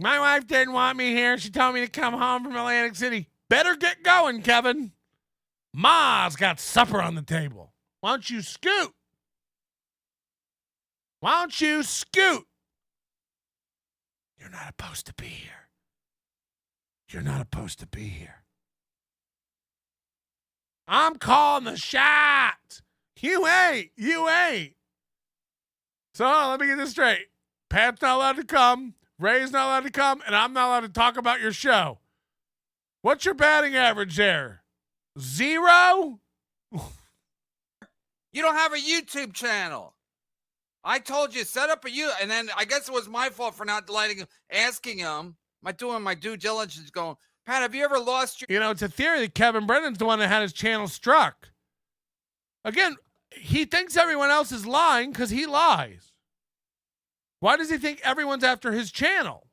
My wife didn't want me here. She told me to come home from Atlantic City. Better get going, Kevin. Ma's got supper on the table. Why don't you scoot? Why don't you scoot? You're not supposed to be here. You're not supposed to be here. I'm calling the shots. You ain't. So let me get this straight. Pat's not allowed to come. Ray's not allowed to come. And I'm not allowed to talk about your show. What's your batting average there? 0? You don't have a YouTube channel. I told you, set up and then I guess it was my fault for not asking him. Am I doing my due diligence going, Pat, have you ever lost your... You know, it's a theory that Kevin Brennan's the one that had his channel struck. Again, he thinks everyone else is lying because he lies. Why does he think everyone's after his channel?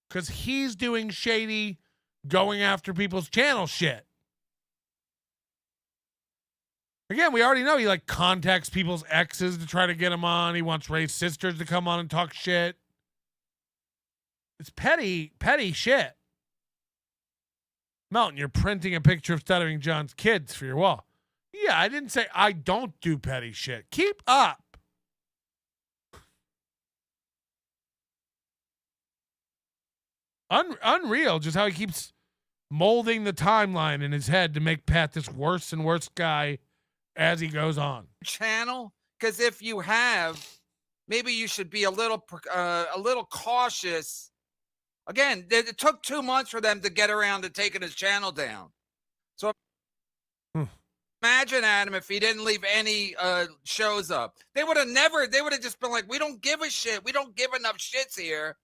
Because he's doing shady, going after people's channel shit. Again, we already know he contacts people's exes to try to get them on. He wants Ray's sisters to come on and talk shit. It's petty shit. Melton, you're printing a picture of Stuttering John's kids for your wall. Yeah, I didn't say I don't do petty shit. Keep up. Unreal just how he keeps molding the timeline in his head to make Pat this worse and worse guy as he goes on. Channel? Because if you have, maybe you should be a little cautious. Again, it took 2 months for them to get around to taking his channel down. So imagine, Adam, if he didn't leave any shows up. They would have just been like, we don't give a shit. We don't give enough shits here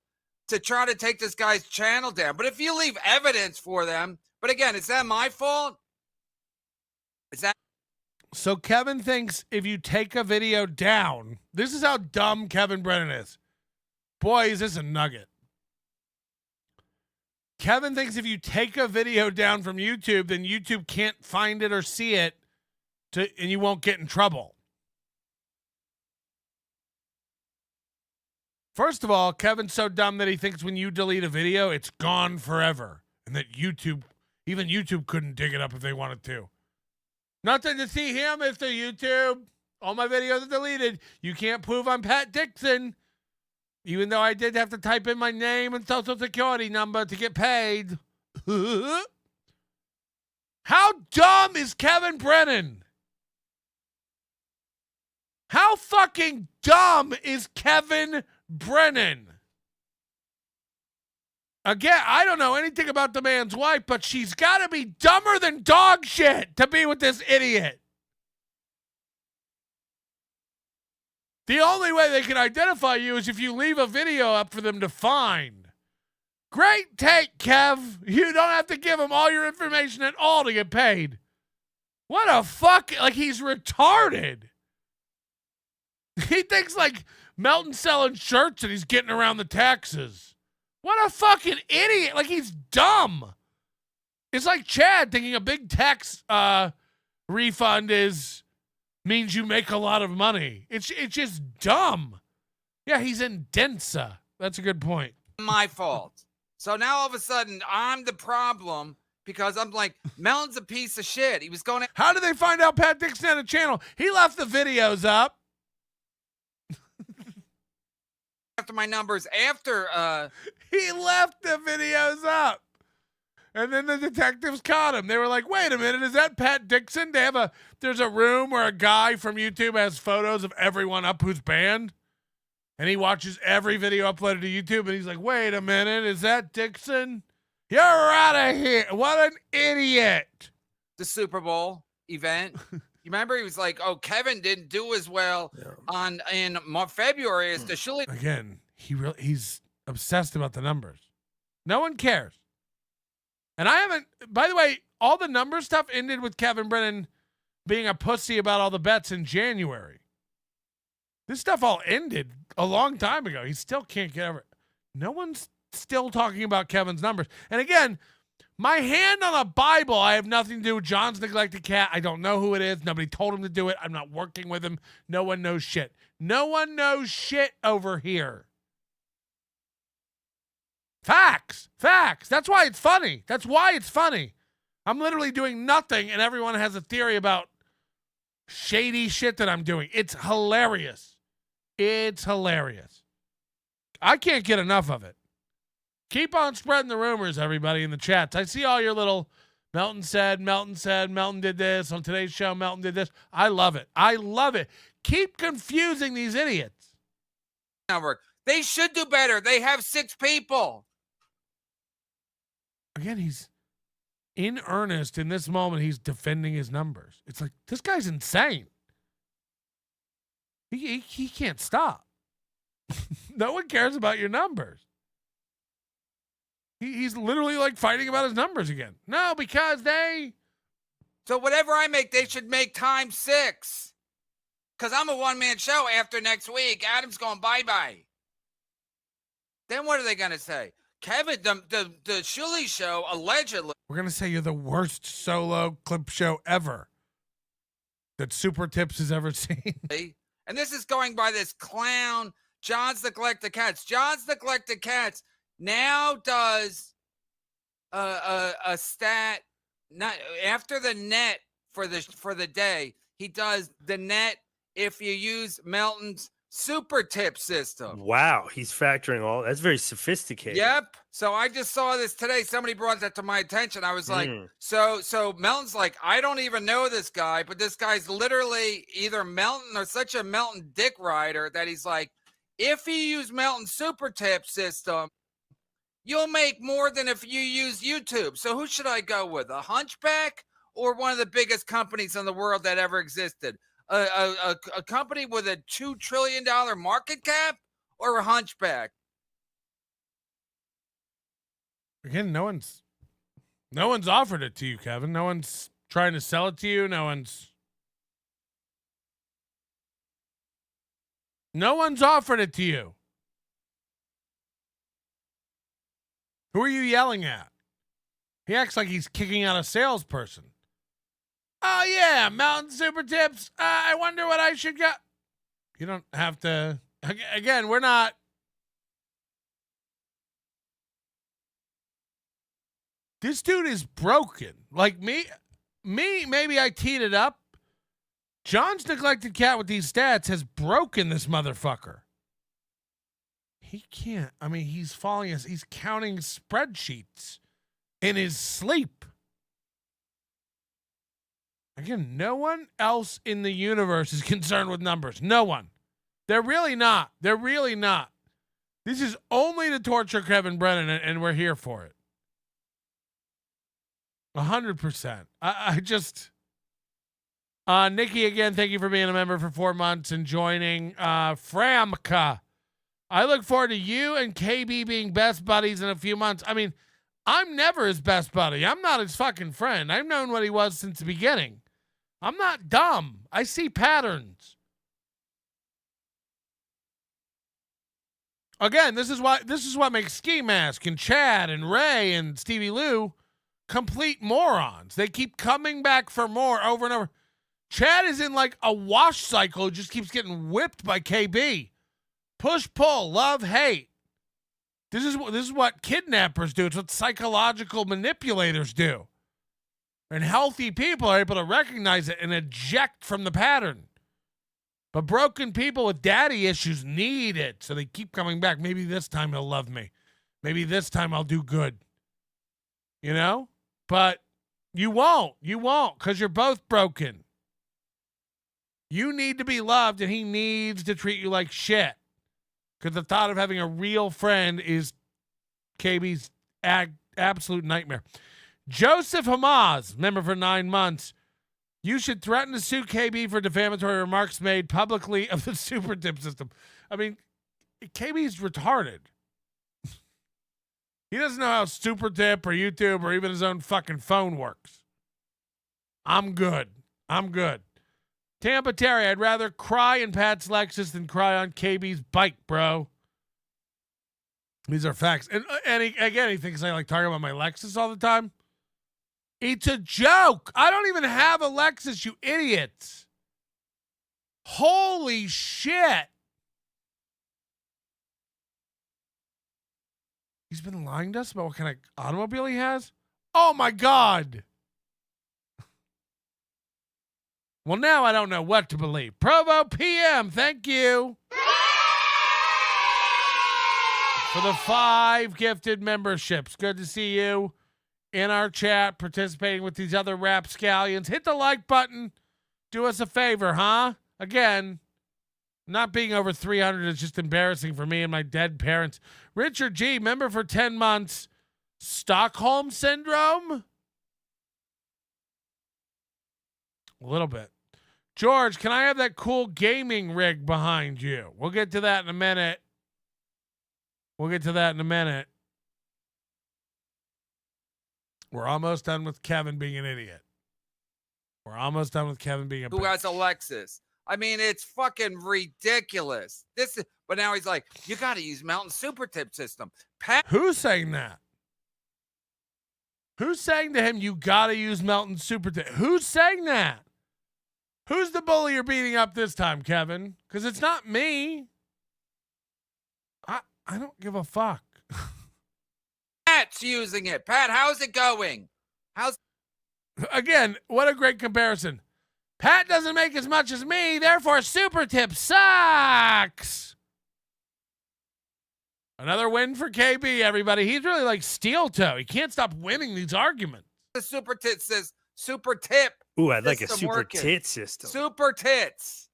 to try to take this guy's channel down. But if you leave evidence for them, but again, is that my fault? So Kevin thinks if you take a video down, this is how dumb Kevin Brennan is. Boy, is this a nugget. Kevin thinks if you take a video down from YouTube, then YouTube can't find it or see it, and you won't get in trouble. First of all, Kevin's so dumb that he thinks when you delete a video, it's gone forever. And that even YouTube couldn't dig it up if they wanted to. Nothing to see here, Mr. YouTube. All my videos are deleted. You can't prove I'm Pat Dixon. Even though I did have to type in my name and social security number to get paid. How dumb is Kevin Brennan? How fucking dumb is Kevin Brennan? Again, I don't know anything about the man's wife, but she's got to be dumber than dog shit to be with this idiot. The only way they can identify you is if you leave a video up for them to find. Great take, Kev. You don't have to give him all your information at all to get paid. What a fuck, like he's retarded. He thinks like Melton's selling shirts and he's getting around the taxes. What a fucking idiot. Like he's dumb. It's like Chad thinking a big tax refund means you make a lot of money. It's just dumb. Yeah, he's in Densa. That's a good point. My fault. So now all of a sudden I'm the problem because I'm like, Melton's a piece of shit. He was going to. How did they find out Pat Dixon had a channel? He left the videos up. After my numbers, after he left the videos up. And then the detectives caught him. They were like, wait a minute, is that Pat Dixon? There's a room where a guy from YouTube has photos of everyone up who's banned. And he watches every video uploaded to YouTube. And he's like, wait a minute, is that Dixon? You're out of here. What an idiot. The Super Bowl event. You remember he was like, oh, Kevin didn't do as well in February as the Shilly. Again, he's obsessed about the numbers. No one cares. And I haven't, by the way, all the number stuff ended with Kevin Brennan being a pussy about all the bets in January. This stuff all ended a long time ago. He still can't get over it. No one's still talking about Kevin's numbers. And again, my hand on a Bible, I have nothing to do with John's neglected cat. I don't know who it is. Nobody told him to do it. I'm not working with him. No one knows shit. No one knows shit over here. Facts. Facts. That's why it's funny. That's why it's funny. I'm literally doing nothing, and everyone has a theory about shady shit that I'm doing. It's hilarious. It's hilarious. I can't get enough of it. Keep on spreading the rumors, everybody, in the chats. I see all your little Melton said, Melton did this. On today's show, Melton did this. I love it. I love it. Keep confusing these idiots. Network. They should do better. They have 6 people. Again, he's in earnest in this moment. He's defending his numbers. It's like, this guy's insane. He can't stop. No one cares about your numbers. He's literally like fighting about his numbers again. No, because they. So whatever I make, they should make times 6. Because I'm a one-man show after next week. Adam's going bye-bye. Then what are they going to say? Kevin, the Shilly show, allegedly. We're going to say you're the worst solo clip show ever that Super Tips has ever seen. And this is going by this clown, John's Neglected Cats. John's Neglected Cats now does a stat, not after the net for the day. He does the net if you use Melton's super tip system. Wow, he's factoring all. That's very sophisticated. Yep. So I just saw this today. Somebody brought that to my attention. I was like, so Melton's like, I don't even know this guy, but this guy's literally either Melton or such a Melton dick rider that he's like, if you use Melton's super tip system, you'll make more than if you use YouTube. So who should I go with? A hunchback or one of the biggest companies in the world that ever existed? A company with a $2 trillion market cap or a hunchback? Again, no one's offered it to you, Kevin. No one's trying to sell it to you. No one's offered it to you. Who are you yelling at? He acts like he's kicking out a salesperson. Oh, yeah, Mountain Super Tips. I wonder what I should get. You don't have to. Again, we're not. This dude is broken. Like me, maybe I teed it up. John's Neglected Cat with these stats has broken this motherfucker. he can't. I mean, he's falling as he's counting spreadsheets in his sleep. Again, no one else in the universe is concerned with numbers. No one. They're really not. They're really not. This is only to torture Kevin Brennan, and we're here for it. 100%. I just... Nikki, again, thank you for being a member for 4 months and joining. Framka, I look forward to you and KB being best buddies in a few months. I mean, I'm never his best buddy. I'm not his fucking friend. I've known what he was since the beginning. I'm not dumb. I see patterns. Again, this is what makes Ski Mask and Chad and Ray and Stevie Lou complete morons. They keep coming back for more over and over. Chad is in like a wash cycle, just keeps getting whipped by KB. Push, pull, love, hate. This is what kidnappers do. It's what psychological manipulators do. And healthy people are able to recognize it and eject from the pattern. But broken people with daddy issues need it, so they keep coming back. Maybe this time he'll love me. Maybe this time I'll do good. You know? But you won't. You won't, because you're both broken. You need to be loved, and he needs to treat you like shit. Because the thought of having a real friend is KB's absolute nightmare. Joseph Hamaz, member for 9 months. You should threaten to sue KB for defamatory remarks made publicly of the super tip system. I mean, KB's retarded. He doesn't know how super tip or YouTube or even his own fucking phone works. I'm good. I'm good. Tampa Terry, I'd rather cry in Pat's Lexus than cry on KB's bike, bro. These are facts. And he thinks I like talking about my Lexus all the time. It's a joke. I don't even have a Lexus, you idiots. Holy shit. He's been lying to us about what kind of automobile he has? Oh my God. Well, now I don't know what to believe. Provo PM, thank you for the 5 gifted memberships. Good to see you in our chat, participating with these other rapscallions. Hit the like button. Do us a favor, huh? Again, not being over 300 is just embarrassing for me and my dead parents. Richard G, member for 10 months. Stockholm Syndrome? A little bit. George, can I have that cool gaming rig behind you? We'll get to that in a minute. We're almost done with Kevin being an idiot. We're almost done with Kevin being a Who has a Lexus? I mean, it's fucking ridiculous. But now he's like, you got to use Mountain Super Tip system. Who's saying that? Who's saying to him, you got to use Mountain Super Tip? Who's saying that? Who's the bully you're beating up this time, Kevin? Because it's not me. I don't give a fuck. Pat's using it. Pat, how's it going? Again, what a great comparison. Pat doesn't make as much as me, therefore Super Tip sucks. Another win for KB, everybody. He's really like steel toe. He can't stop winning these arguments. The Super Tit says Super Tip. Ooh, I'd like a Super Tit system. Super Tits.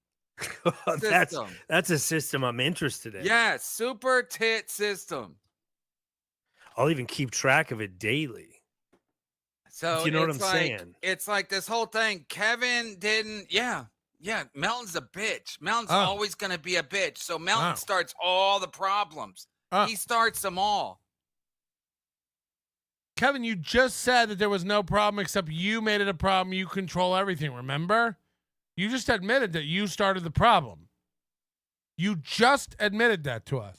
That's a system I'm interested in. Yes, Super Tit system. I'll even keep track of it daily. So you know what I'm saying? It's like this whole thing. Kevin didn't. Yeah. Melton's a bitch. Melton's always going to be a bitch. So Melton starts all the problems. He starts them all. Kevin, you just said that there was no problem except you made it a problem. You control everything. Remember? You just admitted that you started the problem. You just admitted that to us.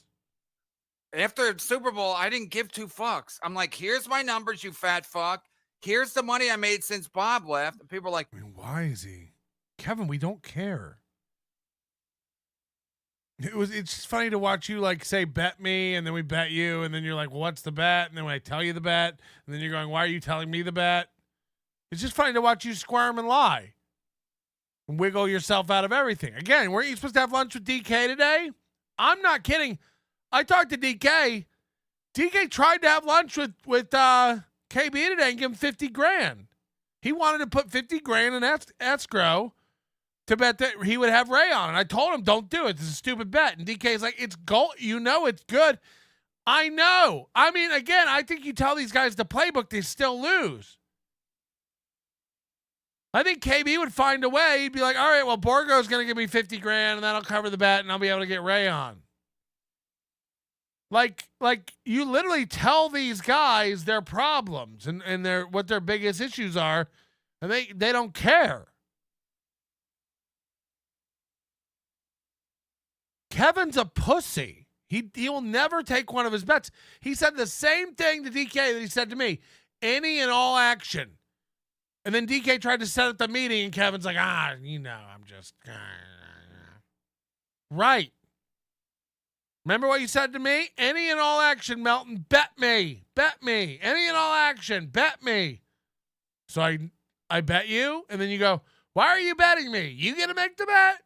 After Super Bowl, I didn't give 2 fucks. I'm like, here's my numbers, you fat fuck. Here's the money I made since Bob left. And people are like, I mean, why is he? Kevin, we don't care. It's just funny to watch you like say bet me, and then we bet you, and then you're like, well, what's the bet? And then when I tell you the bet, and then you're going, why are you telling me the bet? It's just funny to watch you squirm and lie. And wiggle yourself out of everything. Again, weren't you supposed to have lunch with DK today? I'm not kidding. I talked to DK. DK tried to have lunch with KB today and give him 50 grand. He wanted to put 50 grand in escrow to bet that he would have Ray on. And I told him, don't do it. It's a stupid bet. And DK's like, it's gold. You know it's good. I know. I mean, again, I think you tell these guys the playbook, they still lose. I think KB would find a way. He'd be like, all right, well, Borgo's going to give me 50 grand, and that'll cover the bet, and I'll be able to get Ray on. Like you literally tell these guys their problems and what their biggest issues are, and they don't care. Kevin's a pussy. He will never take one of his bets. He said the same thing to DK that he said to me. Any and all action. And then DK tried to set up the meeting, and Kevin's like, I'm just... Right. Remember what you said to me? Any and all action, Melton, bet me. Bet me. Any and all action, bet me. So I bet you, and then you go, why are you betting me? You gonna make the bet?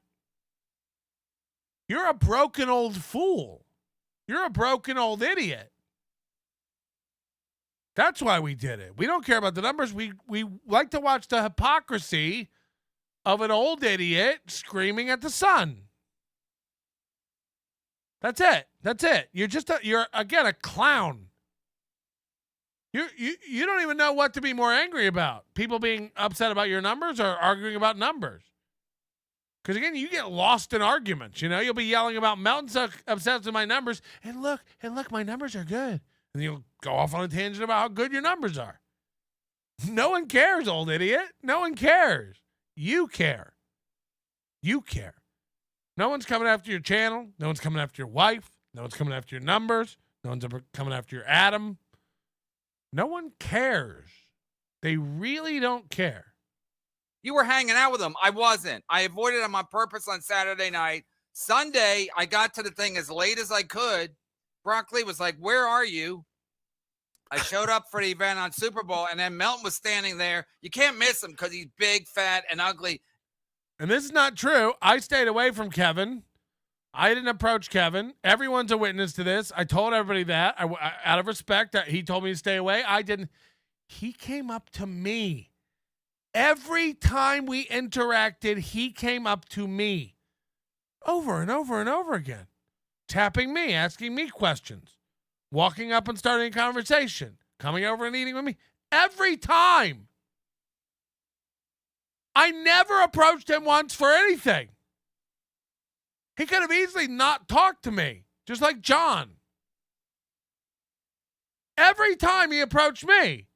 You're a broken old fool. You're a broken old idiot. That's why we did it. We don't care about the numbers. We like to watch the hypocrisy of an old idiot screaming at the sun. That's it. That's it. You're again a clown. You don't even know what to be more angry about. People being upset about your numbers or arguing about numbers. Because again, you get lost in arguments. You know, you'll be yelling about Melton's upset with my numbers, and look, my numbers are good. And you'll go off on a tangent about how good your numbers are. No one cares, old idiot. No one cares. You care. You care. No one's coming after your channel. No one's coming after your wife. No one's coming after your numbers. No one's ever coming after your Adam. No one cares. They really don't care. You were hanging out with them. I wasn't. I avoided them on purpose on Saturday night. Sunday, I got to the thing as late as I could. Brock Lee was like, where are you? I showed up for the event on Super Bowl, and then Melton was standing there. You can't miss him because he's big, fat, and ugly. And this is not true. I stayed away from Kevin. I didn't approach Kevin. Everyone's a witness to this. I told everybody that. I out of respect, that he told me to stay away. I didn't. He came up to me. Every time we interacted, he came up to me. Over and over and over again. Tapping me, asking me questions. Walking up and starting a conversation. Coming over and eating with me. Every time. I never approached him once for anything. He could have easily not talked to me, just like John. Every time he approached me.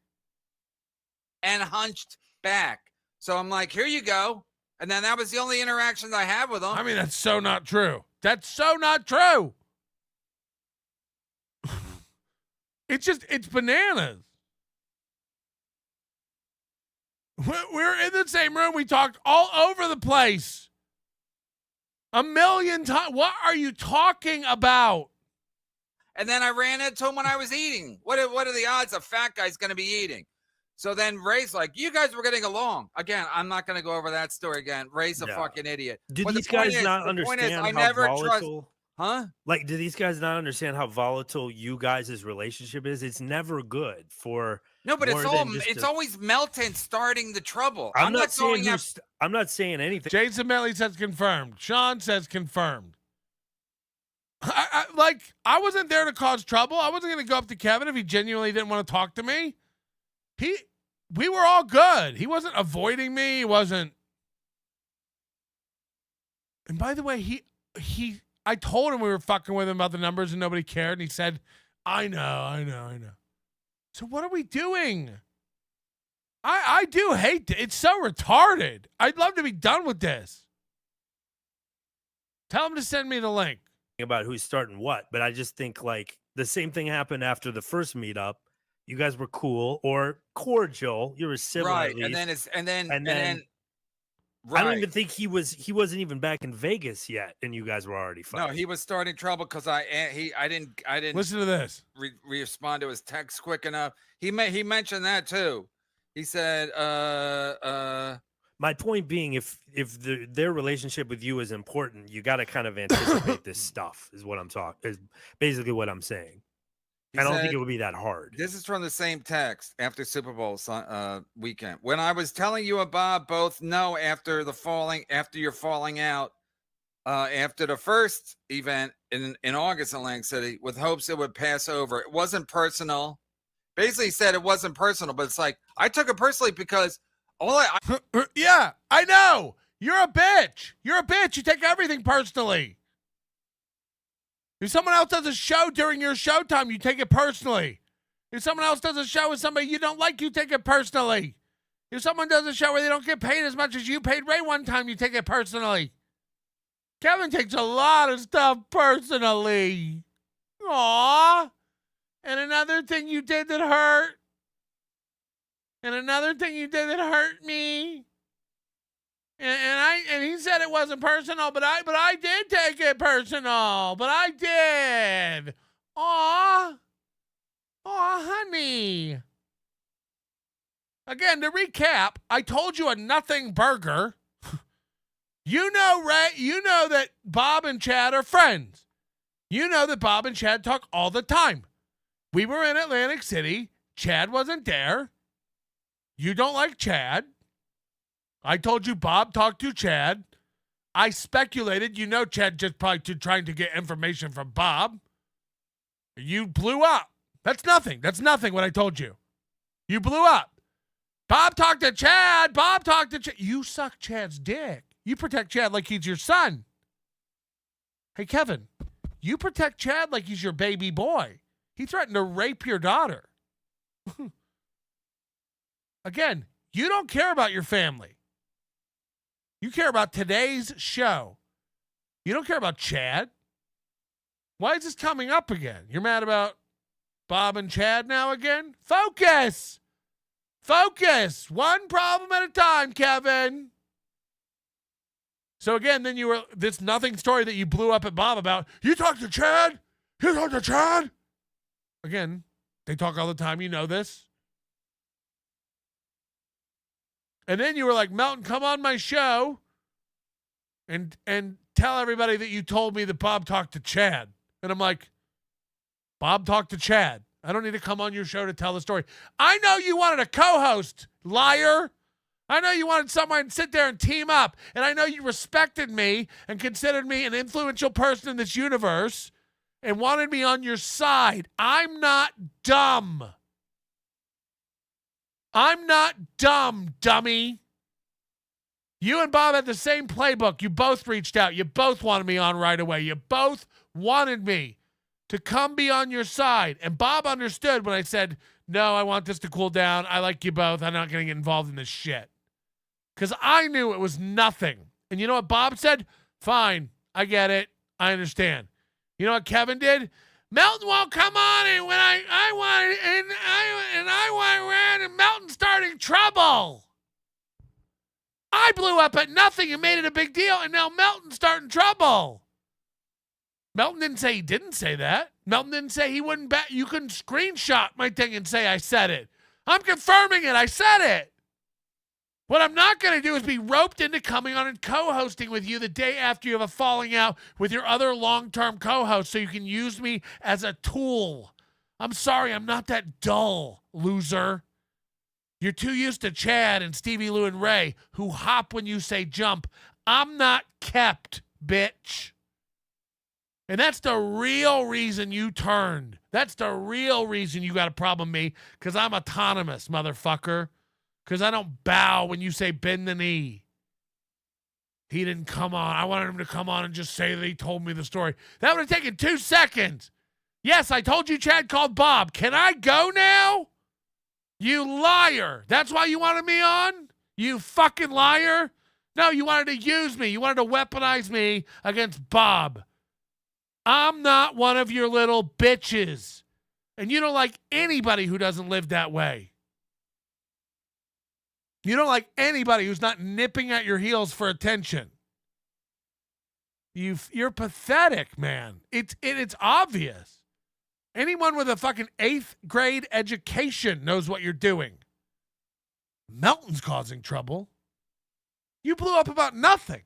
And hunched back. So I'm like, here you go. And then that was the only interactions I had with him. I mean, that's so not true. That's so not true. It's bananas. We're in the same room. We talked all over the place. A million times. What are you talking about? And then I ran into him when I was eating. What are the odds a fat guy's going to be eating? So then Ray's like, you guys were getting along. Again, I'm not going to go over that story again. Ray's a fucking idiot. Do these guys not understand how volatile? Huh? Like, do these guys not understand how volatile you guys' relationship is? It's never good for. No, but it's always Melton starting the trouble. I'm not saying I'm not saying anything. Jason Bentley says confirmed. Sean says confirmed. I wasn't there to cause trouble. I wasn't going to go up to Kevin if he genuinely didn't want to talk to me. We were all good. He wasn't avoiding me. He wasn't. And by the way, I told him we were fucking with him about the numbers and nobody cared. And he said, I know. So what are we doing? I do hate it. It's so retarded. I'd love to be done with this. Tell him to send me the link. About who's starting what, but I just think like the same thing happened after the first meetup. You guys were cool or cordial. You were civil, right? At least. And then I don't even think he wasn't even back in Vegas yet, and you guys were already fighting. No, he was starting trouble because I didn't listen to this. Respond to his text quick enough. He mentioned that too. He said, My point being, if their relationship with you is important, you got to kind of anticipate this stuff. Is what I'm talking. Is basically what I'm saying. I don't think it would be that hard. This is from the same text after Super Bowl weekend. When I was telling you and Bob both know after you're falling out, after the first event in August in Atlantic City, with hopes it would pass over. It wasn't personal. Basically said it wasn't personal, but it's like I took it personally because yeah, I know. You're a bitch. You're a bitch. You take everything personally. If someone else does a show during your showtime, you take it personally. If someone else does a show with somebody you don't like, you take it personally. If someone does a show where they don't get paid as much as you paid Ray one time, you take it personally. Kevin takes a lot of stuff personally. Aww. And another thing you did that hurt. And another thing you did that hurt me. And he said it wasn't personal, but I did take it personal. But I did. Aw, honey. Again, to recap, I told you a nothing burger. You know, Ray, you know that Bob and Chad are friends. You know that Bob and Chad talk all the time. We were in Atlantic City. Chad wasn't there. You don't like Chad. I told you Bob talked to Chad. I speculated, you know, Chad just probably trying to get information from Bob. You blew up. That's nothing. That's nothing what I told you. You blew up. Bob talked to Chad. Bob talked to Chad. You suck Chad's dick. You protect Chad like he's your son. Hey, Kevin, you protect Chad like he's your baby boy. He threatened to rape your daughter. Again, you don't care about your family. You care about today's show. You don't care about Chad. Why is this coming up again? You're mad about Bob and Chad now again? Focus. Focus. One problem at a time, Kevin. So again, then you were this nothing story that you blew up at Bob about. You talked to Chad? You talked to Chad? Again, they talk all the time. You know this. And then you were like, Melton, come on my show and tell everybody that you told me that Bob talked to Chad. And I'm like, Bob talked to Chad. I don't need to come on your show to tell the story. I know you wanted a co-host, liar. I know you wanted someone to sit there and team up. And I know you respected me and considered me an influential person in this universe and wanted me on your side. I'm not dumb. I'm not dumb, dummy. You and Bob had the same playbook. You both reached out. You both wanted me on right away. You both wanted me to come be on your side. And Bob understood when I said, no, I want this to cool down. I like you both. I'm not going to get involved in this shit. Because I knew it was nothing. And you know what Bob said? Fine. I get it. I understand. You know what Kevin did? Melton won't come on, and when I wanted, and I ran, and Melton starting trouble. I blew up at nothing and made it a big deal, and now Melton's starting trouble. Melton didn't say he didn't say that. Melton didn't say he wouldn't bet. You couldn't screenshot my thing and say I said it. I'm confirming it. I said it. What I'm not going to do is be roped into coming on and co-hosting with you the day after you have a falling out with your other long-term co-host so you can use me as a tool. I'm sorry, I'm not that dull, loser. You're too used to Chad and Stevie Lou and Ray, who hop when you say jump. I'm not kept, bitch. And that's the real reason you turned. That's the real reason you got a problem with me, because I'm autonomous, motherfucker. Because I don't bow when you say bend the knee. He didn't come on. I wanted him to come on and just say that he told me the story. That would have taken 2 seconds. Yes, I told you Chad called Bob. Can I go now? You liar. That's why you wanted me on? You fucking liar. No, you wanted to use me. You wanted to weaponize me against Bob. I'm not one of your little bitches. And you don't like anybody who doesn't live that way. You don't like anybody who's not nipping at your heels for attention. You're pathetic, man. It's obvious. Anyone with a fucking 8th grade education knows what you're doing. Melton's causing trouble. You blew up about nothing.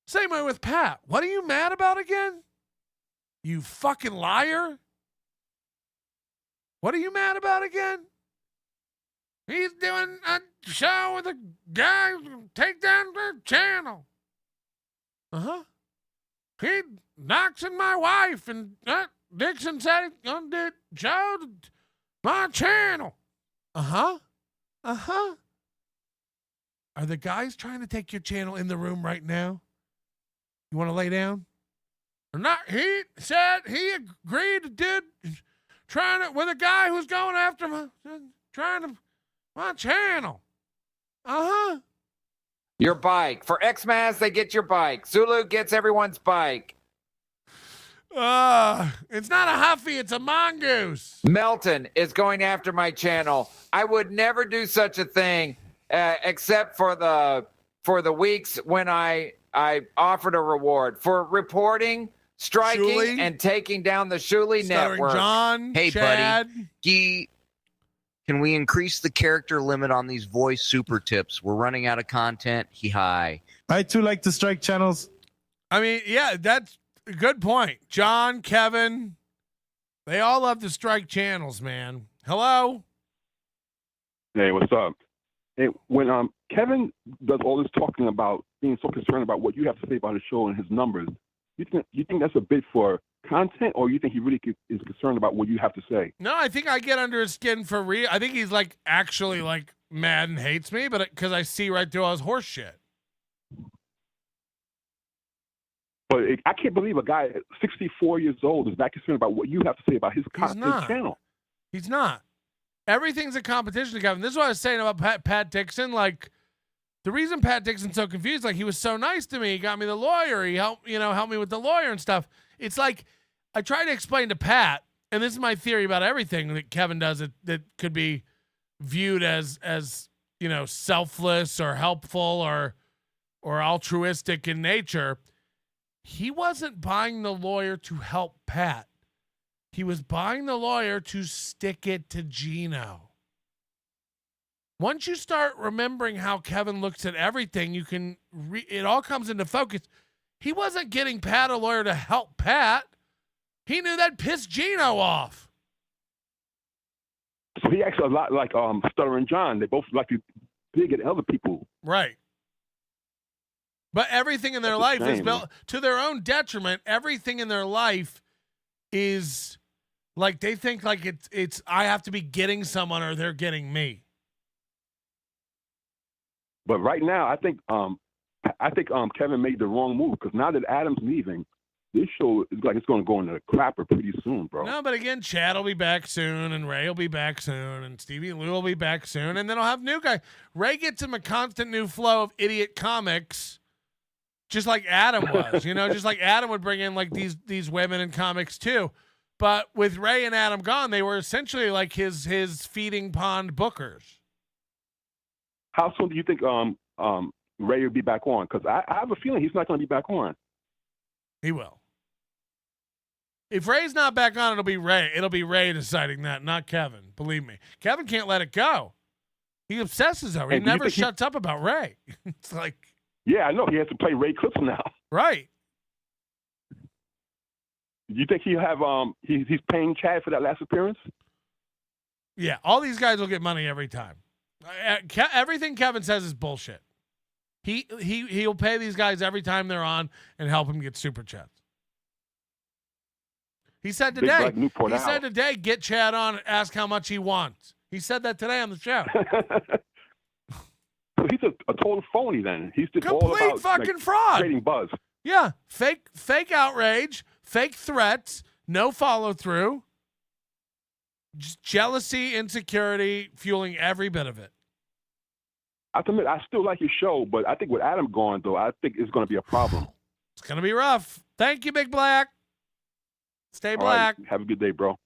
Same way with Pat. What are you mad about again? You fucking liar. What are you mad about again? He's doing a show with a guy who take down the channel. Uh-huh. He knocks in my wife, and Dixon said he's going to show my channel. Uh-huh. Uh-huh. Are the guys trying to take your channel in the room right now? You want to lay down? Or not? He said he agreed to do trying to with a guy who's going after my channel. Uh-huh. Your bike. For Xmas, they get your bike. Zulu gets everyone's bike. It's not a Huffy, it's a mongoose. Melton is going after my channel. I would never do such a thing, except for the weeks when I offered a reward for reporting, striking, Shuley? and taking down the Shuley Starring network. John, Hey, Chad. buddy. Can we increase the character limit on these voice super tips? We're running out of content. Hi. I too like to strike channels. I mean, yeah, that's a good point. John, Kevin, they all love to strike channels, man. Hello? Hey, what's up? Hey, when Kevin does all this talking about being so concerned about what you have to say about his show and his numbers, you think that's a bit for content, or you think he really is concerned about what you have to say? No, I think I get under his skin for real. I think he's like actually like mad and hates me, but because I see right through all his horse shit. But I can't believe a guy 64 years old is not concerned about what you have to say about his channel. He's not. Everything's a competition to Kevin. This is what I was saying about Pat Dixon. Like, the reason Pat Dixon's so confused, like, he was so nice to me. He got me the lawyer. He helped me with the lawyer and stuff. It's like, I try to explain to Pat, and this is my theory about everything that Kevin does that could be viewed as selfless or helpful or altruistic in nature. He wasn't buying the lawyer to help Pat. He was buying the lawyer to stick it to Gino. Once you start remembering how Kevin looks at everything, you can it all comes into focus. He wasn't getting Pat a lawyer to help Pat. He knew that pissed Gino off. So he acts a lot like Stuttering John. They both like to dig at other people. Right. But everything in their life is built to their own detriment. Everything in their life is like they think like it's I have to be getting someone or they're getting me. But right now, I think Kevin made the wrong move, because now that Adam's leaving, this show is like it's going to go in the crapper pretty soon, bro. No, but again, Chad will be back soon, and Ray will be back soon, and Stevie Lou will be back soon, and then I'll have new guy. Ray gets him a constant new flow of idiot comics. Just like Adam was, just like Adam would bring in like these women in comics too. But with Ray and Adam gone, they were essentially like his feeding pond bookers. How soon do you think Ray will be back on? Because I have a feeling he's not going to be back on. He will. If Ray's not back on, it'll be Ray. It'll be Ray deciding that, not Kevin. Believe me. Kevin can't let it go. He obsesses over it. He never shuts up about Ray. It's like... Yeah, I know. He has to play Ray clips now. Right. Do you think he'll have he's paying Chad for that last appearance? Yeah, all these guys will get money every time. Everything Kevin says is bullshit. He'll pay these guys every time they're on and help them get super chats. He said today, get Chad on and ask how much he wants. He said that today on the show. So he's a total phony then. He's just complete all about fucking fraud. Creating buzz. Yeah, fake outrage, fake threats, no follow through, just jealousy, insecurity, fueling every bit of it. I have to admit, I still like your show, but I think with Adam gone, though, I think it's going to be a problem. It's going to be rough. Thank you, Big Black. Stay black. Right. Have a good day, bro.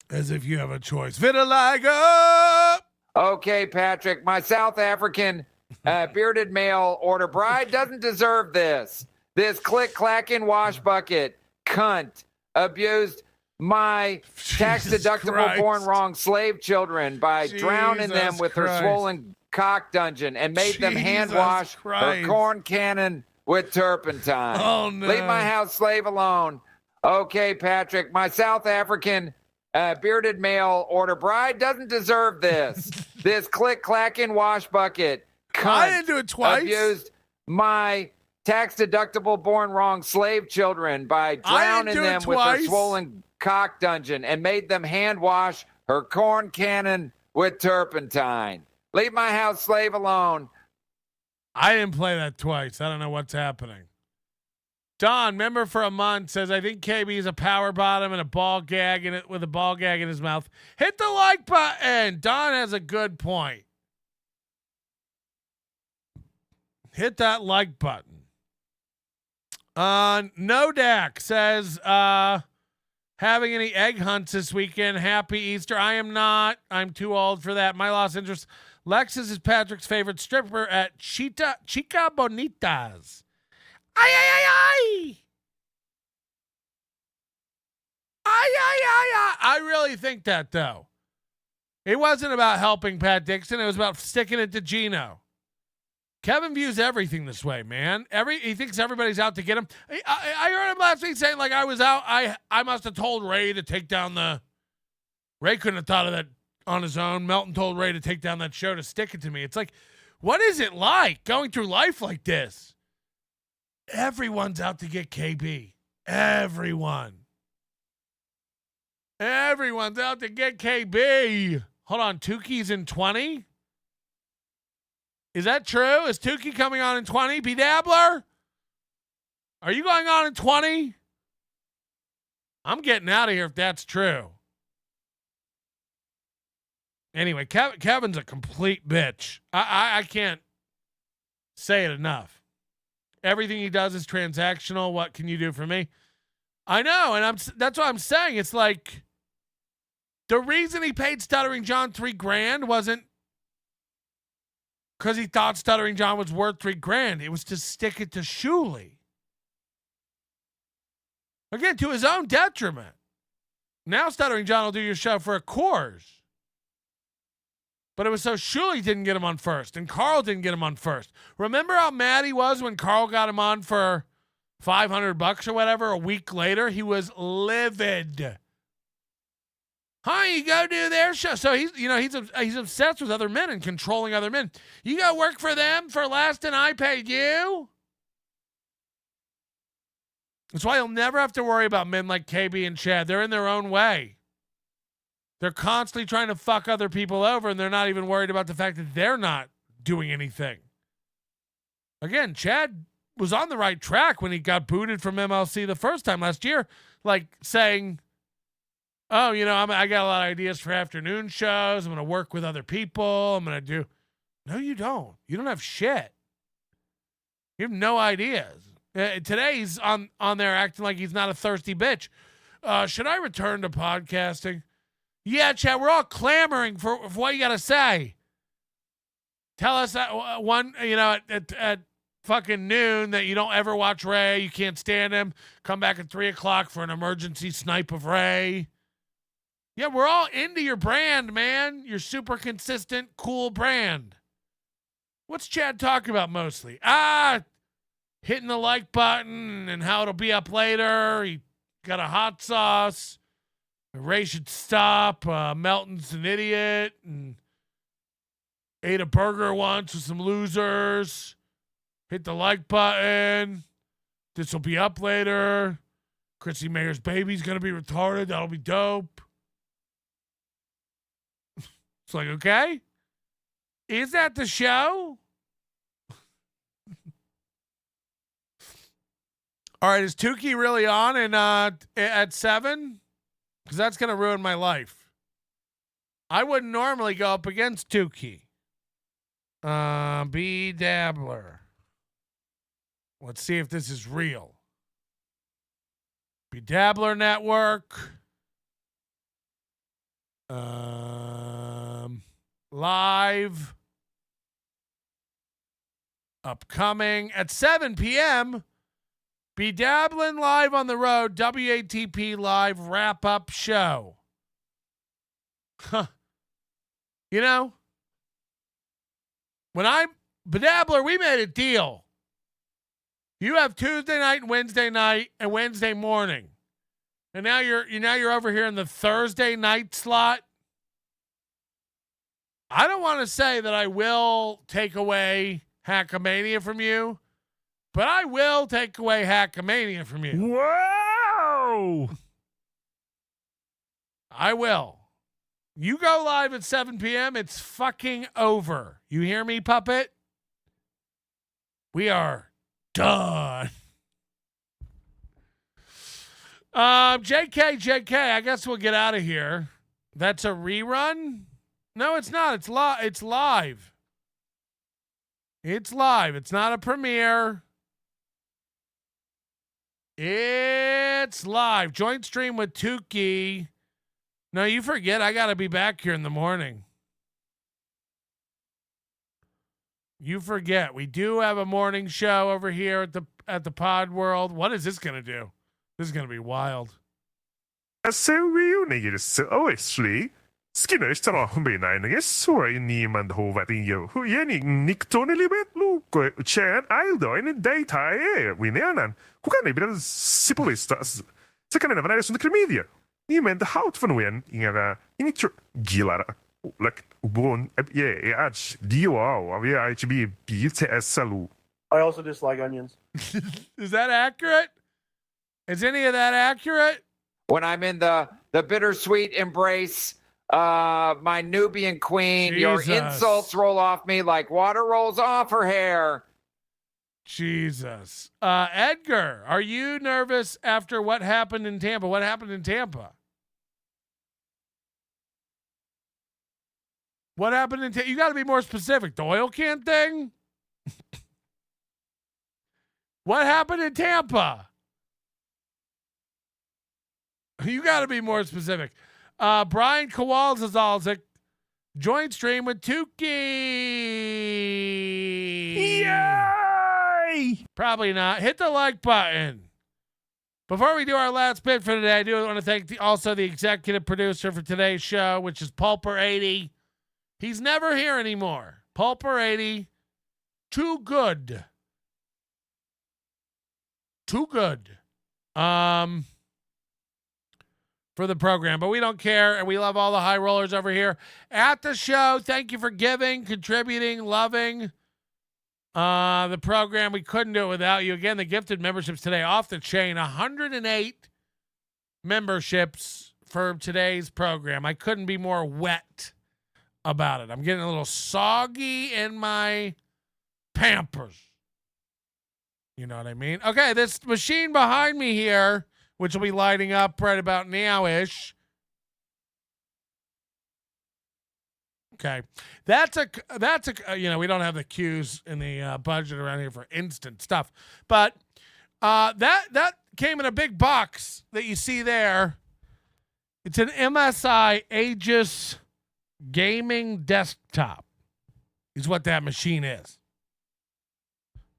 As if you have a choice. Vitiligo. Okay, Patrick, my South African bearded male order bride doesn't deserve this. This click-clacking wash bucket cunt abused my tax-deductible born wrong slave children by drowning them with her swollen cock dungeon and made them hand wash her corn cannon with turpentine. Oh, no. Leave my house slave alone. Okay, Patrick, my South African bearded male order bride doesn't deserve this. This click-clacking wash bucket cunt I didn't do it twice. abused my tax-deductible born wrong slave children by drowning them with her swollen cock dungeon and made them hand wash her corn cannon with turpentine. Leave my house slave alone. I didn't play that twice. I don't know what's happening. Don, member for a month, says, I think KB is a power bottom and a ball gag in it with a ball gag in his mouth. Hit the like button. Don has a good point. Hit that like button. Nodak says, having any egg hunts this weekend. Happy Easter. I am not. I'm too old for that. My lost interest. Lexus is Patrick's favorite stripper at Chica Bonitas. Ay, ay, ay, ay. Ay, ay, ay, ay. I really think that, though. It wasn't about helping Pat Dixon. It was about sticking it to Gino. Kevin views everything this way, man. He thinks everybody's out to get him. I heard him last week saying, like, I was out. I must have told Ray to take down the... Ray couldn't have thought of that on his own. Melton told Ray to take down that show to stick it to me. It's like, what is it like going through life like this? Everyone's out to get KB. Everyone. Everyone's out to get KB. Hold on, Tukey's in 20? Is that true? Is Tukey coming on in 20? B Dabbler? Are you going on in 20? I'm getting out of here if that's true. Anyway, Kevin's a complete bitch. I can't say it enough. Everything he does is transactional. What can you do for me? I know, and that's what I'm saying. It's like the reason he paid Stuttering John $3,000 wasn't because he thought Stuttering John was worth $3,000. It was to stick it to Shuley. Again, to his own detriment. Now Stuttering John will do your show for a Coors. But it was so Shuley didn't get him on first, and Carl didn't get him on first. Remember how mad he was when Carl got him on for $500 or whatever a week later? He was livid. Hi, you go do their show. So he's obsessed with other men and controlling other men. You go work for them for less than I paid you? That's why you'll never have to worry about men like KB and Chad. They're in their own way. They're constantly trying to fuck other people over, and they're not even worried about the fact that they're not doing anything. Again, Chad was on the right track when he got booted from MLC the first time last year, like saying, oh, I got a lot of ideas for afternoon shows. I'm going to work with other people. I'm going to do. No, you don't. You don't have shit. You have no ideas. Today he's on there acting like he's not a thirsty bitch. Should I return to podcasting? Yeah, Chad, we're all clamoring for what you got to say. Tell us that at fucking noon that you don't ever watch Ray. You can't stand him. Come back at 3 o'clock for an emergency snipe of Ray. Yeah, we're all into your brand, man. Your super consistent, cool brand. What's Chad talking about mostly? Hitting the like button and how it'll be up later. He got a hot sauce. Ray should stop. Melton's an idiot and ate a burger once with some losers. Hit the like button. This will be up later. Chrissy Mayer's baby's going to be retarded. That'll be dope. It's like, okay. Is that the show? All right, is Tukey really on at 7? Because that's going to ruin my life. I wouldn't normally go up against Tukey. B Dabbler. Let's see if this is real. B Dabbler Network. Live. Upcoming at 7 p.m. Bedabbling live on the road, WATP live wrap-up show. Huh. You know, when I'm Bedabbler, we made a deal. You have Tuesday night and Wednesday morning. And now you're over here in the Thursday night slot. I don't want to say that I will take away Hackamania from you, but I will take away Hackamania from you. Whoa! I will. You go live at 7 p.m., it's fucking over. You hear me, puppet? We are done. JK, I guess we'll get out of here. That's a rerun? No, it's not. It's live. It's live. It's live. It's not a premiere. It's live. Joint stream with Tukey. No, you forget. I got to be back here in the morning. You forget. We do have a morning show over here at the Pod World. What is this going to do? This is going to be wild. Skinner står med nej så är niemand hovat in ju. Hur är ni Nickton eller vet Luke Chan Aldo in data vi nänan. Hur kan ni bli sipolistas? Så kan det vara som det media. Ni men det haut från wen inga gillar. Like bon yeah ach dio av IHB BTS salu. I also dislike onions. Is that accurate? Is any of that accurate? When I'm in the bittersweet embrace, my Nubian queen, your insults roll off me like water rolls off her hair. Jesus. Edgar, are you nervous after what happened in Tampa? What happened in Tampa? What happened in Tampa? You got to be more specific. The oil can thing? What happened in Tampa? You got to be more specific. Brian Kowalczyk, joint stream with Tukey. Yay! Probably not. Hit the like button. Before we do our last bit for today, I do want to thank also the executive producer for today's show, which is Pulper80. He's never here anymore. Pulper80, too good. Too good. For the program, but we don't care, and we love all the high rollers over here at the show. Thank you for giving, contributing, loving the program. We couldn't do it without you. Again, the gifted memberships today off the chain, 108 memberships for today's program. I couldn't be more wet about it. I'm getting a little soggy in my Pampers. You know what I mean? Okay, this machine behind me here, which will be lighting up right about now-ish. Okay. That's a we don't have the cues in the budget around here for instant stuff. But that came in a big box that you see there. It's an MSI Aegis gaming desktop is what that machine is.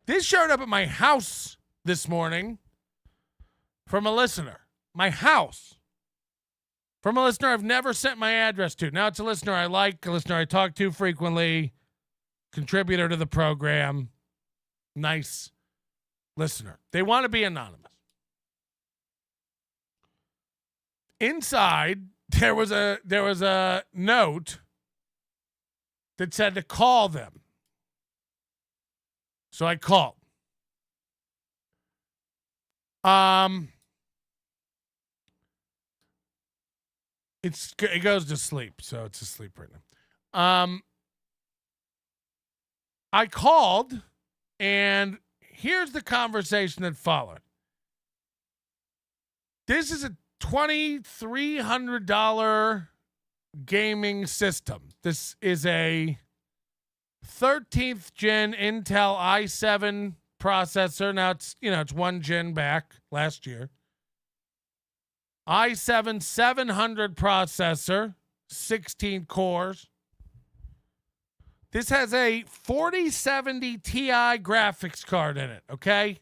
This showed up at my house this morning. From a listener. My house. From a listener I've never sent my address to. Now it's a listener I like, a listener I talk to frequently, contributor to the program. Nice listener. They want to be anonymous. Inside, there was a note that said to call them. So I called. It goes to sleep, so it's asleep right now. I called, and here's the conversation that followed. This is a $2,300 gaming system. This is a 13th gen Intel i7 processor. Now it's one gen back last year. i7 700 processor, 16 cores. This has a 4070 Ti graphics card in it, okay?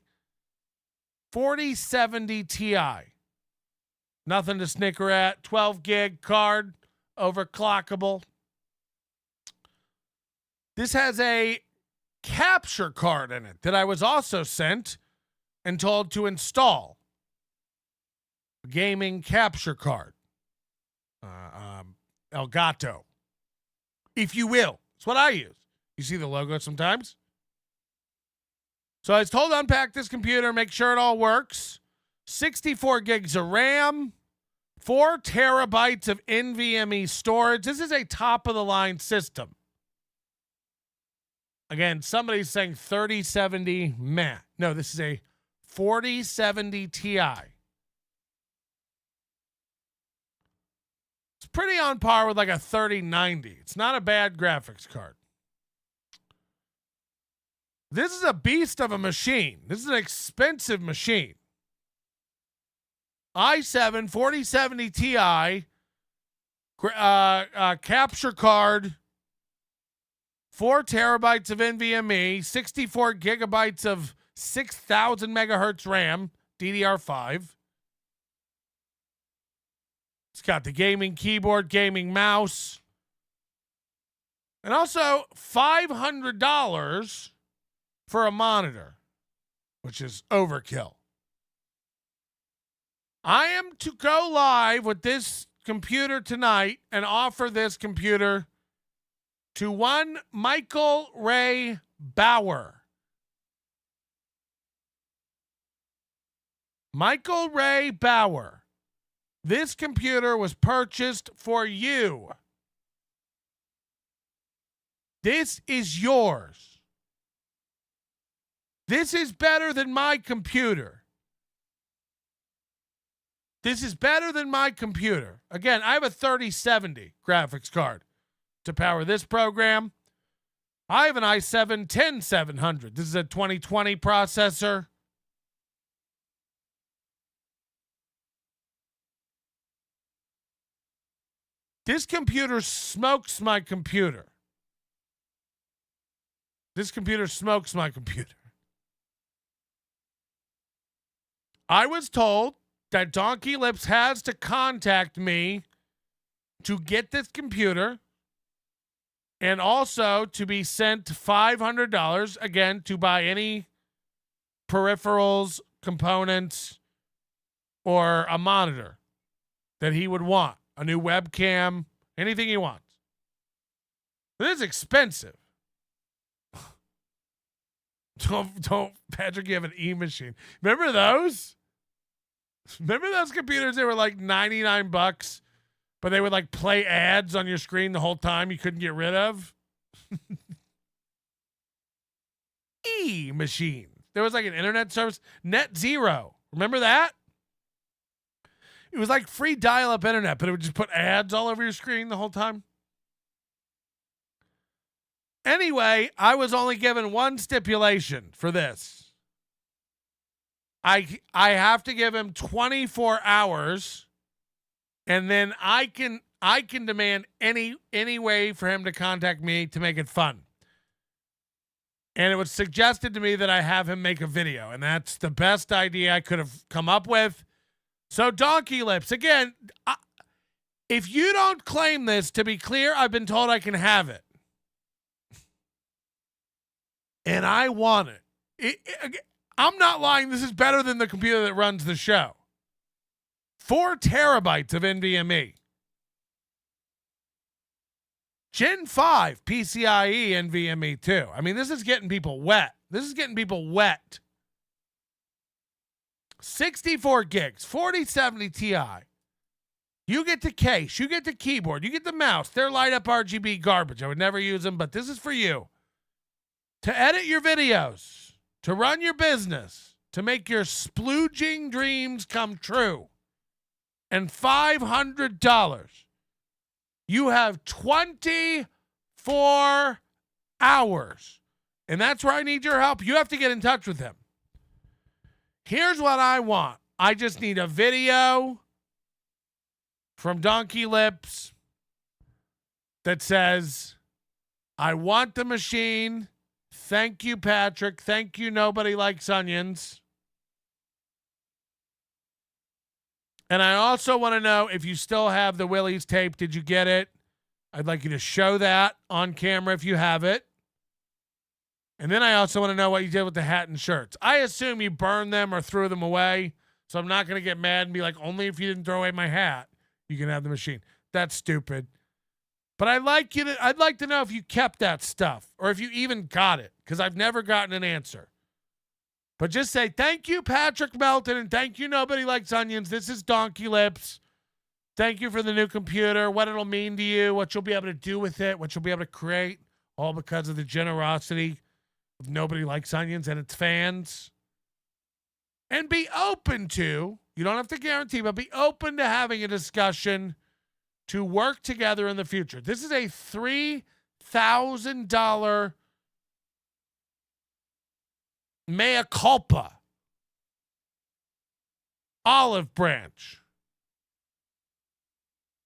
4070 Ti. Nothing to snicker at. 12 gig card, overclockable. This has a capture card in it that I was also sent and told to install. A gaming capture card. Elgato, if you will. It's what I use. You see the logo sometimes? So I was told to unpack this computer, make sure it all works. 64 gigs of RAM, 4 terabytes of NVMe storage. This is a top-of-the-line system. Again, somebody's saying 3070 meh. No, this is a 4070 Ti. It's pretty on par with like a 3090. It's not a bad graphics card. This is a beast of a machine. This is an expensive machine. i7 4070 Ti, capture card, 4 terabytes of NVMe, 64 gigabytes of 6,000 megahertz RAM, DDR5. It's got the gaming keyboard, gaming mouse, and also $500 for a monitor, which is overkill. I am to go live with this computer tonight and offer this computer to one Michael Ray Bauer. Michael Ray Bauer. This computer was purchased for you. This is yours. This is better than my computer. This is better than my computer. Again, I have a 3070 graphics card to power this program. I have an i7 10700. This is a 2020 processor. This computer smokes my computer. This computer smokes my computer. I was told that Donkeylips has to contact me to get this computer and also to be sent $500, again, to buy any peripherals, components, or a monitor that he would want. A new webcam, anything he wants. This is expensive. Don't, Patrick, you have an E-machine. Remember those? Remember those computers? They were like $99, but they would like play ads on your screen the whole time you couldn't get rid of? E-machine. There was like an internet service, Net Zero. Remember that? It was like free dial-up internet, but it would just put ads all over your screen the whole time. Anyway, I was only given one stipulation for this. I have to give him 24 hours, and then I can demand any way for him to contact me to make it fun. And it was suggested to me that I have him make a video, and that's the best idea I could have come up with. So Donkeylips, again, if you don't claim this, to be clear, I've been told I can have it. And I want it. I'm not lying. This is better than the computer that runs the show. 4 terabytes of NVMe. Gen 5 PCIe NVMe too. I mean, this is getting people wet. 64 gigs, 4070 Ti. You get the case, you get the keyboard, you get the mouse. They're light up RGB garbage. I would never use them, but this is for you. To edit your videos, to run your business, to make your splooging dreams come true. And $500. You have 24 hours. And that's where I need your help. You have to get in touch with him. Here's what I want. I just need a video from Donkeylips that says, I want the machine. Thank you, Patrick. Thank you, Nobody Likes Onions. And I also want to know if you still have the Willie's tape. Did you get it? I'd like you to show that on camera if you have it. And then I also want to know what you did with the hat and shirts. I assume you burned them or threw them away, so I'm not going to get mad and be like, only if you didn't throw away my hat, you can have the machine. That's stupid. But I'd like to know if you kept that stuff or if you even got it, because I've never gotten an answer. But just say, thank you, Patrick Melton, and thank you, Nobody Likes Onions. This is Donkeylips. Thank you for the new computer, what it'll mean to you, what you'll be able to do with it, what you'll be able to create, all because of the generosity of Nobody Likes Onions and its fans. And be open to, you don't have to guarantee, but be open to having a discussion to work together in the future. This is a $3,000 mea culpa olive branch.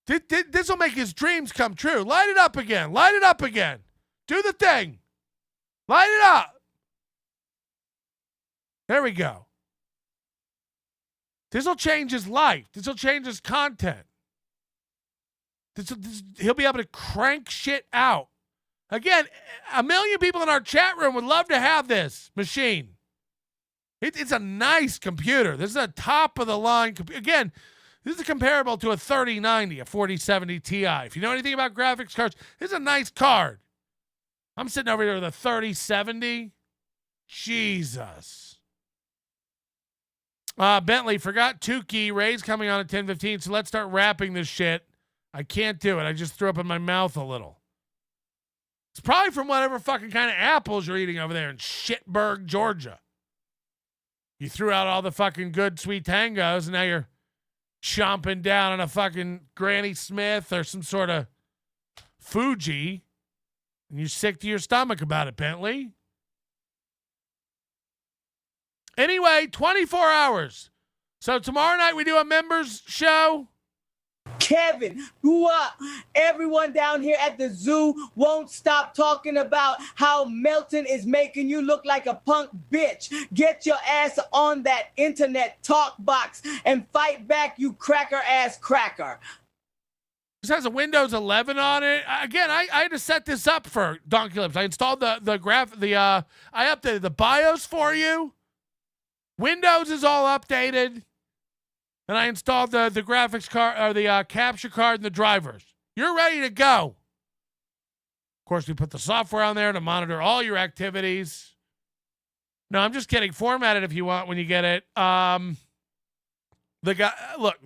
This will make his dreams come true. Light it up again. Light it up again. Do the thing. Light it up. There we go. This will change his life. This will change his content. He'll be able to crank shit out. Again, 1 million people in our chat room would love to have this machine. It's a nice computer. This is a top-of-the-line computer. Again, this is comparable to a 3090, a 4070 Ti. If you know anything about graphics cards, this is a nice card. I'm sitting over here with a 3070. Jesus. Bentley, forgot Tukey. Ray's coming on at 10:15, so let's start wrapping this shit. I can't do it. I just threw up in my mouth a little. It's probably from whatever fucking kind of apples you're eating over there in Shitburg, Georgia. You threw out all the fucking good sweet tangos, and now you're chomping down on a fucking Granny Smith or some sort of Fuji, and you're sick to your stomach about it, Bentley. Anyway, 24 hours. So tomorrow night we do a members show. Kevin, grew up. Everyone down here at the zoo won't stop talking about how Melton is making you look like a punk bitch. Get your ass on that internet talk box and fight back, you cracker ass cracker. This has a Windows 11 on it. Again, I had to set this up for Donkeylips. I installed I updated the BIOS for you. Windows is all updated. And I installed the graphics card, or the capture card and the drivers. You're ready to go. Of course, we put the software on there to monitor all your activities. No, I'm just kidding. Format it if you want when you get it. The guy, look,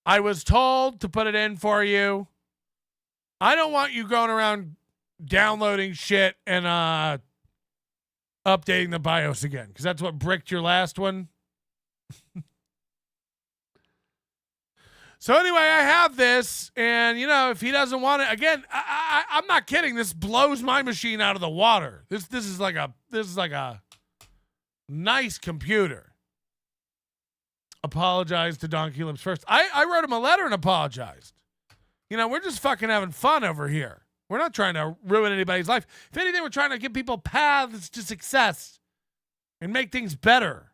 I was told to put it in for you. I don't want you going around downloading shit and updating the BIOS again, because that's what bricked your last one. So anyway, I have this, and if he doesn't want it, again, I'm not kidding. This blows my machine out of the water. This is like a nice computer. Apologize to Donkeylips first. I wrote him a letter and apologized. We're just fucking having fun over here. We're not trying to ruin anybody's life. If anything, we're trying to give people paths to success and make things better.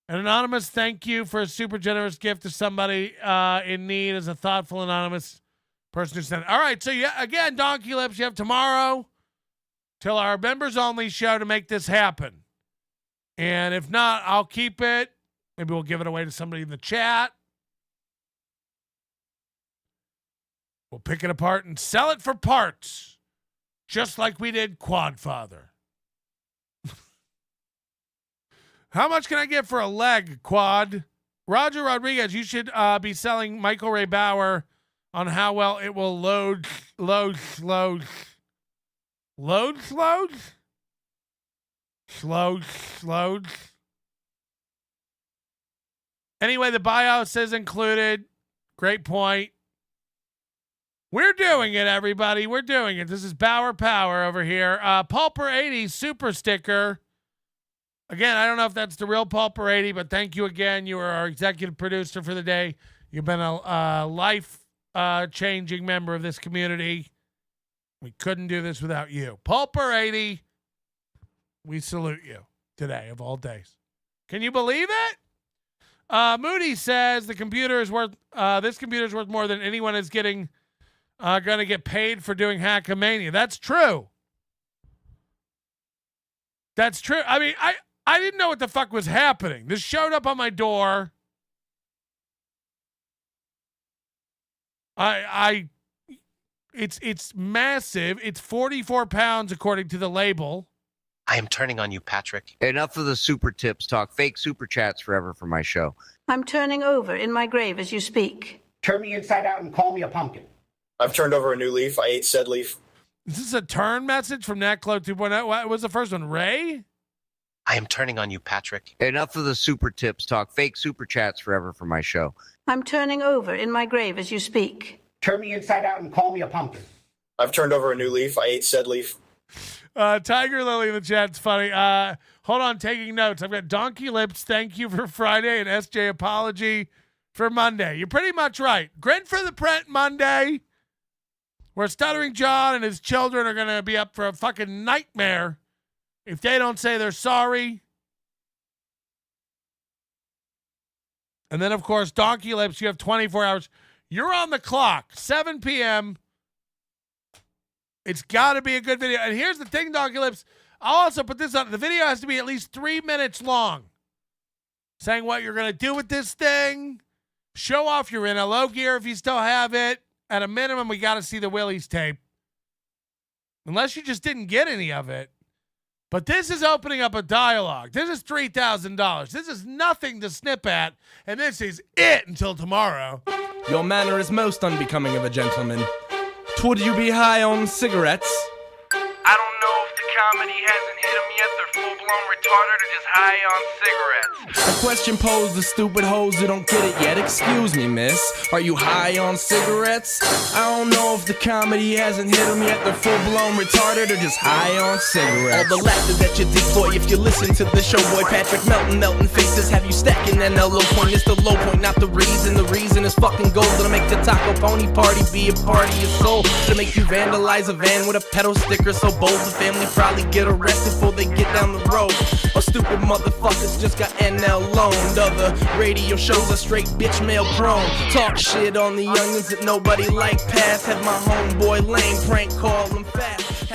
An anonymous thank you for a super generous gift to somebody in need as a thoughtful anonymous person who sent it. All right, so again, Donkeylips, you have tomorrow till our members only show to make this happen. And if not, I'll keep it. Maybe we'll give it away to somebody in the chat. We'll pick it apart and sell it for parts, just like we did Quadfather. How much can I get for a leg, Quad? Roger Rodriguez, you should be selling Michael Ray Bauer on how well it will load. Anyway, the BIOS is included. Great point. We're doing it, everybody. We're doing it. This is Bauer Power over here. Pulper 80 super sticker. Again, I don't know if that's the real Pulper 80, but thank you again. You are our executive producer for the day. You've been a life-changing member of this community. We couldn't do this without you. Pulper 80, we salute you today of all days. Can you believe it? Moody says the computer is worth. This computer is worth more than anyone is getting. Going to get paid for doing Hackamania. That's true. That's true. I mean, I didn't know what the fuck was happening. This showed up on my door. It's massive. It's 44 pounds according to the label. I am turning on you, Patrick. Enough of the super tips talk. Fake super chats forever for my show. I'm turning over in my grave as you speak. Turn me inside out and call me a pumpkin. I've turned over a new leaf. I ate said leaf. Is this a turn message from Natclo 2.0? What was the first one? Ray? I am turning on you, Patrick. Enough of the super tips talk. Fake super chats forever for my show. I'm turning over in my grave as you speak. Turn me inside out and call me a pumpkin. I've turned over a new leaf. I ate said leaf. Tiger Lily in the chat's funny. Hold on, taking notes. I've got Donkeylips, thank you for Friday, and SJ apology for Monday. You're pretty much right. Grin for the print Monday, where Stuttering John and his children are going to be up for a fucking nightmare if they don't say they're sorry. And then, of course, Donkeylips, you have 24 hours. You're on the clock, 7 p.m. It's got to be a good video. And here's the thing, Donkeylips. I'll also put this on. The video has to be at least 3 minutes long. Saying what you're going to do with this thing. Show off your NLO gear if you still have it. At a minimum, we got to see the Willie's tape. Unless you just didn't get any of it. But this is opening up a dialogue. This is $3,000. This is nothing to snip at. And this is it until tomorrow. Your manner is most unbecoming of a gentleman. Would you be high on cigarettes? I don't know if the comedy hasn't hit them yet. They're full-blown retarded or just high on cigarettes. A question posed to stupid hoes who don't get it yet. Excuse me, miss. Are you high on cigarettes? I don't know if the comedy hasn't hit them yet. They're full-blown retarded or just high on cigarettes. All the laughter that you deploy if you listen to the show, boy. Patrick melting faces have you stacking that low point. It's the low point, not the reason. The reason is fucking gold. It'll make the Taco Pony party be a party of soul. It'll make you vandalize a van with a pedal sticker so bold. The family probably get arrested before they get down the road. Or stupid motherfuckers just got NL loaned. Other radio shows are straight bitch mail prone. Talk shit on the youngins that nobody like past. Have my homeboy lame prank call them fast.